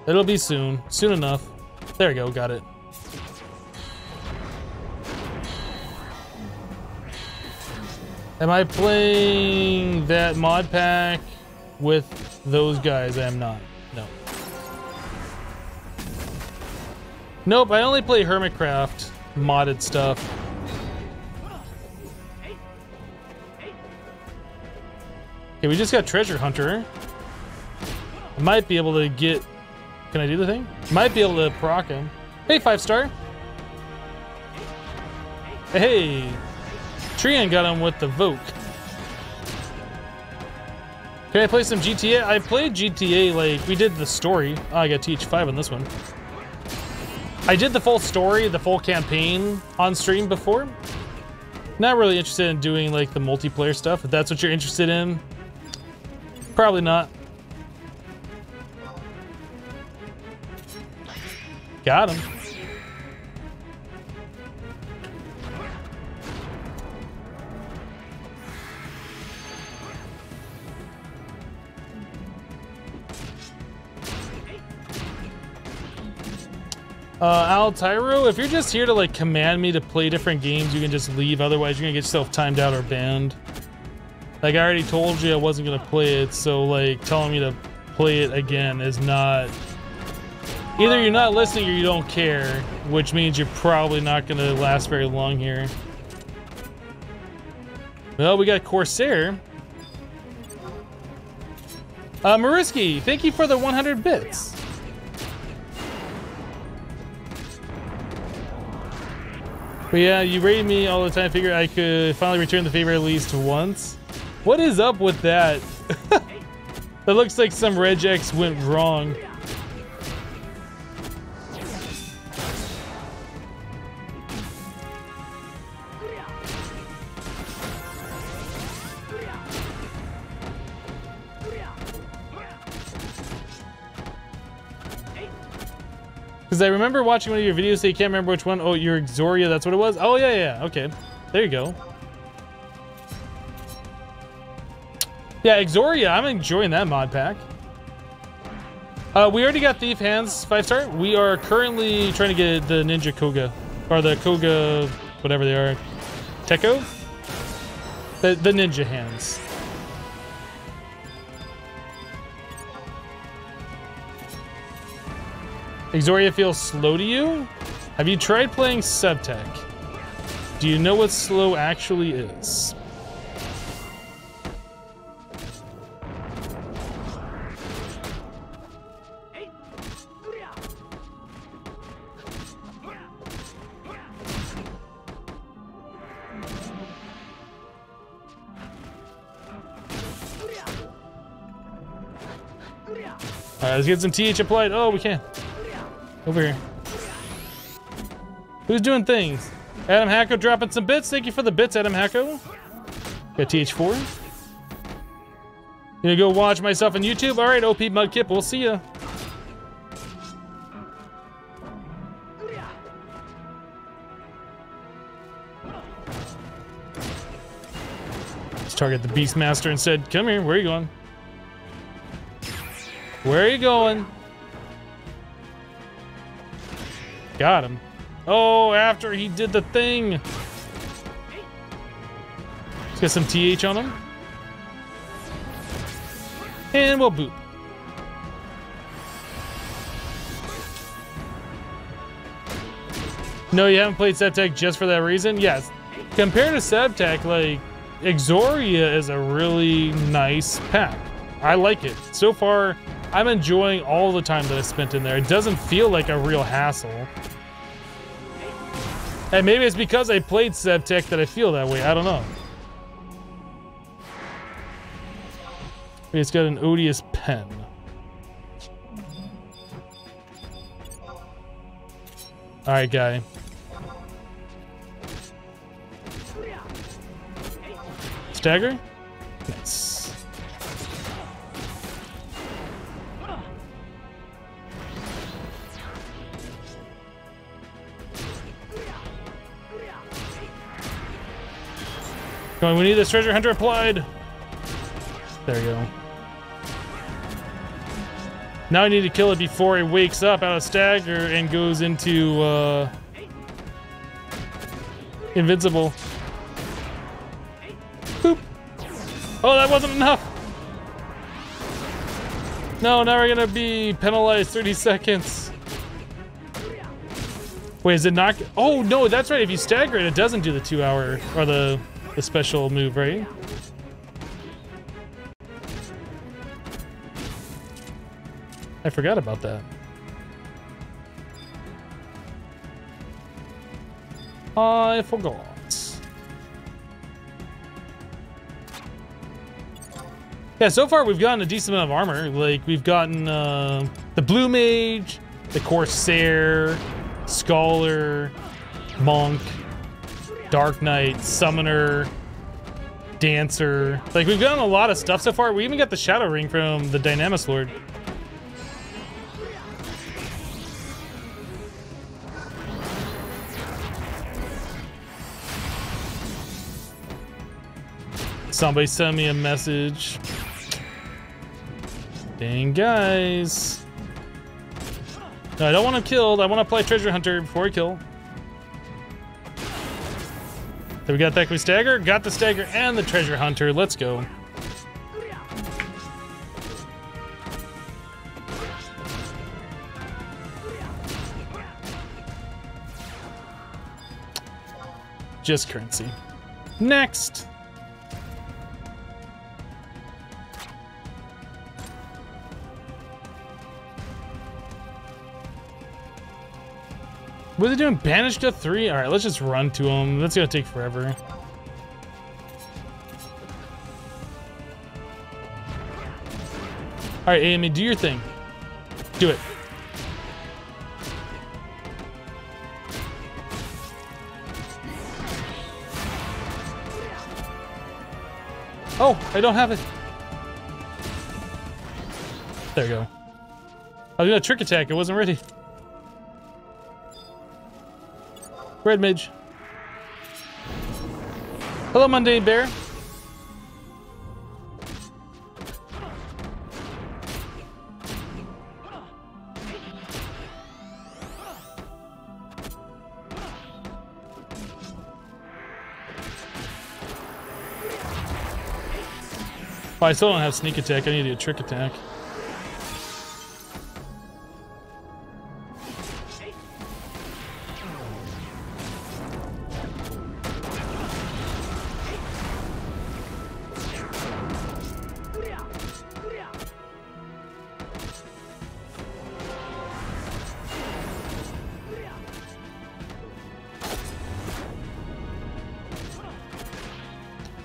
It'll be soon. Soon enough. There we go, got it. Am I playing that mod pack with those guys? I am not. No. Nope, I only play Hermitcraft modded stuff. Okay, we just got Treasure Hunter. I might be able to get... Can I do the thing? Might be able to proc him. Hey, 5-star. Hey. Trian got him with the Voke. Can I play some GTA? I played GTA, like, we did the story. Oh, I got TH5 on this one. I did the full story, the full campaign on stream before. Not really interested in doing, like, the multiplayer stuff. If that's what you're interested in, probably not. Got him. Altyro, if you're just here to like command me to play different games, you can just leave. Otherwise, you're gonna get yourself timed out or banned. Like I already told you I wasn't gonna play it, so like telling me to play it again is not... Either you're not listening or you don't care, which means you're probably not gonna last very long here. Well, we got Corsair. Mariski, thank you for the 100 bits. But yeah, you rated me all the time. Figured I could finally return the favor at least once. What is up with that? That looks like some regex went wrong. Because I remember watching one of your videos, so you can't remember which one. Oh, your Xarc, that's what it was? Oh, yeah, okay. There you go. Yeah, Xarc, I'm enjoying that mod pack. We already got Thief Hands 5-star. We are currently trying to get the Ninja Koga. Or the Koga, whatever they are. Teko? The Ninja Hands. Xarc feels slow to you? Have you tried playing Subtech? Do you know what slow actually is? Alright, let's get some TH applied. Oh, we can. Over here. Who's doing things? Adam Hacko dropping some bits. Thank you for the bits, Adam Hacko. Got TH4. Gonna go watch myself on YouTube. All right, OP Mudkip, we'll see ya. Let's target the Beastmaster instead. Come here. Where are you going? Where are you going? Got him. Oh, after he did the thing. Let's get some TH on him. And we'll boop. No, you haven't played Subtech just for that reason? Yes. Compared to Subtech, like, Xarc is a really nice pack. I like it. So far, I'm enjoying all the time that I spent in there. It doesn't feel like a real hassle. And maybe it's because I played Subtech that I feel that way. I don't know. It's got an odious pen. Alright, guy. Stagger? Nice. Come on, we need this treasure hunter applied. There you go. Now I need to kill it before it wakes up out of stagger and goes into invincible. Boop. Oh, that wasn't enough. No, now we're gonna be penalized 30 seconds. Wait, is it not? Oh no, that's right. If you stagger it, it doesn't do the 2-hour or the special move, right? I forgot about that. I forgot. Yeah, so far we've gotten a decent amount of armor. Like, we've gotten the Blue Mage, the Corsair, Scholar, Monk, Dark Knight, Summoner, Dancer. Like, we've gotten a lot of stuff so far. We even got the Shadow Ring from the Dynamis Lord. Somebody send me a message. Dang, guys. No, I don't want him killed. I want to play Treasure Hunter before I kill. Then we got that. Can we stagger? Got the stagger and the Treasure Hunter. Let's go. Just currency. Next. What are they doing? Banished to 3? Alright, let's just run to them. That's gonna take forever. Alright, Amy, do your thing. Do it. Oh, I don't have it. There you go. I was gonna trick attack, it wasn't ready. Red Mage. Hello, Mundane Bear. Oh, I still don't have sneak attack. I need to do a trick attack.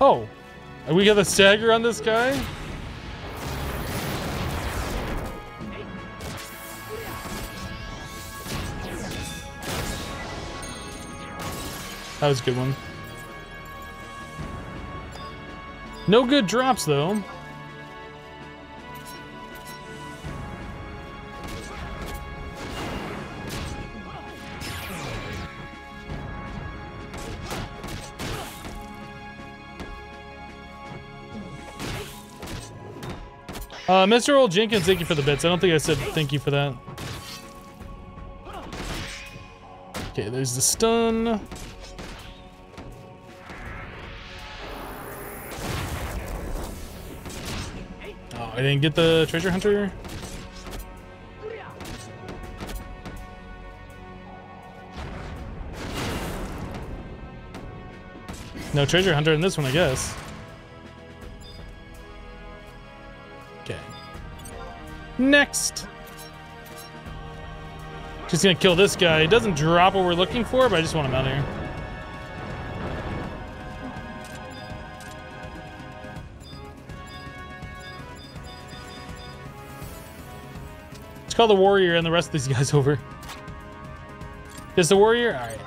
Oh, we got the stagger on this guy? That was a good one. No good drops though. Mr. Old Jenkins, thank you for the bits. I don't think I said thank you for that. Okay, there's the stun. Oh, I didn't get the treasure hunter. No treasure hunter in this one, I guess. Okay. Next. Just gonna kill this guy. It doesn't drop what we're looking for, but I just want him out of here. Let's call the warrior and the rest of these guys over. Is the warrior? Alright.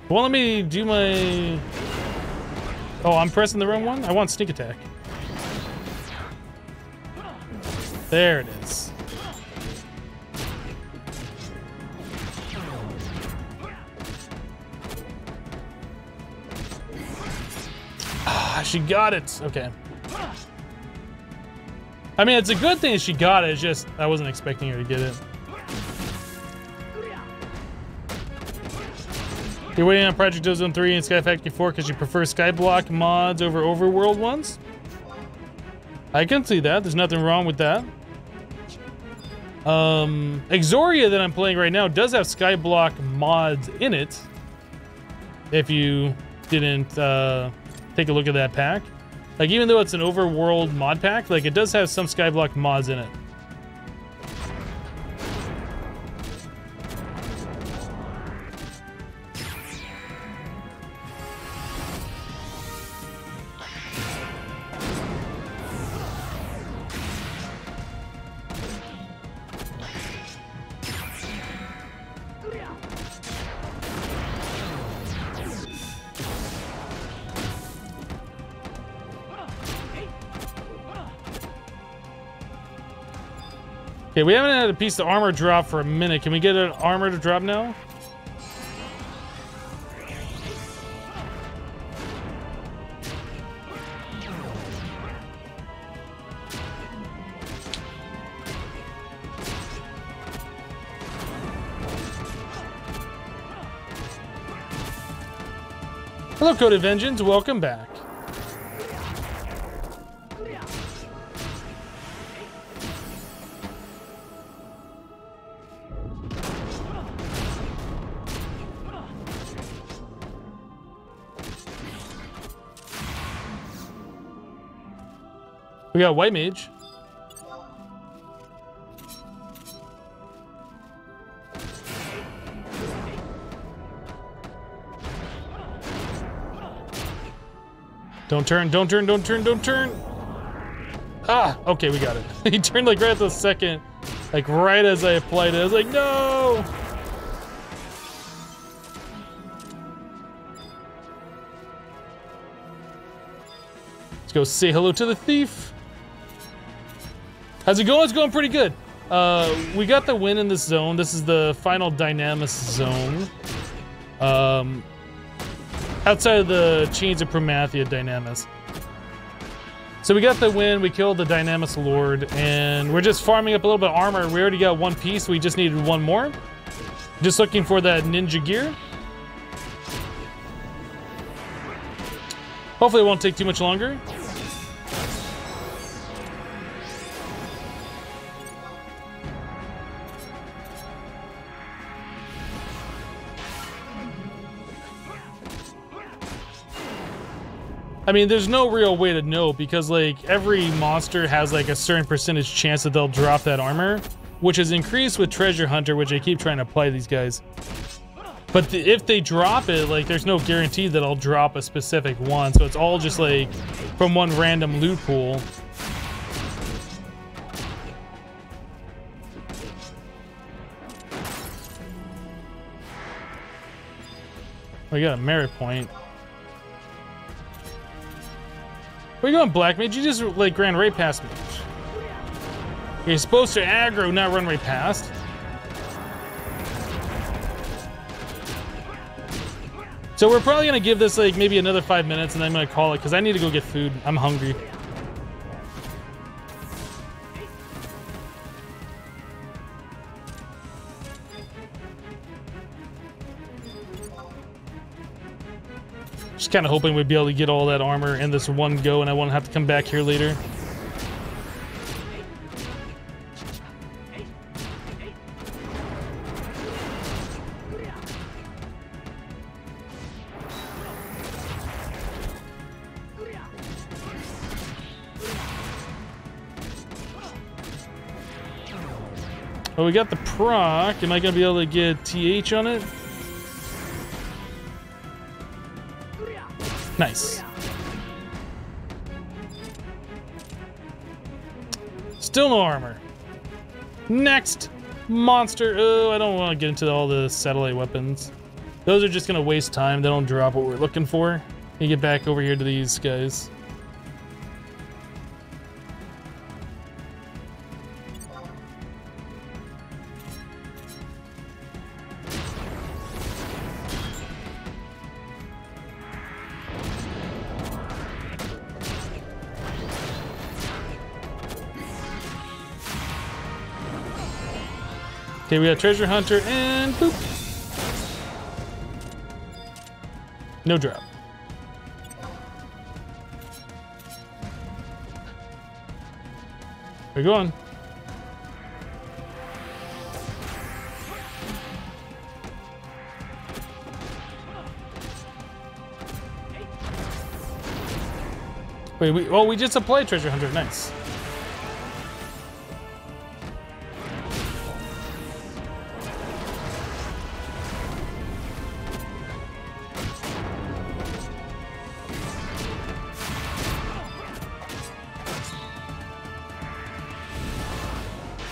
Well, let me do my... Oh, I'm pressing the wrong one? I want sneak attack. There it is. Ah, she got it. Okay. I mean, it's a good thing that she got it. It's just, I wasn't expecting her to get it. You're waiting on Project Ozone 3 and Sky Factory 4 because you prefer Skyblock mods over overworld ones? I can see that. There's nothing wrong with that. Exoria that I'm playing right now does have Skyblock mods in it. If you didn't take a look at that pack. Like, even though it's an overworld mod pack, like, it does have some Skyblock mods in it. Okay, we haven't had a piece of armor drop for a minute. Can we get an armor to drop now? Hello, Code of Vengeance. Welcome back. We got White Mage. Don't turn, don't turn, don't turn, don't turn. Ah, okay, we got it. He turned like right at the second, like right as I applied it. I was like, no! Let's go say hello to the thief. How's it going? It's going pretty good. We got the win in this zone. This is the final Dynamis zone. Outside of the Chains of Promathia Dynamis. So we got the win, we killed the Dynamis Lord, and we're just farming up a little bit of armor. We already got one piece, we just needed one more. Just looking for that ninja gear. Hopefully it won't take too much longer. I mean, there's no real way to know because, like, every monster has, like, a certain percentage chance that they'll drop that armor, which is increased with Treasure Hunter, which I keep trying to apply these guys. But if they drop it, like, there's no guarantee that I'll drop a specific one, so it's all just, like, from one random loot pool. We got a merit point. Where you going, Black Mage? You just, like, ran right past me. You're supposed to aggro, not run right past. So we're probably gonna give this, like, maybe another 5 minutes, and then I'm gonna call it, because I need to go get food. I'm hungry. Just kind of hoping we'd be able to get all that armor in this one go and I won't have to come back here later. Oh, we got the proc. Am I going to be able to get TH on it? Nice. Still no armor. Next monster. Oh, I don't want to get into all the satellite weapons. Those are just going to waste time. They don't drop what we're looking for. You get back over here to these guys. Okay, we got Treasure Hunter and boop. No drop. We're going. Wait, we just applied Treasure Hunter. Nice.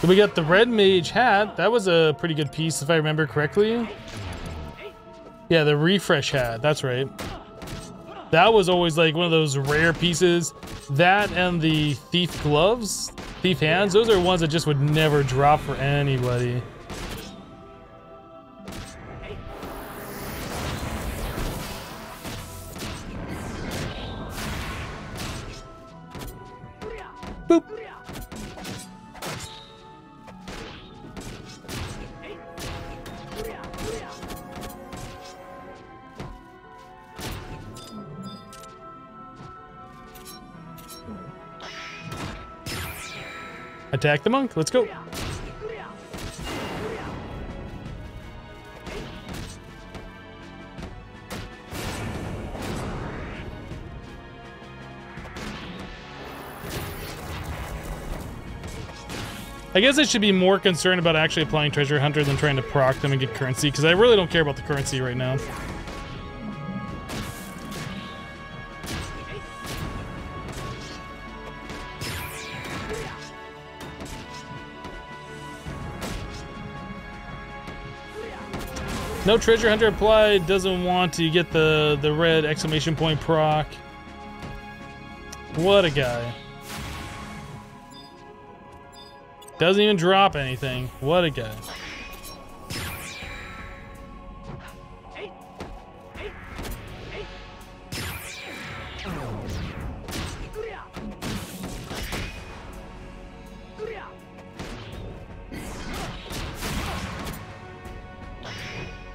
We got the red mage hat. That was a pretty good piece if I remember correctly. Yeah, the refresh hat. That's right. That was always like one of those rare pieces. That and the thief gloves. Thief hands, those are ones that just would never drop for anybody. Boop. Attack the monk. Let's go. I guess I should be more concerned about actually applying Treasure Hunter than trying to proc them and get currency, because I really don't care about the currency right now. No Treasure Hunter applied, doesn't want to get the red exclamation point proc. What a guy. Doesn't even drop anything. What a guy.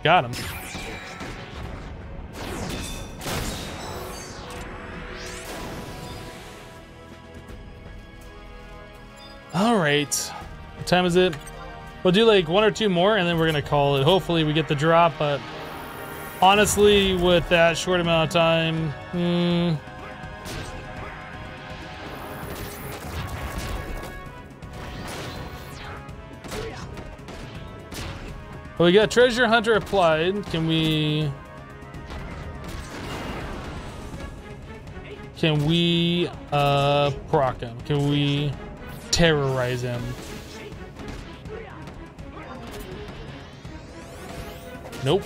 Got him. All right. What time is it? We'll do like 1 or 2 more and then we're gonna call it. Hopefully we get the drop, but honestly, with that short amount of time, well, we got Treasure Hunter applied. Can we proc him? Can we terrorize him? Nope.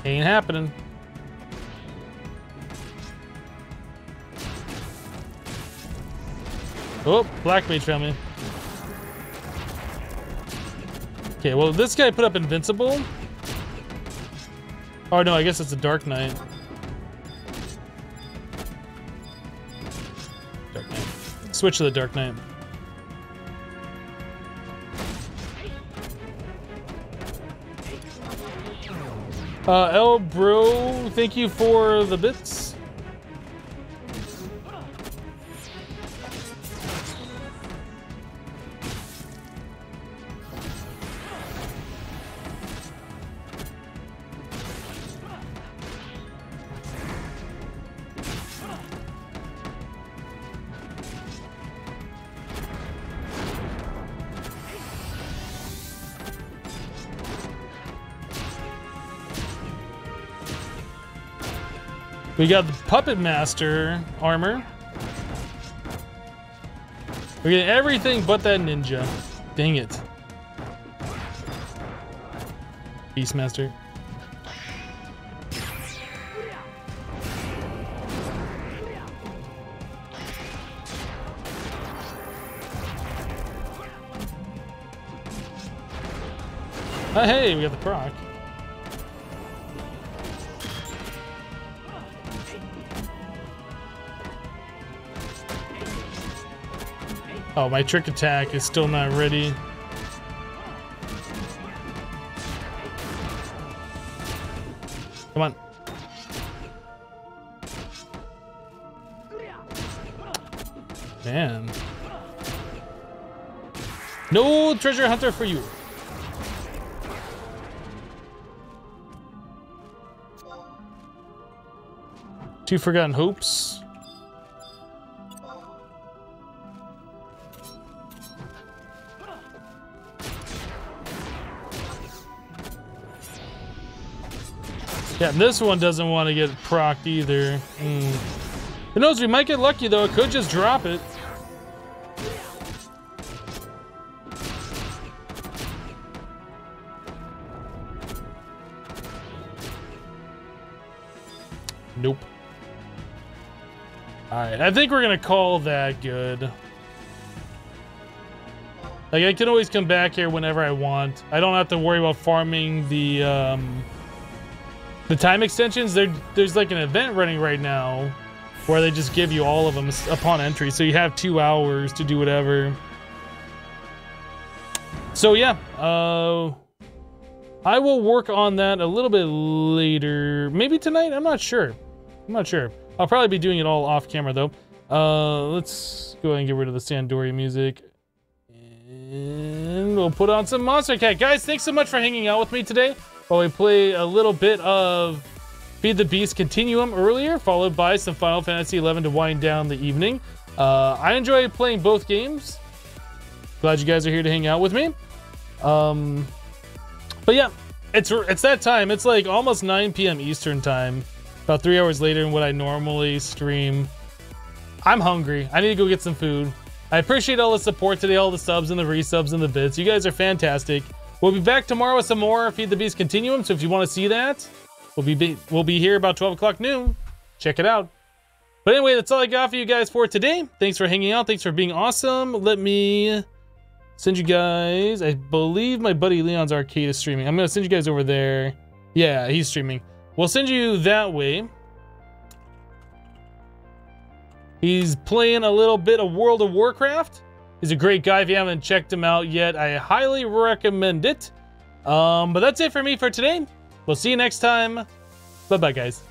Ain't happening. Oh, Black Mage found me. Okay, well, this guy put up Invincible. Oh, no, I guess it's a Dark Knight. Dark Knight. Switch to the Dark Knight. El Bro, thank you for the bits. We got the Puppet Master armor. We get everything but that ninja. Dang it. Beastmaster. Oh, hey, we got the proc. Oh, my trick attack is still not ready. Come on. Man. No Treasure Hunter for you. Two Forgotten Hopes. Yeah, this one doesn't want to get procced either. Who knows, we might get lucky though. It could just drop it. Nope. Alright, I think we're gonna call that good. Like, I can always come back here whenever I want. I don't have to worry about farming the time extensions. There's like an event running right now where they just give you all of them upon entry. So you have 2 hours to do whatever. So yeah, I will work on that a little bit later. Maybe tonight? I'm not sure. I'll probably be doing it all off camera though. Let's go ahead and get rid of the Sandori music. And we'll put on some Monster Cat. Guys, thanks so much for hanging out with me today while we play a little bit of Feed the Beast Continuum earlier, followed by some Final Fantasy XI to wind down the evening. I enjoy playing both games. Glad you guys are here to hang out with me. But yeah, it's that time. It's like almost 9 p.m. Eastern time. About 3 hours later than what I normally stream. I'm hungry. I need to go get some food. I appreciate all the support today, all the subs and the resubs and the bits. You guys are fantastic. We'll be back tomorrow with some more Feed the Beast Continuum. So if you want to see that, we'll be here about 12 o'clock noon. Check it out. But anyway, that's all I got for you guys for today. Thanks for hanging out. Thanks for being awesome. Let me send you guys. I believe my buddy Leon's Arcade is streaming. I'm going to send you guys over there. Yeah, he's streaming. We'll send you that way. He's playing a little bit of World of Warcraft. He's a great guy. If you haven't checked him out yet, I highly recommend it. But that's it for me for today. We'll see you next time. Bye-bye, guys.